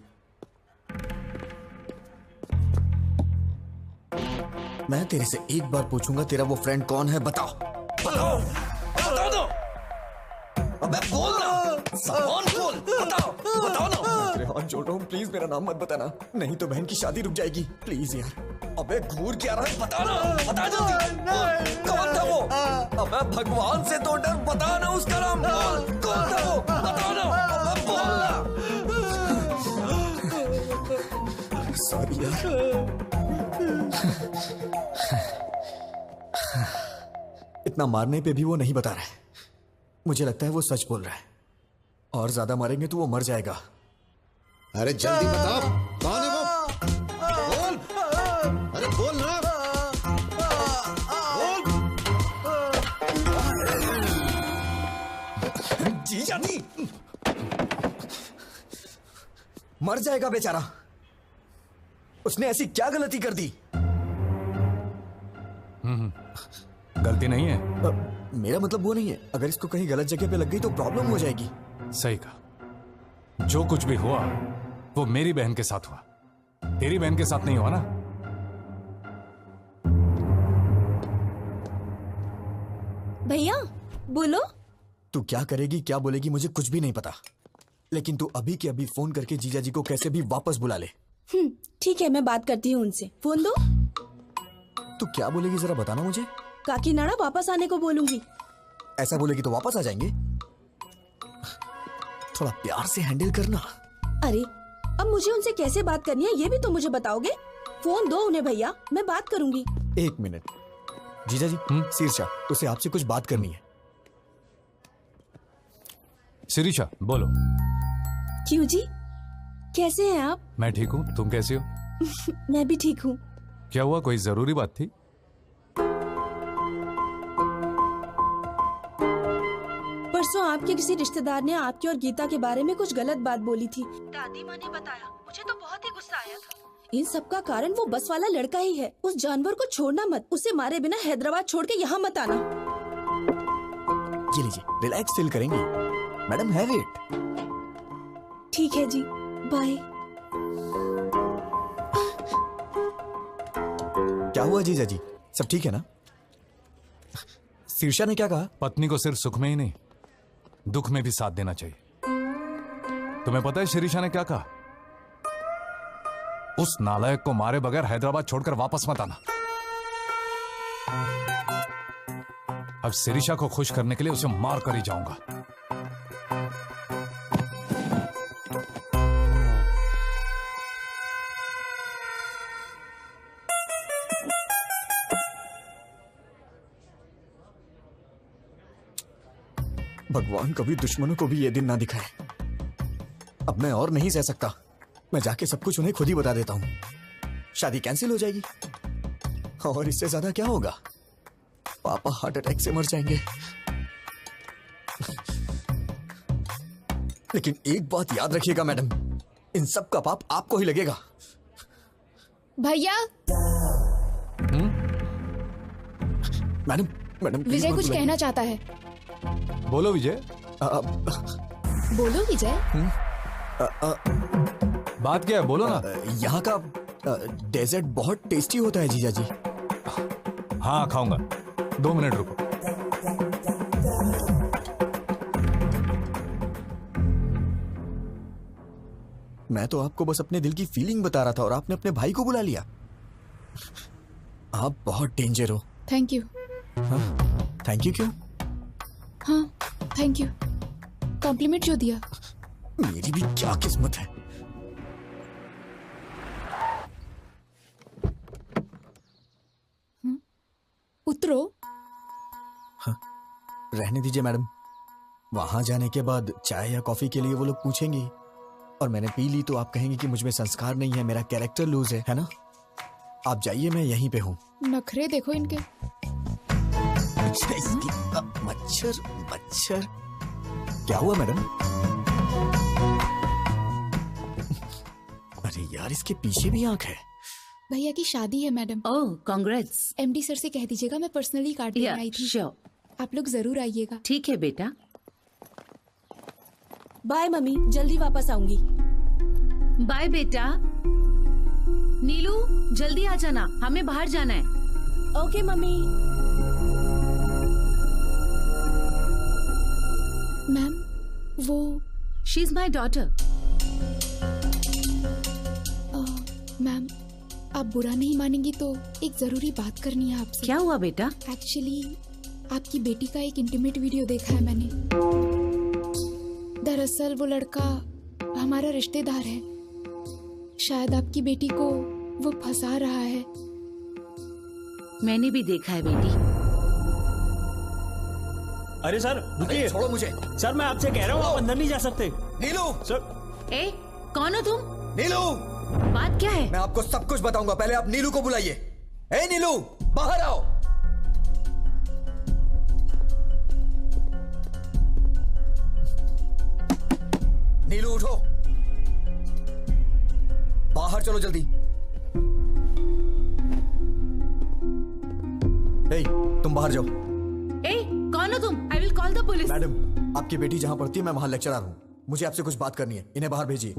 S3: मैं तेरे से एक बार पूछूंगा, तेरा वो फ्रेंड कौन है? बताओ बताओ बताओ दो। अबे बोल ना, कौन बोल, बताओ बताओ ना। तेरे हाथ जोड़ रहा हूँ, प्लीज मेरा नाम मत बताना, नहीं तो बहन की शादी रुक जाएगी, प्लीज यार। अबे घूर क्या रहा है, बता ना, बता जल्दी। कौन था वो? अबे भगवान से तो डर, बता ना उसका नाम। कौन था वो, बताओ ना, अबे बोल ना। सॉरी यार। इतना मारने पे भी वो नहीं बता रहा है। मुझे लगता है वो सच बोल रहा है, और ज्यादा मारेंगे तो वो मर जाएगा।
S12: अरे जल्दी बताओ, कौन है वो? बोल, अरे बोल ना, बोल।
S3: जीजा जी, मर जाएगा बेचारा। उसने ऐसी क्या गलती कर दी?
S11: गलती नहीं है।
S3: मेरा मतलब वो नहीं है, अगर इसको कहीं गलत जगह पे लग गई तो प्रॉब्लम हो जाएगी।
S11: सही कहा, जो कुछ भी हुआ वो मेरी बहन के साथ हुआ, तेरी बहन के साथ नहीं हुआ ना।
S7: भैया बोलो।
S3: तू क्या करेगी, क्या बोलेगी, मुझे कुछ भी नहीं पता, लेकिन तू अभी के अभी फोन करके जीजा जी को कैसे भी वापस बुला ले।
S7: ठीक है, मैं बात करती हूँ उनसे। फोन दो।
S3: तू क्या बोलेगी जरा बताना मुझे।
S7: काकीनाडा वापस आने को बोलूंगी।
S3: ऐसा बोलेगी तो वापस आ जाएंगे। थोड़ा प्यार से हैंडल करना।
S7: अरे अब मुझे उनसे कैसे बात करनी है ये भी तो मुझे बताओगे। फोन दो उन्हें भैया, मैं बात करूंगी।
S3: एक मिनट जीजा जी। शीर्षा, उसे आपसे कुछ बात करनी है।
S11: शिरीषा बोलो।
S7: क्यों जी, कैसे हैं आप?
S11: मैं ठीक हूँ, तुम कैसी हो?
S7: मैं भी ठीक हूँ।
S11: क्या हुआ, कोई जरूरी बात थी?
S7: परसों आपके किसी रिश्तेदार ने आपकी और गीता के बारे में कुछ गलत बात बोली थी। दादी माँ ने बताया, मुझे तो बहुत ही गुस्सा आया था। इन सब का कारण वो बस वाला लड़का ही है। उस जानवर को छोड़ना मत, उसे मारे बिना हैदराबाद छोड़ के यहाँ मत आना।
S3: ये लीजिए, रिलैक्स फील करेंगी मैडम, हैव इट।
S7: ठीक है जी, बाय।
S3: क्या हुआ जीजा जी, सब ठीक है ना? शीर्षा ने क्या कहा?
S11: पत्नी को सिर्फ सुख में ही नहीं दुख में भी साथ देना चाहिए। तुम्हें पता है शिरीषा ने क्या कहा? उस नालायक को मारे बगैर हैदराबाद छोड़कर वापस मत आना। अब शिरीषा को खुश करने के लिए उसे मार कर ही जाऊंगा।
S3: भगवान कभी दुश्मनों को भी ये दिन ना दिखाए। अब मैं और नहीं सह सकता, मैं जाके सब कुछ उन्हें खुद ही बता देता हूँ। शादी कैंसिल हो जाएगी और इससे ज्यादा क्या होगा? पापा हार्ट अटैक से मर जाएंगे। लेकिन एक बात याद रखिएगा मैडम, इन सब का पाप आपको ही लगेगा।
S8: भैया।
S3: मैडम मैडम
S8: विजय कुछ कहना चाहता है।
S11: बोलो विजय।
S8: बोलो विजय।
S11: बात क्या है, बोलो ना।
S3: यहाँ का डेजर्ट बहुत टेस्टी होता है जीजा जी।
S11: हाँ खाऊंगा, 2 मिनट रुको।
S3: मैं तो आपको बस अपने दिल की फीलिंग बता रहा था और आपने अपने भाई को बुला लिया। आप बहुत डेंजर हो।
S8: Thank you.
S3: हाँ, थैंक यू क्यों?
S8: हाँ थैंक यू, कॉम्प्लीमेंट जो दिया।
S3: मेरी भी क्या किस्मत है।
S8: उतरो।
S3: हाँ, रहने दीजिए मैडम। वहां जाने के बाद चाय या कॉफी के लिए वो लोग पूछेंगे और मैंने पी ली तो आप कहेंगे कि मुझ में संस्कार नहीं है, मेरा कैरेक्टर लूज है ना? आप जाइए, मैं यहीं पे हूँ।
S8: नखरे देखो इनके।
S3: मच्छर मच्छर। क्या हुआ मैडम? अरे यार, इसके पीछे भी आंख है।
S8: भैया की शादी है मैडम।
S15: ओह कांग्रेट्स।
S8: एमडी सर से कह दीजिएगा मैं पर्सनली कार्ड देने आई थी।
S15: श्योर।
S8: आप लोग जरूर आइएगा।
S15: ठीक है बेटा।
S7: बाय मम्मी, जल्दी वापस आऊंगी।
S15: बाय बेटा। नीलू जल्दी आ जाना, हमें बाहर जाना है।
S7: Okay mummy.
S8: मैम वो
S15: she is my daughter.
S8: Ma'am आप बुरा नहीं मानेंगी तो एक जरूरी बात करनी है आपसे।
S15: क्या हुआ बेटा?
S8: एक्चुअली आपकी बेटी का एक इंटीमेट वीडियो देखा है मैंने। दरअसल वो लड़का हमारा रिश्तेदार है। शायद आपकी बेटी को वो फंसा रहा है।
S15: मैंने भी देखा है बेटी।
S2: अरे सर रुकिए,
S3: छोड़ो मुझे।
S2: सर मैं आपसे कह रहा हूँ, आप अंदर नहीं जा सकते।
S3: नीलू!
S2: सर
S15: ए, कौन हो तुम?
S3: नीलू!
S15: बात क्या है?
S3: मैं आपको सब कुछ बताऊंगा, पहले आप नीलू को बुलाइए। ए नीलू, बाहर आओ। नीलू उठो, बाहर चलो जल्दी। ए, तुम बाहर जाओ।
S15: ए, कौन हो तुम? I will call the police.
S3: Madam, आपकी बेटी जहां पढ़ती है मैं वहां लेक्चरर हूं। मुझे आपसे कुछ बात करनी है, इन्हें बाहर भेजिए।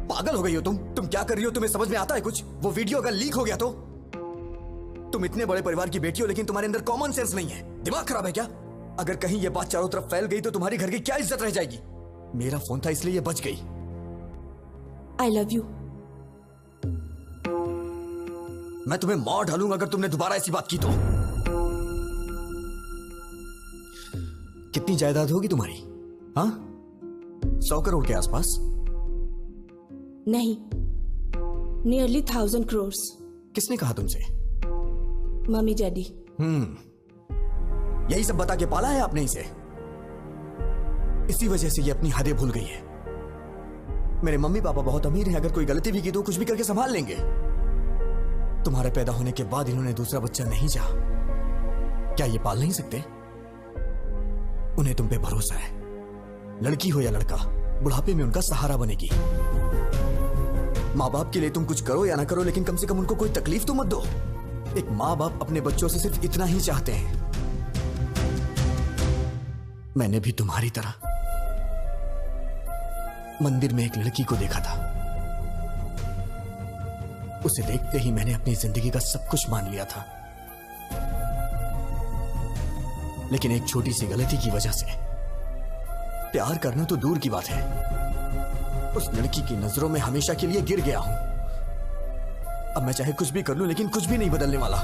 S3: पागल हो गई हो तुम क्या कर रही हो? तुम्हें समझ में आता है कुछ? वो वीडियो अगर लीक हो गया तो? तुम इतने बड़े परिवार की बेटी हो लेकिन तुम्हारे अंदर कॉमन सेंस नहीं है। दिमाग खराब है क्या? अगर कहीं ये बात चारों तरफ फैल गई तो तुम्हारी घर की क्या इज्जत रह जाएगी? मेरा फोन था इसलिए ये बच गई।
S7: I love you.
S3: मैं तुम्हें मार डालूंगा अगर तुमने दोबारा ऐसी बात की तो। कितनी जायदाद होगी तुम्हारी? हाँ, 100 करोड़ के आसपास?
S7: नहीं, नियरली 1000 crores।
S3: किसने कहा तुमसे?
S7: Mummy daddy.
S3: यही सब बता के पाला है आपने इसे। इसी वजह से ये अपनी हदें भूल गई है। मेरे मम्मी पापा बहुत अमीर हैं, अगर कोई गलती भी की तो कुछ भी करके संभाल लेंगे। तुम्हारे पैदा होने के बाद इन्होंने दूसरा बच्चा नहीं चाहा। क्या ये पाल नहीं सकते? उन्हें तुम पे भरोसा है। लड़की हो या लड़का, बुढ़ापे में उनका सहारा बनेगी। माँ बाप के लिए तुम कुछ करो या ना करो, लेकिन कम से कम उनको कोई तकलीफ तो मत दो। एक माँ बाप अपने बच्चों से सिर्फ इतना ही चाहते हैं। मैंने भी तुम्हारी तरह मंदिर में एक लड़की को देखा था। उसे देखते ही मैंने अपनी जिंदगी का सब कुछ मान लिया था, लेकिन एक छोटी सी गलती की वजह से प्यार करना तो दूर की बात है, उस लड़की की नजरों में हमेशा के लिए गिर गया हूं। अब मैं चाहे कुछ भी कर लूं, लेकिन कुछ भी नहीं बदलने वाला।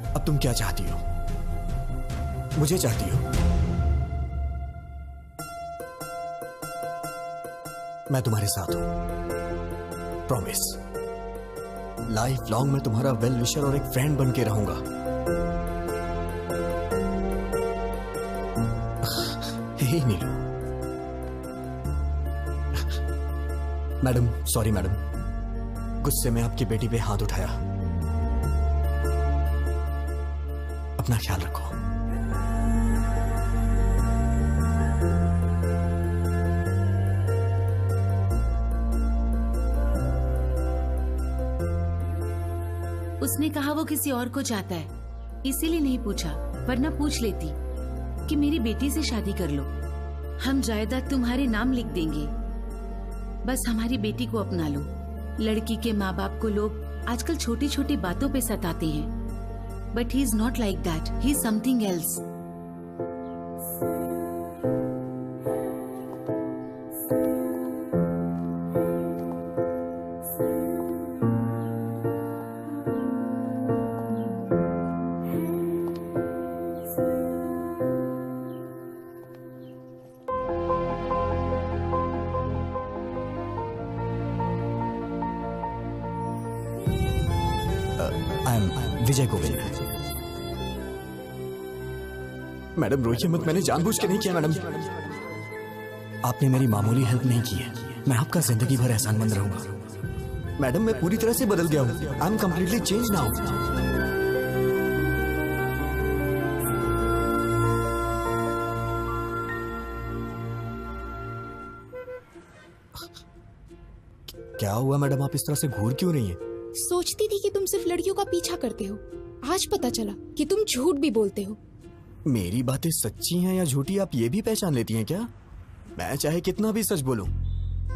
S3: अब तुम क्या चाहती हो? मुझे चाहती हो? मैं तुम्हारे साथ हूं, प्रॉमिस। लाइफ लॉन्ग मैं तुम्हारा वेल विशर और एक फ्रेंड बन के रहूंगा। हे नीलू। मैडम, सॉरी मैडम, गुस्से में आपकी बेटी पे हाथ उठाया। अपना ख्याल रखो।
S15: उसने कहा वो किसी और को चाहता है, इसीलिए नहीं पूछा, वरना पूछ लेती कि मेरी बेटी से शादी कर लो, हम जायदाद तुम्हारे नाम लिख देंगे, बस हमारी बेटी को अपना लो। लड़की के माँ बाप को लोग आजकल छोटी छोटी बातों पे सताते हैं, but he is not like that, he is something else.
S3: Vijay Govind. Madam रोइए मत, मैंने जानबूझ के नहीं किया मैडम। आपने मेरी मामूली हेल्प नहीं की है, मैं आपका जिंदगी भर एहसानमंद रहूंगा। मैडम मैं पूरी तरह से बदल गया हूं, I am completely change now. क्या हुआ मैडम, आप इस तरह से घूर क्यों रही हैं?
S8: सोचती थी कि तुम सिर्फ लड़कियों का पीछा करते हो, आज पता चला कि तुम झूठ भी बोलते हो।
S3: मेरी बातें सच्ची हैं या झूठी आप ये भी पहचान लेती हैं क्या? मैं चाहे कितना भी सच बोलूं,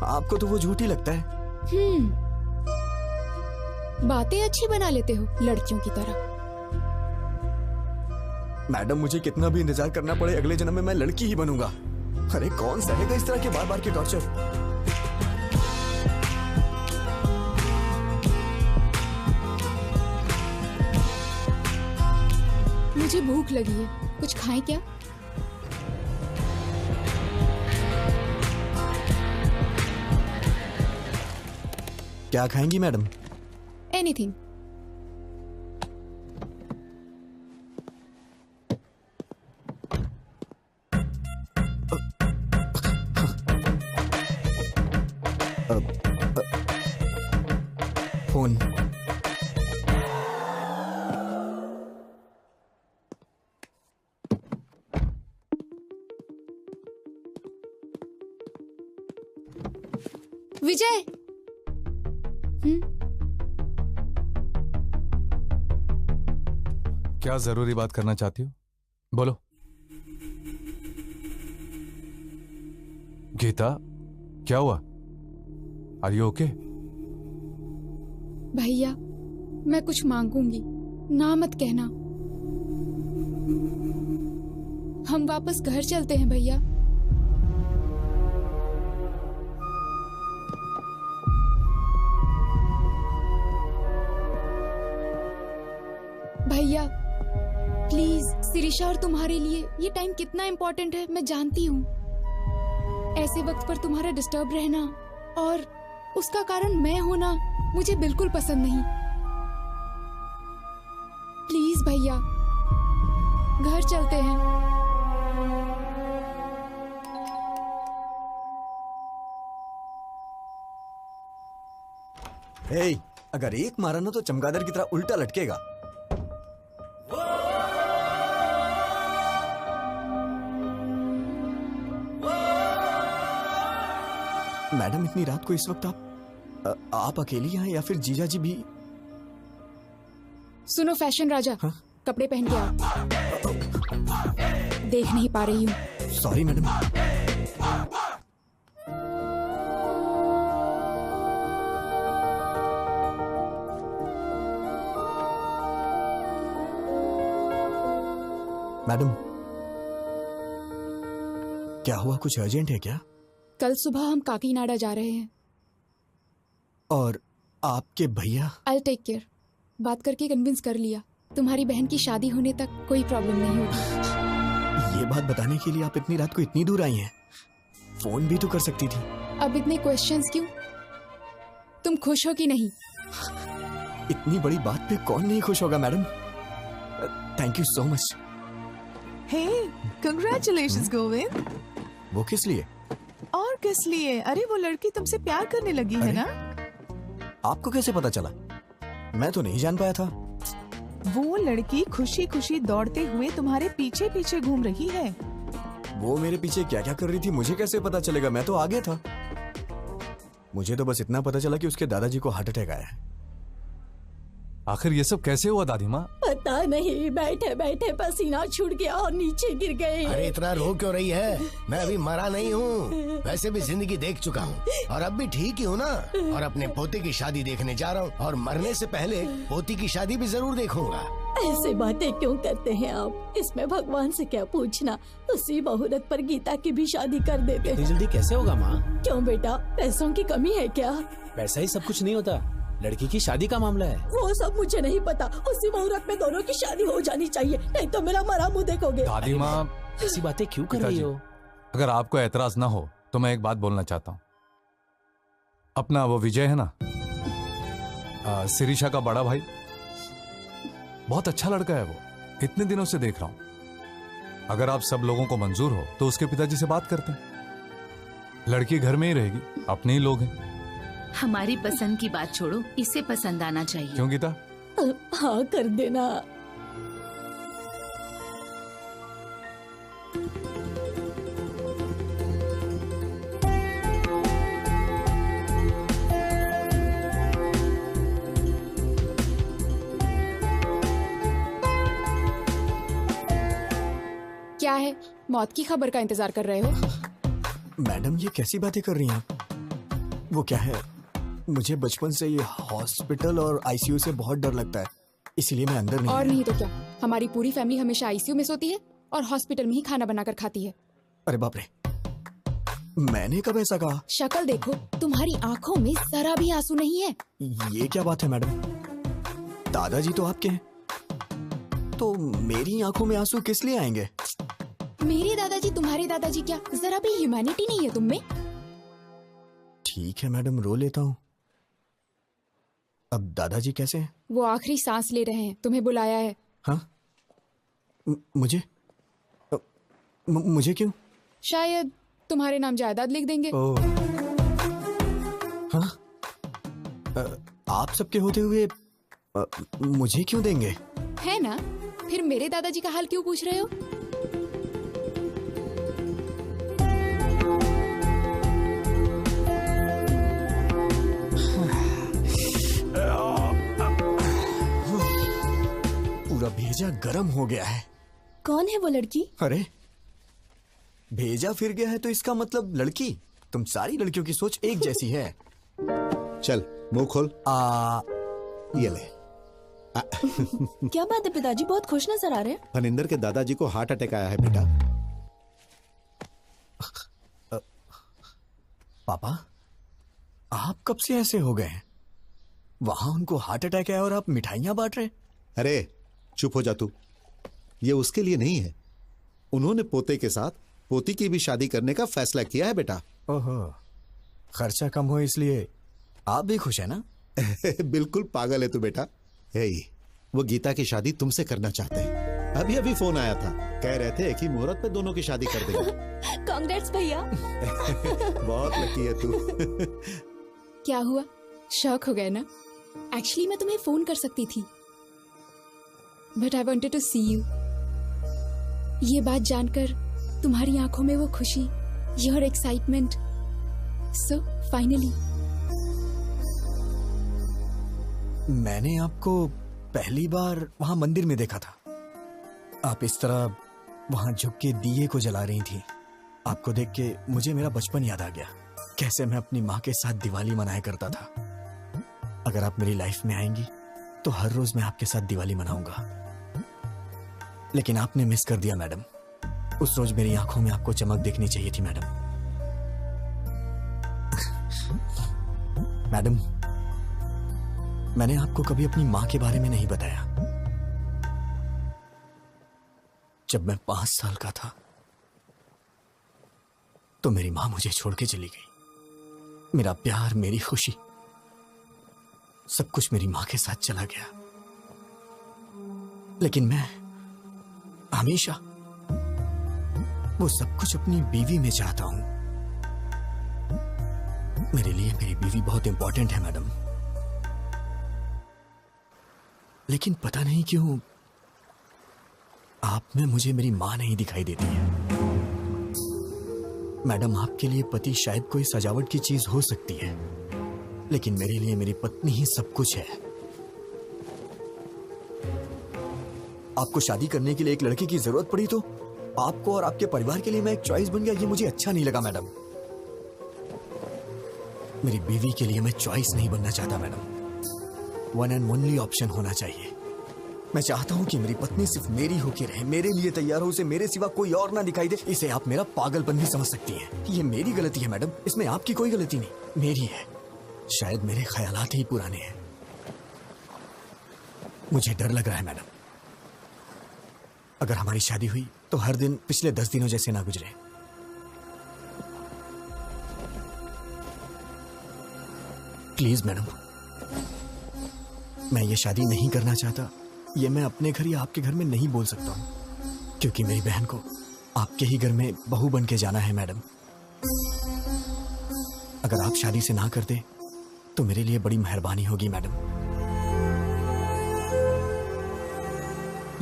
S3: आपको तो वो झूठी लगता है।
S8: बातें अच्छी बना लेते हो लड़कियों की तरह।
S3: मैडम मुझे कितना भी इंतजार करना पड़े, अगले जन्म में मैं लड़की ही बनूंगा। अरे कौन सहेगा इस तरह के बार बार के टॉर्चर?
S8: मुझे भूख लगी है, कुछ खाएं क्या?
S3: क्या खाएंगी मैडम?
S8: एनीथिंग।
S3: फोन।
S8: विजय।
S11: क्या जरूरी बात करना चाहती हो? बोलो। गीता, क्या हुआ? Are you okay?
S8: भैया, मैं कुछ मांगूंगी, ना मत कहना। हम वापस घर चलते हैं भैया। भैया प्लीज, सिरिशा और तुम्हारे लिए ये टाइम कितना इम्पोर्टेंट है मैं जानती हूँ। ऐसे वक्त पर तुम्हारा डिस्टर्ब रहना और उसका कारण मैं होना मुझे बिल्कुल पसंद नहीं। प्लीज भैया, घर चलते हैं।
S3: हे, अगर एक मारा ना तो चमगादड़ की तरह उल्टा लटकेगा। मैडम इतनी रात को इस वक्त आप अकेली हैं या फिर जीजा जी भी?
S8: सुनो फैशन राजा, हाँ? कपड़े पहन के आओ। देख नहीं पा रही हूँ।
S3: Sorry madam. मैडम क्या हुआ, कुछ अर्जेंट है क्या?
S8: कल सुबह हम काकीनाडा जा रहे हैं।
S3: और आपके भैया?
S8: I'll take care. बात करके कन्विंस कर लिया, तुम्हारी बहन की शादी होने तक कोई प्रॉब्लम नहीं होगी।
S3: ये बात बताने के लिए आप इतनी रात को इतनी दूर आई हैं? फोन भी तो कर सकती थी।
S8: अब इतने क्वेश्चंस क्यों? तुम खुश हो कि नहीं?
S3: इतनी बड़ी बात पे कौन नहीं खुश होगा madam. Thank you so much.
S1: Hey, congratulations Govind.
S3: वो किस लिए?
S1: और किस लिए? अरे वो लड़की तुमसे प्यार करने लगी है ना?
S3: आपको कैसे पता चला? मैं तो नहीं जान पाया था।
S1: वो लड़की खुशी खुशी दौड़ते हुए तुम्हारे पीछे पीछे घूम रही है।
S3: वो मेरे पीछे क्या क्या कर रही थी मुझे कैसे पता चलेगा? मैं तो आगे था। मुझे तो बस इतना पता चला कि उसके दादाजी को हार्ट अटैक आया है।
S11: आखिर ये सब कैसे हुआ दादी माँ?
S7: पता नहीं, बैठे बैठे पसीना छूट गया और नीचे गिर गए।
S13: अरे इतना रो क्यों रही है? मैं अभी मरा नहीं हूँ, वैसे भी जिंदगी देख चुका हूँ और अब भी ठीक ही हूँ ना। और अपने पोते की शादी देखने जा रहा हूँ और मरने से पहले पोती की शादी भी जरूर देखूंगा।
S7: ऐसे बातें क्यों करते हैं आप? इसमें भगवान से क्या पूछना? उसी मुहूर्त पर गीता की भी शादी कर देते।
S14: इतनी जल्दी कैसे होगा माँ?
S7: क्यों बेटा, पैसों की कमी है क्या?
S14: पैसा ही सब कुछ नहीं होता, लड़की की शादी का मामला है।
S7: वो सब मुझे नहीं पता। उसी मुहूर्त में दोनों की शादी हो जानी चाहिए, नहीं तो मेरा मरा मुंह देखोगे।
S11: दादी माँ
S14: ऐसी बातें क्यों कर रही हो?
S11: अगर आपको एतराज ना हो तो मैं एक बात बोलना चाहता हूँ। अपना वो विजय है ना, सिरिशा का बड़ा भाई, बहुत अच्छा लड़का है वो, इतने दिनों से देख रहा हूं। अगर आप सब लोगों को मंजूर हो तो उसके पिताजी से बात करते हैं। लड़की घर में ही रहेगी, अपने ही लोग हैं।
S15: हमारी पसंद की बात छोड़ो, इसे पसंद आना चाहिए।
S11: क्यों गीता?
S7: हाँ कर देना।
S8: मौत की खबर का इंतजार कर रहे हो?
S3: मैडम ये कैसी बातें कर रही हैं आप? वो क्या है, मुझे बचपन से ये हॉस्पिटल और आईसीयू से बहुत डर लगता है, इसलिए मैं अंदर नहीं
S8: और
S3: आया।
S8: नहीं तो क्या, हमारी पूरी फैमिली हमेशा आईसीयू में सोती है और हॉस्पिटल में ही खाना बनाकर खाती है।
S3: अरे बाप रे, मैंने कब ऐसा कहा?
S8: शक्ल देखो, तुम्हारी आंखों में जरा भी आंसू नहीं है।
S3: ये क्या बात है मैडम, दादाजी तो आपके हैं, तो मेरी आंखों में आंसू किस लिए आएंगे?
S8: मेरे दादाजी तुम्हारे दादाजी क्या, जरा भी ह्यूमैनिटी नहीं है तुम में?
S3: ठीक है मैडम, रो लेता हूँ। अब दादाजी कैसे हैं?
S8: वो आखिरी सांस ले रहे हैं, तुम्हें बुलाया है।
S3: हाँ? मुझे मुझे क्यों?
S8: शायद तुम्हारे नाम जायदाद लिख देंगे।
S3: ओह, हाँ? आप सबके होते हुए मुझे क्यों देंगे?
S8: है ना, फिर मेरे दादाजी का हाल क्यों पूछ रहे हो?
S3: पूरा भेजा गरम हो गया है।
S7: कौन है वो लड़की?
S3: अरे भेजा फिर गया है तो इसका मतलब लड़की। तुम सारी लड़कियों की सोच एक जैसी है।
S12: चल मुंह खोल। ये ले।
S7: क्या बात है पिताजी, बहुत खुश नजर आ रहे हैं।
S12: फनिंदर के दादाजी को हार्ट अटैक आया है बेटा।
S3: पापा, आप कब से ऐसे हो गए हैं? वहां उनको हार्ट अटैक है और आप मिठाइयां बांट रहे हैं।
S12: अरे चुप हो जा तू, ये उसके लिए नहीं है। उन्होंने पोते के साथ पोती की भी शादी करने का फैसला किया है बेटा।
S3: ओहो, खर्चा कम हो इसलिए आप भी खुश है ना?
S12: बिल्कुल पागल है तू बेटा। हे, वो गीता की शादी तुमसे करना चाहते हैं। अभी अभी फोन आया था, कह रहे थे एक ही मुहूर्त पे दोनों की शादी कर देंगे।
S7: कांग्रेट्स भैया।
S12: बहुत लकी है तू।
S8: क्या हुआ, शॉक हो गए ना? एक्चुअली मैं तुम्हें फोन कर सकती थी, but I wanted to see you. ये बात जानकर तुम्हारी आंखों में वो खुशी, योर एक्साइटमेंट, सो फाइनली।
S3: मैंने आपको पहली बार वहां मंदिर में देखा था। आप इस तरह वहां झुक के दिए को जला रही थी। आपको देख के मुझे मेरा बचपन याद आ गया, कैसे मैं अपनी माँ के साथ दिवाली मनाया करता था। अगर आप मेरी लाइफ में आएंगी तो हर रोज मैं आपके साथ दिवाली मनाऊंगा। लेकिन आपने मिस कर दिया मैडम। उस रोज मेरी आंखों में आपको चमक देखनी चाहिए थी मैडम। मैडम, मैंने आपको कभी अपनी मां के बारे में नहीं बताया। जब मैं 5 साल का था तो मेरी मां मुझे छोड़ के चली गई। मेरा प्यार, मेरी खुशी, सब कुछ मेरी मां के साथ चला गया। लेकिन मैं हमेशा वो सब कुछ अपनी बीवी में चाहता हूं। मेरे लिए मेरी बीवी बहुत इंपॉर्टेंट है मैडम। लेकिन पता नहीं क्यों आप में मुझे मेरी मां नहीं दिखाई देती है। मैडम, आपके लिए पति शायद कोई सजावट की चीज हो सकती है, लेकिन मेरे लिए मेरी पत्नी ही सब कुछ है। आपको शादी करने के लिए एक लड़की की जरूरत पड़ी तो आपको और आपके परिवार के लिए मैं एक चॉइस बन गया, ये मुझे अच्छा नहीं लगा मैडम। मेरी बीवी के लिए मैं चॉइस नहीं बनना चाहता madam. One and only option होना चाहिए। मैं चाहता हूं कि मेरी पत्नी सिर्फ मेरी होके रहे, मेरे लिए तैयार हो, उसे मेरे सिवा कोई और ना दिखाई दे। इसे आप मेरा पागलपन भी समझ सकती हैं। ये मेरी गलती है मैडम, इसमें आपकी कोई गलती नहीं, मेरी है। शायद मेरे ख्यालात ही पुराने हैं। मुझे डर लग रहा है मैडम, अगर हमारी शादी हुई तो हर दिन पिछले 10 दिनों जैसे ना गुजरे। प्लीज मैडम, मैं ये शादी नहीं करना चाहता। ये मैं अपने घर या आपके घर में नहीं बोल सकता हूं, क्योंकि मेरी बहन को आपके ही घर में बहू बन के जाना है मैडम। अगर आप शादी से ना करते तो मेरे लिए बड़ी मेहरबानी होगी मैडम।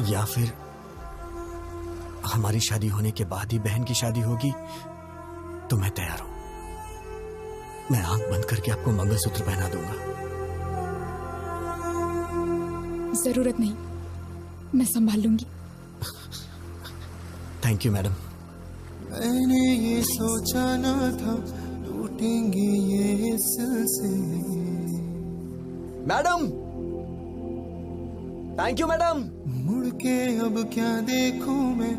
S3: या फिर हमारी शादी होने के बाद ही बहन की शादी होगी तो मैं तैयार हूं। मैं आंख बंद करके आपको मंगलसूत्र पहना दूंगा।
S8: जरूरत नहीं, मैं संभाल लूंगी।
S3: Thank you madam.
S10: मैंने ये सोचा ना था टूटेंगे ये सिलसिले।
S3: Madam, thank you madam.
S10: मुड़ के अब क्या देखूं मैं,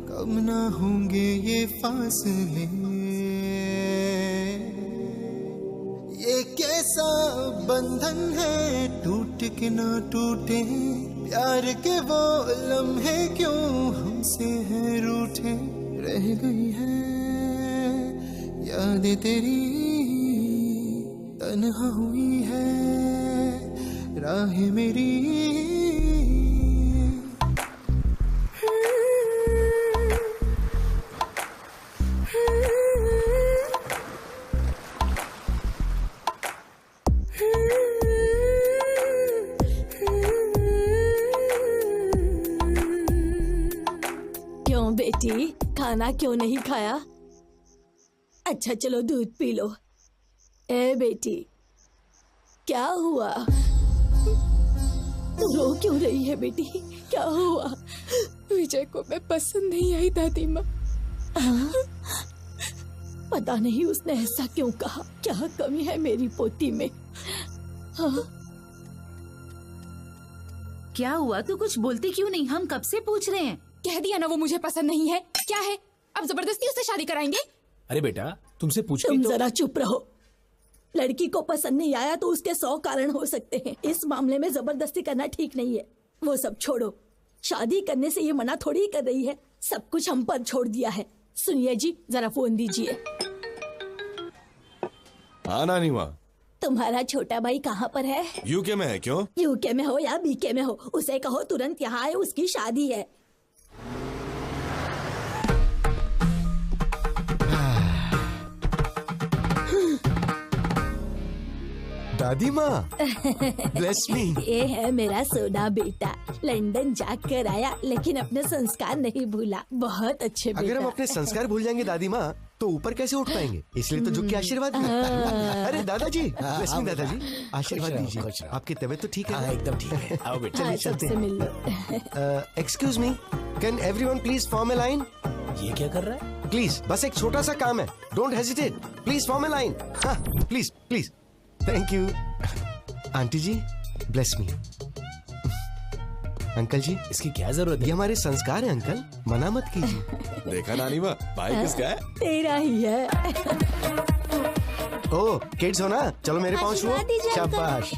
S10: कब ना होंगे ये फासले। ये कैसा बंधन है, टूट के ना टूटे, प्यार के वो लम्हे क्यों हमसे है रूठे। रह गई है यादें तेरी, तन्हा हुई है राह मेरी।
S7: क्यों बेटी, खाना क्यों नहीं खाया? अच्छा चलो दूध पी लो। ए बेटी, क्या हुआ? तू रो क्यों रही है बेटी, क्या हुआ?
S8: विजय को मैं पसंद नहीं आई दादी माँ।
S7: पता नहीं उसने ऐसा क्यों कहा, क्या कमी है मेरी पोती में? हाँ?
S15: क्या हुआ? तू कुछ बोलती क्यों नहीं? हम कब से पूछ रहे हैं।
S8: कह दिया ना वो मुझे पसंद नहीं है। क्या है, अब जबरदस्ती उससे शादी कराएंगे?
S14: अरे बेटा, तुमसे पूछ
S7: तुम
S14: तो...
S7: जरा चुप रहो। लड़की को पसंद नहीं आया तो उसके 100 कारण हो सकते हैं। इस मामले में जबरदस्ती करना ठीक नहीं है। वो सब छोड़ो, शादी करने से ये मना थोड़ी कर रही है। सब कुछ हम पर छोड़ दिया है। सुनिए जी, जरा फोन दीजिए।
S4: हाँ नानी माँ।
S7: तुम्हारा छोटा भाई कहाँ पर है?
S4: यूके में है। क्यों?
S7: यूके में हो या बीके में हो, उसे कहो तुरंत यहाँ आए, उसकी शादी है।
S3: दादी माँ, ब्लेस मी।
S7: ये है मेरा सोना बेटा, लंदन जाकर आया लेकिन अपने संस्कार नहीं भूला। बहुत अच्छे बेटा।
S17: अगर हम अपने संस्कार भूल जाएंगे दादी माँ तो ऊपर कैसे उठ पाएंगे, इसलिए तो झुक के आशीर्वाद दिया। अरे दादाजी, ब्लेस मी दादाजी, आशीर्वाद दीजिए। आपकी तबीयत तो ठीक है? एकदम ठीक है। आओ बेटा,
S7: हाँ, सबसे मिल लो।
S17: Excuse me, can everyone please form a line?
S14: ये क्या कर रहा है?
S17: प्लीज, बस एक छोटा सा काम है, don't hesitate, please form a line. हाँ please please, thank you. Aunty ji, bless me. Uncle ji,
S14: इसकी क्या जरूरत है?
S17: ये हमारे संस्कार है अंकल, मना मत कीजिए।
S4: देखा नानी माँ, भाई किसका है?
S7: तेरा ही है।
S17: ओ किड्स हो ना, चलो मेरे पाँव छुओ। शाबाश,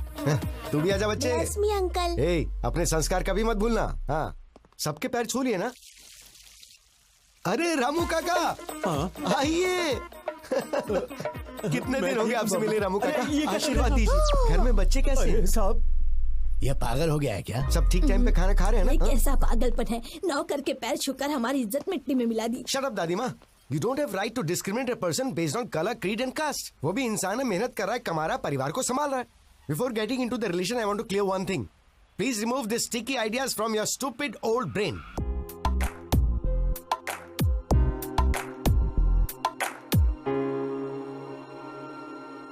S17: तू भी आजा बच्चे।
S7: Bless me uncle.
S17: ए, अपने संस्कार कभी मत भूलना। हाँ, सबके पैर छू लिए ना? अरे रामू काका, आइए। कितने दिन हो गए आपसे मिले रामू काका, आशीर्वाद दीजिए। घर में बच्चे कैसे हैं?
S13: साहब, ये पागल हो गया है क्या?
S17: सब ठीक टाइम पे खाना खा रहे हैं
S7: ये
S17: ना?
S7: कैसा पागलपन है, नौकर के पैर छूकर हमारी इज्जत मिट्टी में मिला दी।
S17: शट अप दादी माँ, you don't have right to discriminate a person based on colour, creed and caste. वो भी इंसान है, मेहनत कर रहा है, कमा रहा है, परिवार को संभाल रहा है। Before getting into the relation, I want to clear one thing. Please remove this sticky ideas from your stupid old brain.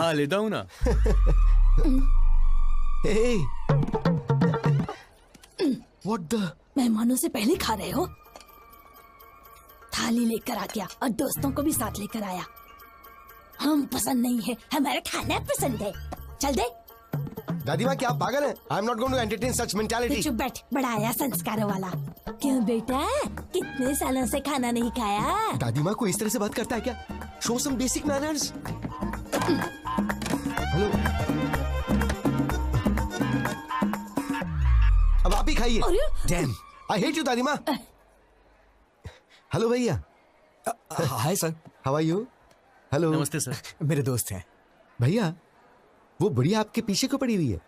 S5: हाँ लेता हूँ ना।
S17: What the?
S7: मेहमानों से पहले खा रहे हो? थाली लेकर आ गया और दोस्तों को भी साथ लेकर आया। हम पसंद नहीं है, हमारा खाना पसंद है। चल दे।
S17: दादी माँ, क्या आप पागल हैं? I am not going to entertain such mentality.
S7: चुप बैठ, बड़ा आया संस्कारों वाला। क्यों बेटा, कितने सालों से खाना नहीं खाया?
S17: दादी माँ को इस तरह से बात करता है क्या? Show some basic manners. Hello, अब आप ही खाइए। डैम, आई हेट यू दादी माँ। हेलो भैया।
S3: Hi sir,
S17: how are you? Hello.
S5: नमस्ते सर।
S3: मेरे दोस्त हैं।
S17: भैया, वो बुढ़िया आपके पीछे क्यों पड़ी हुई है?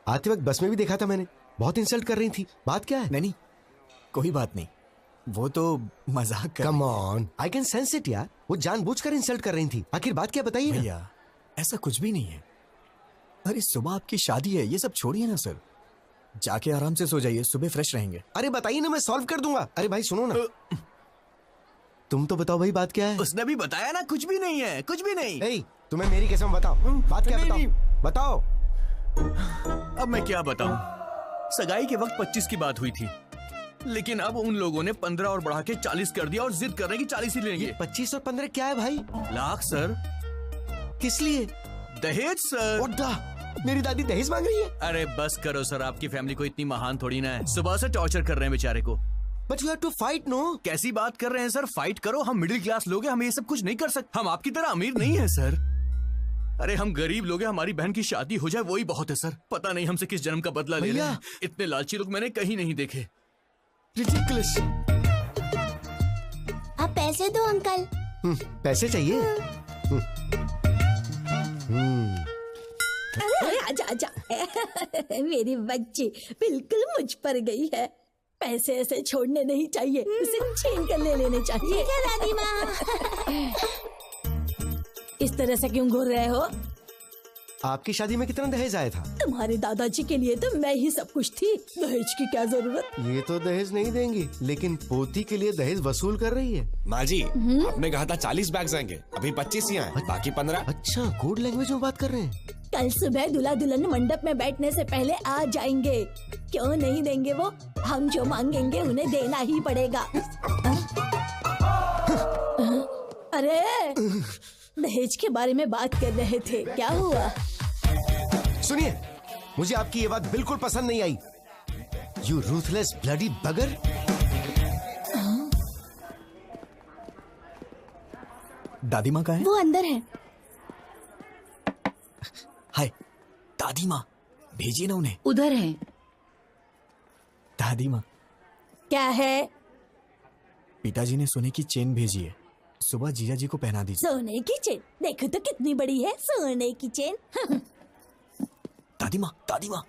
S17: आते वक्त बस में भी देखा था मैंने, बहुत इंसल्ट कर रही थी। बात क्या है?
S3: नहीं, कोई बात नहीं, वो तो मजाक कर।
S17: Come on, I can sense it यार। वो जानबूझकर इंसल्ट कर रही थी। आखिर बात क्या, बताइए ना।
S3: भैया, ऐसा कुछ भी नहीं है। अरे सुबह आपकी शादी है, ये सब छोड़िए ना सर। जाके आराम से सो जाइए, सुबह फ्रेश रहेंगे।
S17: अरे बताइए ना, मैं सॉल्व कर दूंगा। अरे भाई सुनो ना, तुम तो बताओ भाई, बात क्या है?
S5: उसने भी बताया ना, कुछ भी नहीं है, कुछ भी नहीं।
S17: ए, तुम्हें मेरी कसम बताओ, बात क्या? बताओ बताओ।
S5: अब मैं क्या बताऊं? सगाई के वक्त 25 की बात हुई थी, लेकिन अब उन लोगों ने 15 और बढ़ा के 40 कर दिया और जिद कर रहे हैं कि 40 ही लेंगे।
S17: 25 और 15 क्या है भाई?
S5: लाख सर।
S17: किस लिए?
S5: दहेज सर।
S17: मेरी दादी दहेज मांग रही है?
S5: अरे बस करो सर, आपकी फैमिली को इतनी महान थोड़ी ना है। सुबह से टॉर्चर कर रहे हैं बेचारे को।
S17: But you have to fight, no?
S5: कैसी बात कर रहे हैं सर? फाइट करो, हम मिडिल क्लास लोग हैं, हम ये सब कुछ नहीं कर सकते। हम आपकी तरह अमीर नहीं है सर। अरे हम गरीब लोग हैं, हमारी बहन की शादी हो जाए वही बहुत है सर। पता नहीं हमसे किस जन्म का बदला ले रहे हैं। इतने लालची लोग मैंने कहीं नहीं देखे।
S17: Ridiculous.
S7: आप पैसे दो अंकल।
S17: पैसे चाहिए?
S7: अरे आजा आजा। मेरी बच्ची बिल्कुल मुझ पर गई है। पैसे ऐसे छोड़ने नहीं चाहिए, उसे छीन कर ले लेने चाहिए। ठीक है दादी माँ। इस तरह से क्यों घूर रहे हो?
S17: आपकी शादी में कितना दहेज आया था?
S7: तुम्हारे दादाजी के लिए तो मैं ही सब कुछ थी, दहेज की क्या जरूरत?
S17: ये तो दहेज नहीं देंगी, लेकिन पोती के लिए दहेज वसूल कर रही है।
S4: माँ जी, आपने कहा था 40 बैग्स आएंगे, अभी 25 ही आए, बाकी 15।
S17: अच्छा, कोड लैंग्वेज में बात कर रहे हैं।
S7: कल सुबह दूल्हा दुल्हन मंडप में बैठने से पहले आ जाएंगे। क्यों नहीं देंगे वो? हम जो मांगेंगे उन्हें देना ही पड़ेगा। अरे दहेज के बारे में बात कर रहे थे, क्या हुआ?
S17: सुनिए, मुझे आपकी ये बात बिल्कुल पसंद नहीं आई। यू रूथलेस ब्लडी बगर।
S3: दादी माँ कहाँ है?
S7: वो अंदर है।
S3: हाय दादी माँ, भेजिए ना उन्हें।
S15: उधर है।
S3: दादी माँ।
S7: क्या है?
S3: पिताजी ने सोने की चेन भेजी है, सुबह जीजा जी को पहना दीजिए।
S7: सोने की चेन? देखो तो कितनी बड़ी है सोने की चेन।
S3: दादी माँ, दादी माँ,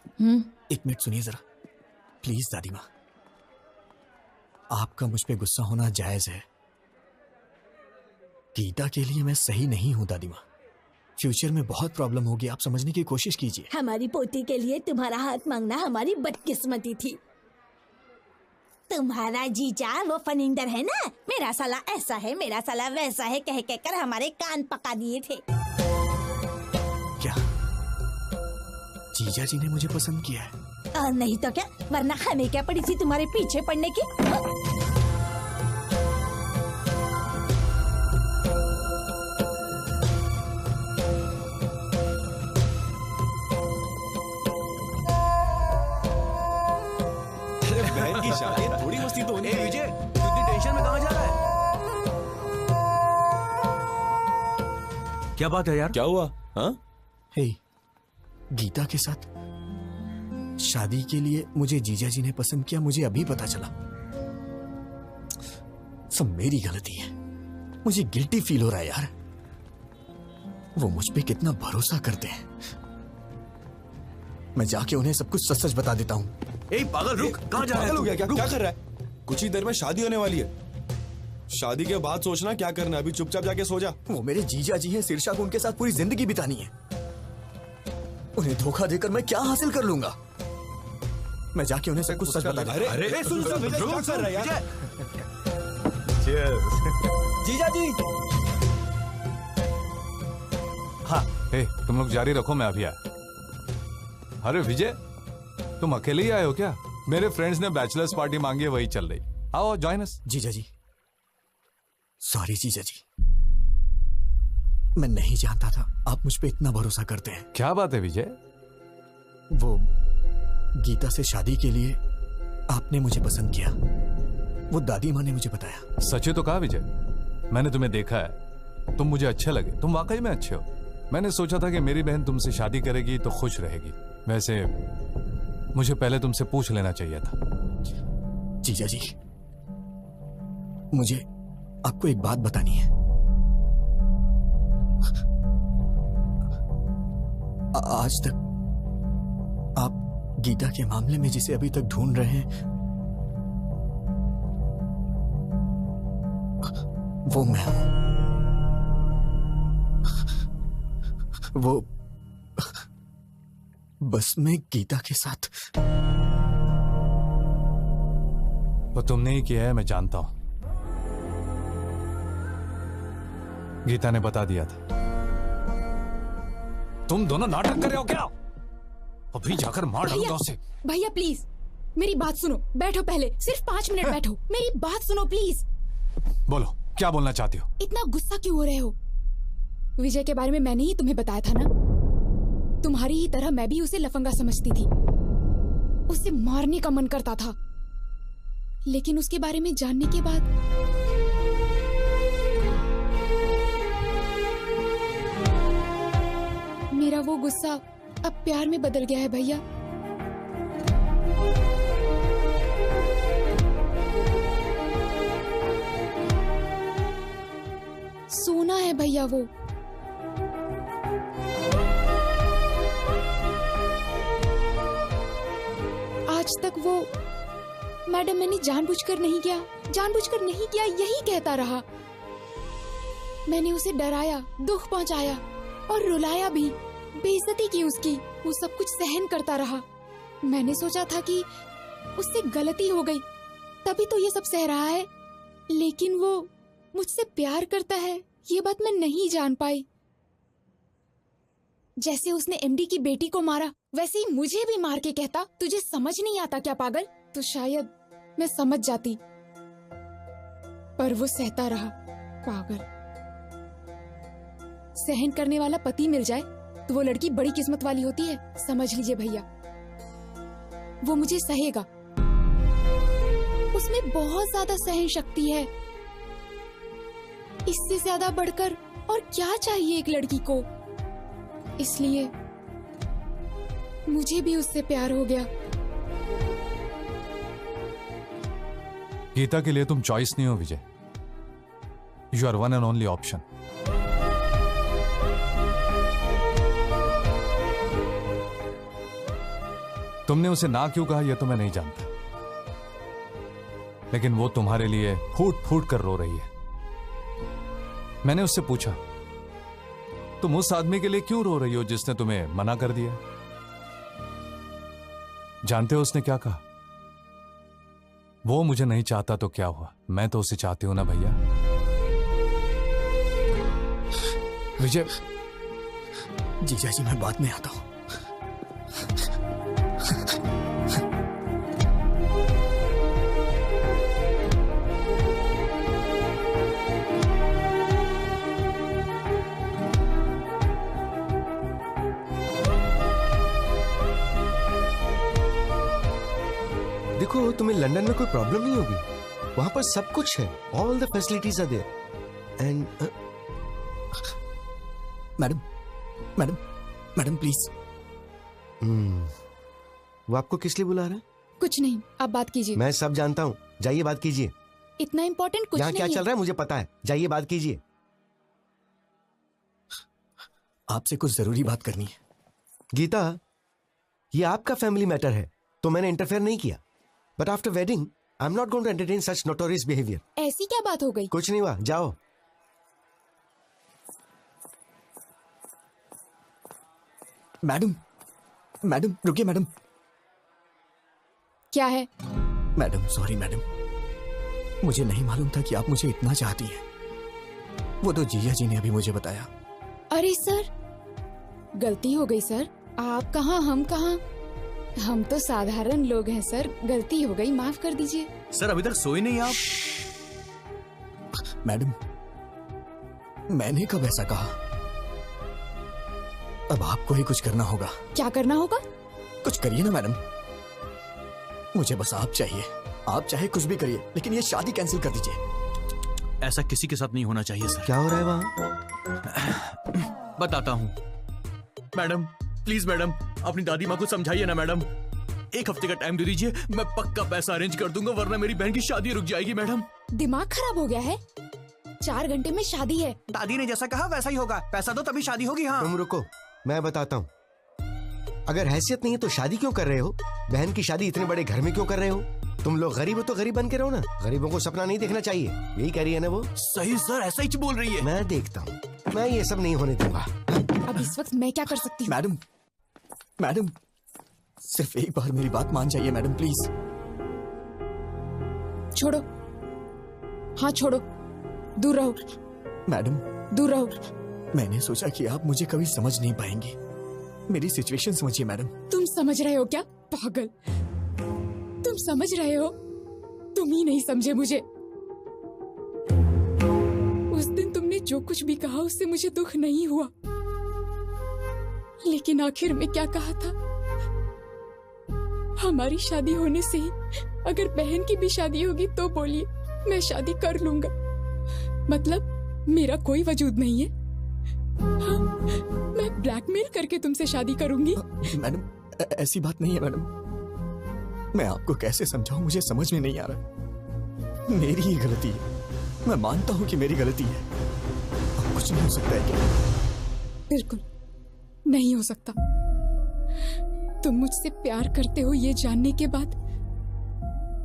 S3: एक मिनट सुनिए जरा प्लीज। दादी माँ, आपका मुझ पे गुस्सा होना जायज है। गीता के लिए मैं सही नहीं हूँ दादी माँ। फ्यूचर में बहुत प्रॉब्लम होगी, आप समझने की कोशिश कीजिए।
S7: हमारी पोती के लिए तुम्हारा हाथ मांगना हमारी बदकिस्मती थी। तुम्हारा जीजा वो फनिंदर है ना, मेरा साला ऐसा है, मेरा साला वैसा है कह कर हमारे कान पका दिए थे।
S3: क्या जीजा जी ने मुझे पसंद किया है?
S7: और नहीं तो क्या, वरना हमें क्या पड़ी थी तुम्हारे पीछे पड़ने की?
S4: बहन की शादी, थोड़ी मस्ती तो होनी है।
S5: विजय, इतनी टेंशन में कहाँ जा रहा है? क्या बात है यार?
S4: क्या हुआ? हाँ?
S3: हे, गीता के साथ शादी के लिए मुझे जीजा जी ने पसंद किया, मुझे अभी पता चला। सब मेरी गलती है, मुझे गिल्टी फील हो रहा है यार। वो मुझ पे कितना भरोसा करते हैं। मैं जाके उन्हें सब कुछ सच सच बता देता हूँ।
S5: ए पागल, रुक, कहाँ जा रहा है?
S4: पागल हो गया क्या? क्या कर रहा है? कुछ ही देर में शादी होने वाली है। शादी के बाद सोचना क्या करना है, अभी चुपचाप जाके सो जा।
S3: वो मेरे जीजा जी हैं, शीर्षा को उनके साथ पूरी जिंदगी बितानी है। उन्हें धोखा देकर मैं क्या हासिल कर लूंगा? मैं जाके उन्हें सब कुछ सच बता दूंगा।
S4: अरे सुन सुन, क्या कर रहा है यार?
S3: जीजा जी।
S11: हाँ, तुम लोग जारी रखो, मैं अभी आया। अरे विजय, तुम अकेले ही आए हो क्या? मेरे फ्रेंड्स ने बैचलर्स पार्टी मांगी है, वही चल रही। आओ जॉइन अस।
S3: जीजा जी, सॉरी जीजा जी, मैं नहीं जानता था आप मुझ पे इतना भरोसा करते हैं।
S11: क्या बात है विजय?
S3: वो गीता से शादी के लिए आपने मुझे पसंद किया, वो दादी माँ ने मुझे बताया।
S11: सच तो कहा विजय, मैंने तुम्हें देखा है, तुम मुझे अच्छे लगे, तुम वाकई में अच्छे हो। मैंने सोचा था कि मेरी बहन तुमसे शादी करेगी तो खुश रहेगी। वैसे मुझे पहले तुमसे पूछ लेना चाहिए था।
S3: जीजा जी, मुझे आपको एक बात बतानी है। आज तक आप गीता के मामले में जिसे अभी तक ढूंढ रहे हैं, वो मैं हूं। वो बस मैं गीता के साथ।
S11: वो तुमने ही किया है, मैं जानता हूं। गीता ने बता दिया था। तुम दोनों नाटक कर रहे हो क्या? अभी जाकर मार डालूंगा उसे।
S8: भैया प्लीज, मेरी बात सुनो, बैठो पहले, सिर्फ 5 मिनट बैठो, मेरी बात सुनो प्लीज।
S11: बोलो, क्या बोलना चाहती हो?
S8: इतना गुस्सा क्यों हो रहे हो? विजय के बारे में मैंने ही तुम्हें बताया था ना। तुम्हारी ही तरह मैं भी उसे लफंगा समझती थी, उसे मारने का मन करता था, लेकिन उसके बारे में जानने के बाद मेरा वो गुस्सा अब प्यार में बदल गया है भैया। सोना है भैया वो। आज तक वो मैडम मैंने जानबूझकर नहीं किया, जानबूझकर नहीं किया यही कहता रहा। मैंने उसे डराया, दुख पहुंचाया और रुलाया भी, बेइज्जती की उसकी, वो सब कुछ सहन करता रहा। मैंने सोचा था कि उससे गलती हो गई तभी तो ये सब सह रहा है, लेकिन वो मुझसे प्यार करता है ये बात मैं नहीं जान पाई। जैसे उसने एमडी की बेटी को मारा वैसे ही मुझे भी मार के कहता तुझे समझ नहीं आता क्या पागल, तो शायद मैं समझ जाती, पर वो सहता रहा। पागल। सहन करने वाला पति मिल जाए तो वो लड़की बड़ी किस्मत वाली होती है, समझ लीजिए भैया। वो मुझे सहेगा, उसमें बहुत ज्यादा सहन शक्ति है। इससे ज्यादा बढ़कर और क्या चाहिए एक लड़की को। इसलिए मुझे भी उससे प्यार हो गया।
S11: गीता के लिए तुम चॉइस नहीं हो Vijay, you are one and only option. तुमने उसे ना क्यों कहा यह तो मैं नहीं जानता, लेकिन वो तुम्हारे लिए फूट फूट कर रो रही है। मैंने उससे पूछा तुम उस आदमी के लिए क्यों रो रही हो जिसने तुम्हें मना कर दिया? जानते हो उसने क्या कहा? वो मुझे नहीं चाहता तो क्या हुआ, मैं तो उसे चाहती हूं ना भैया। विजय।
S3: जीजा जी मैं बाद में आता हूं।
S17: देखो तुम्हें लंदन में कोई प्रॉब्लम नहीं होगी, वहां पर सब कुछ है, all the facilities are there and
S3: madam madam madam please.
S17: वो आपको किस लिए बुला रहा है?
S8: कुछ नहीं, आप बात कीजिए।
S17: मैं सब जानता हूँ, जाइए बात कीजिए।
S8: इतना इम्पोर्टेंट कुछ
S17: यहाँ
S8: नहीं
S17: क्या चल रहा है मुझे पता है, जाइए बात कीजिए।
S3: आपसे कुछ जरूरी बात करनी है।
S17: गीता, ये आपका फैमिली मैटर है तो मैंने इंटरफेयर नहीं किया, but after wedding I am not going to entertain such notorious behaviour.
S8: ऐसी क्या बात हो गई?
S17: कुछ नहीं हुआ, जाओ।
S3: मैडम मैडम रुकिए मैडम।
S8: क्या है?
S3: मैडम सॉरी मैडम, मुझे नहीं मालूम था कि आप मुझे इतना चाहती हैं। वो तो जीजा जी ने अभी मुझे बताया।
S8: अरे सर, गलती हो गई सर। आप कहाँ हम कहाँ, हम तो साधारण लोग हैं सर, गलती हो गई, माफ कर दीजिए।
S5: सर अभी तक सोए नहीं आप?
S3: मैडम मैंने कब ऐसा कहा? अब आपको ही कुछ करना होगा।
S8: क्या करना होगा?
S3: कुछ करिए ना मैडम, मुझे बस आप चाहिए। आप चाहे कुछ भी करिए, लेकिन ये शादी कैंसिल कर दीजिए।
S5: ऐसा किसी के साथ नहीं होना चाहिए सर।
S17: क्या हो रहा है वहाँ?
S5: बताता हूँ। मैडम प्लीज मैडम, अपनी दादी माँ को समझाइए ना मैडम। 1 हफ्ते का टाइम दे दीजिए, मैं पक्का पैसा अरेंज कर दूंगा, वरना मेरी बहन की शादी रुक जाएगी मैडम।
S8: दिमाग खराब हो गया है? 4 घंटे में शादी है।
S5: दादी ने जैसा कहा वैसा ही होगा, पैसा दो तभी शादी होगी। हाँ
S17: तुम रुको, मैं बताता हूँ। अगर हैसियत नहीं है तो शादी क्यों कर रहे हो? बहन की शादी इतने बड़े घर में क्यों कर रहे हो? तुम लोग गरीब हो तो गरीब बन के रहो ना, गरीबों को सपना नहीं देखना चाहिए, यही कह रही है ना वो?
S5: सही सर, ऐसा ही बोल रही है।
S17: मैं देखता हूँ, मैं ये सब नहीं होने दूंगा।
S8: अब इस वक्त मैं क्या कर सकती हूँ?
S3: मैडम मैडम सिर्फ एक बार मेरी बात मान जाइए मैडम प्लीज।
S8: छोड़ो, हाँ छोड़ो, दूर रहो।
S3: मैडम
S8: दूर रहो।
S3: मैंने सोचा कि आप मुझे कभी समझ नहीं पाएंगी, मेरी सिचुएशन समझिए मैडम।
S8: तुम समझ रहे हो क्या पागल? तुम समझ रहे हो? तुम ही नहीं समझे मुझे। उस दिन तुमने जो कुछ भी कहा उससे मुझे दुख नहीं हुआ, लेकिन आखिर में क्या कहा था? हमारी शादी होने से ही अगर बहन की भी शादी होगी तो बोलिए, मैं शादी कर लूंगा। मतलब मेरा कोई वजूद नहीं है। हाँ, मैं ब्लैकमेल करके तुमसे शादी करूंगी।
S3: मैडम ऐसी बात नहीं है मैडम। मैं आपको कैसे समझाऊं, मुझे समझ में नहीं आ रहा। मेरी ही गलती है, मैं मानता हूं कि मेरी गलती है। अब कुछ नहीं हो सकता है क्या?
S8: बिल्कुल नहीं हो सकता। तुम मुझसे प्यार करते हो ये जानने के बाद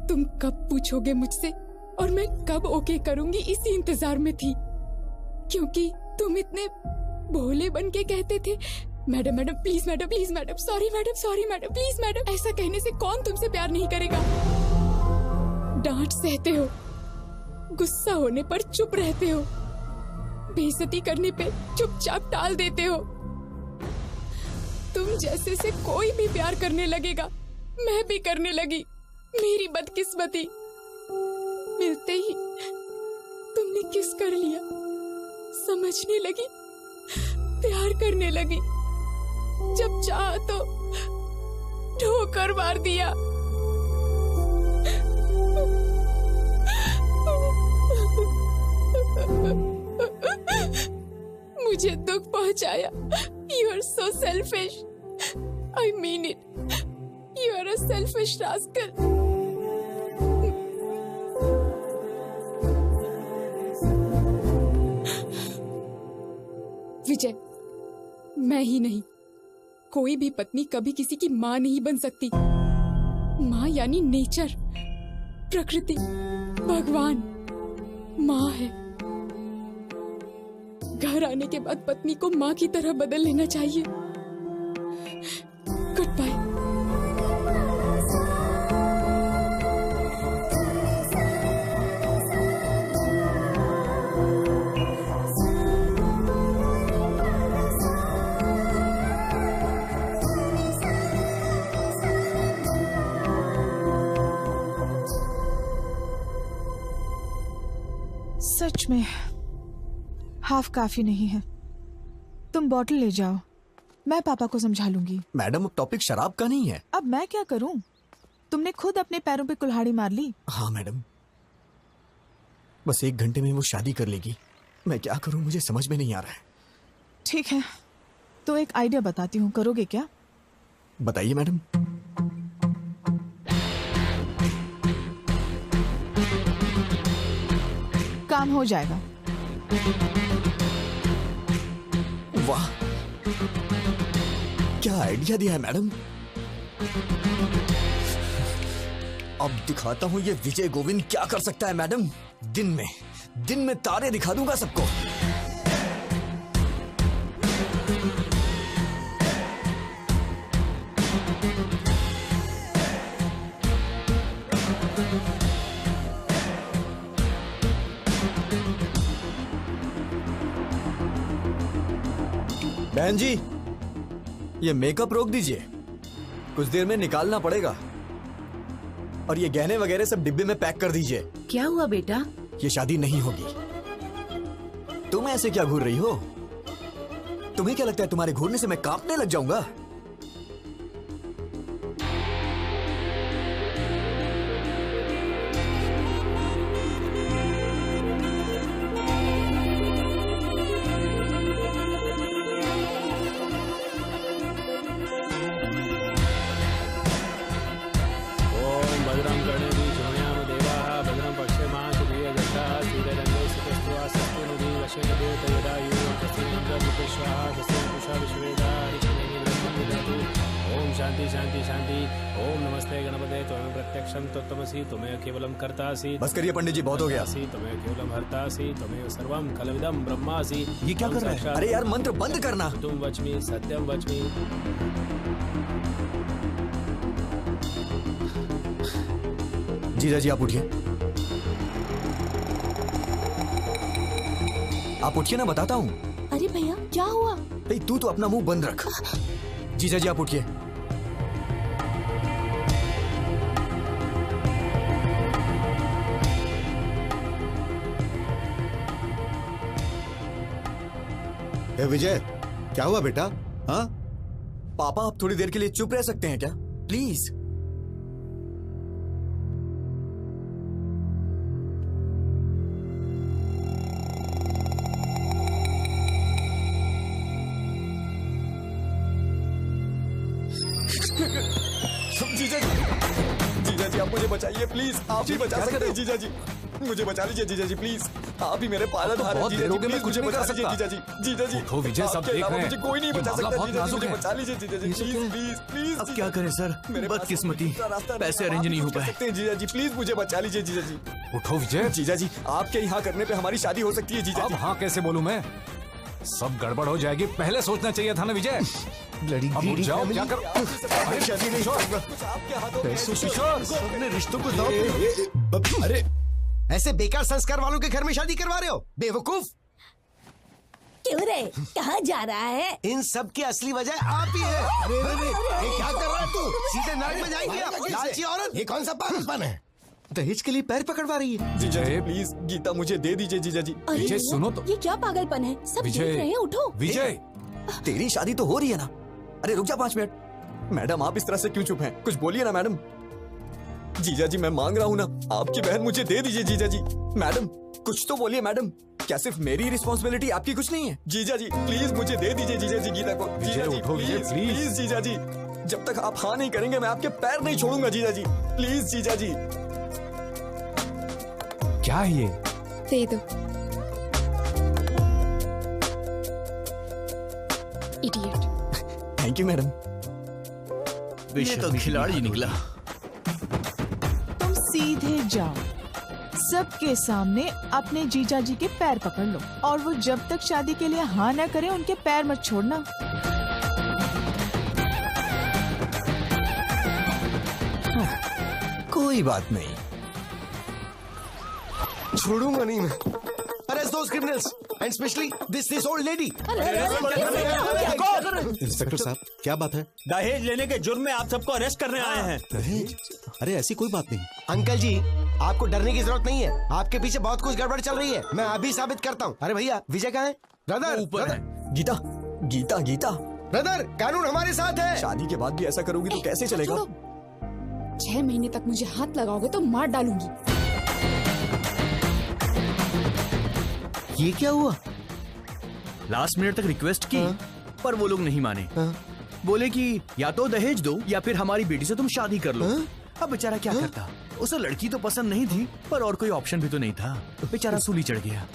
S8: तुम कब पूछोगे मुझसे और मैं कब ओके करूंगी, इसी इंतजार में थी। क्योंकि तुम इतने भोले बन के कहते थे, madam madam please madam, please madam, sorry madam, sorry madam, please madam. ऐसा कहने से कौन तुमसे प्यार नहीं करेगा? डांट सहते हो, गुस्सा होने पर चुप रहते हो, बेइज्जती करने पे चुपचाप टाल देते हो। तुम जैसे से कोई भी प्यार करने लगेगा, मैं भी करने लगी। मेरी बदकिस्मती, मिलते ही तुमने किस कर लिया, समझने लगी, प्यार करने लगी। जब चाहा तो ठोकर मार दिया। मुझे दुख पहुंचाया। You are so selfish. I mean it. You are a selfish rascal. विजय, मैं ही नहीं, कोई भी पत्नी कभी किसी की माँ नहीं बन सकती। माँ यानी नेचर, प्रकृति, भगवान माँ है। घर आने के बाद पत्नी को माँ की तरह बदल लेना चाहिए। Good bye.
S1: सच में हाफ काफी नहीं है। तुम बॉटल ले जाओ, मैं पापा को समझा लूंगी।
S3: मैडम अब टॉपिक शराब का नहीं है।
S1: अब मैं क्या करूं? तुमने खुद अपने पैरों पे कुल्हाड़ी मार ली।
S3: हाँ मैडम, बस 1 घंटे में वो शादी कर लेगी। मैं क्या करूं, मुझे समझ में नहीं आ रहा है।
S1: ठीक है, तो एक आइडिया बताती हूँ, करोगे क्या?
S3: बताइए मैडम।
S1: काम हो जाएगा।
S3: वाह, क्या आइडिया दिया है मैडम। अब दिखाता हूं ये विजय गोविंद क्या कर सकता है मैडम। दिन में तारे दिखा दूंगा सबको। बहन जी, ये मेकअप रोक दीजिए, कुछ देर में निकालना पड़ेगा। और ये गहने वगैरह सब डिब्बे में पैक कर दीजिए।
S15: क्या हुआ बेटा?
S3: ये शादी नहीं होगी। तुम ऐसे क्या घूर रही हो? तुम्हें क्या लगता है तुम्हारे घूरने से मैं कांपने लग जाऊंगा? बस करिए पंडित जी, बहुत हो गया। ये क्या कर रहा है? अरे यार मंत्र बंद करना।
S6: तुम वच्मि सत्यम वच्मि।
S3: जीजा जी आप उठिए, आप उठिए ना, बताता हूँ।
S7: अरे भैया क्या हुआ?
S3: भाई तू तो अपना मुंह बंद रख। जीजा जी आप उठिए।
S12: ए विजय, क्या हुआ बेटा? हाँ?
S3: पापा आप थोड़ी देर के लिए चुप रह सकते हैं क्या, प्लीज?
S17: जीजा जी आप मुझे बचाइए प्लीज, आप ही बचा सकते हैं जीजा जी, मुझे बचा लीजिए जीजा जी प्लीज, आप ही मेरे पालनहार हैं
S11: बहुत
S17: जीजा
S11: देर
S17: जी,
S11: हो गई, मैं
S17: प्लीज
S11: कुछ
S17: मुझे
S11: नहीं
S17: बचा
S11: कर
S17: लीजिए
S11: सकता।
S17: जीजा जी, जीजा जी
S11: उठो विजय, सब
S17: आपके
S11: देख
S17: अलावा
S11: रहे हैं।
S17: मुझे कोई नहीं
S11: ये
S17: बचा
S11: मामला
S17: सकता
S11: बहुत
S17: जीजा जी,
S11: नाजुक
S17: मुझे
S11: है।
S17: बचा लीजिए जीजा जी, प्लीज प्लीज प्लीज।
S5: अब क्या करें सर, बदकिस्मती, पैसे अरेंज नहीं हो पाए।
S17: जीजा जी प्लीज मुझे बचा लीजिए जीजा जी।
S11: उठो विजय।
S17: जीजा जी आपके यहाँ करने पे हमारी शादी हो सकती है जीजा
S11: अब
S17: जी।
S11: हाँ कैसे बोलूं मैं, सब गड़बड़ हो जाएगी, पहले सोचना चाहिए था ना विजय। अब उठ जाओ, क्या कर
S17: शादी नहीं
S13: अपने रिश्तों को अरे ऐसे बेकार संस्कार वालों के घर में शादी करवा रहे हो, बेवकूफ।
S7: क्यों रे, कहाँ जा रहा है?
S13: इन सब की असली वजह आप ही है। अरे ये क्या कर रहा है तू? सीधे नाक में जाएंगे आप, लालची औरत। ये कौन सा पागलपन है?
S3: दहेज के लिए पैर पकड़वा रही है।
S17: जीजा जी प्लीज गीता मुझे दे दीजिए जीजा जी।
S7: अरे
S11: विजय,
S7: भैया,
S11: सुनो तो।
S7: ये क्या पागलपन है, सब देख
S11: विजय,
S7: रहे हैं, उठो।
S11: विजय
S3: तेरी शादी तो हो रही है ना? अरे रुक जा 5 मिनट।
S17: मैडम आप इस तरह से क्यों चुप हैं? कुछ बोलिए ना मैडम। जीजा जी मैं मांग रहा हूँ ना, आपकी बहन मुझे दे दीजिए जीजा जी। मैडम कुछ तो बोलिए मैडम, क्या सिर्फ मेरी रिस्पॉन्सिबिलिटी, आपकी कुछ नहीं है? जीजा जी प्लीज मुझे दे दीजिए जीजा जी गीता को। जीजा जी
S11: उठो विजय,
S17: प्लीज
S11: प्लीज।
S17: प्लीज जीजा जी, जब तक आप हाँ नहीं करेंगे मैं आपके पैर नहीं छोड़ूंगा जीजा जी, प्लीज जीजा जी।
S11: क्या है ये?
S8: दे दो। इडियट।
S3: Thank you madam.
S5: ये तो खिलाड़ी निकला।
S1: तुम सीधे जाओ, सबके सामने अपने जीजा जी के पैर पकड़ लो, और वो जब तक शादी के लिए हाँ ना करे उनके पैर मत छोड़ना।
S3: कोई बात नहीं,
S13: छोड़ूंगा नहीं मैं। Arrest those criminals and specially this old lady.
S12: Inspector साहब क्या बात है?
S2: दहेज लेने के जुर्म में आप सबको अरेस्ट करने आए हैं।
S12: दहेज? अरे ऐसी कोई बात नहीं।
S13: अंकल जी आपको डरने की जरूरत नहीं है, आपके पीछे बहुत कुछ गड़बड़ चल रही है, मैं अभी साबित करता हूँ। अरे भैया विजय कहाँ है? ब्रदर
S5: ऊपर है।
S3: गीता गीता गीता,
S13: ब्रदर कानून हमारे साथ है।
S17: शादी के बाद भी ऐसा करोगी तो कैसे चलेगा?
S8: 6 महीने तक मुझे हाथ लगाओगे तो मार डालूंगी।
S5: ये क्या हुआ? लास्ट मिनट तक रिक्वेस्ट की पर वो लोग नहीं माने। बोले कि या तो दहेज दो या फिर हमारी बेटी से तुम शादी कर लो। अब बेचारा क्या करता, उसे लड़की तो पसंद नहीं थी पर और कोई ऑप्शन भी तो नहीं था, बेचारा सूली चढ़ गया।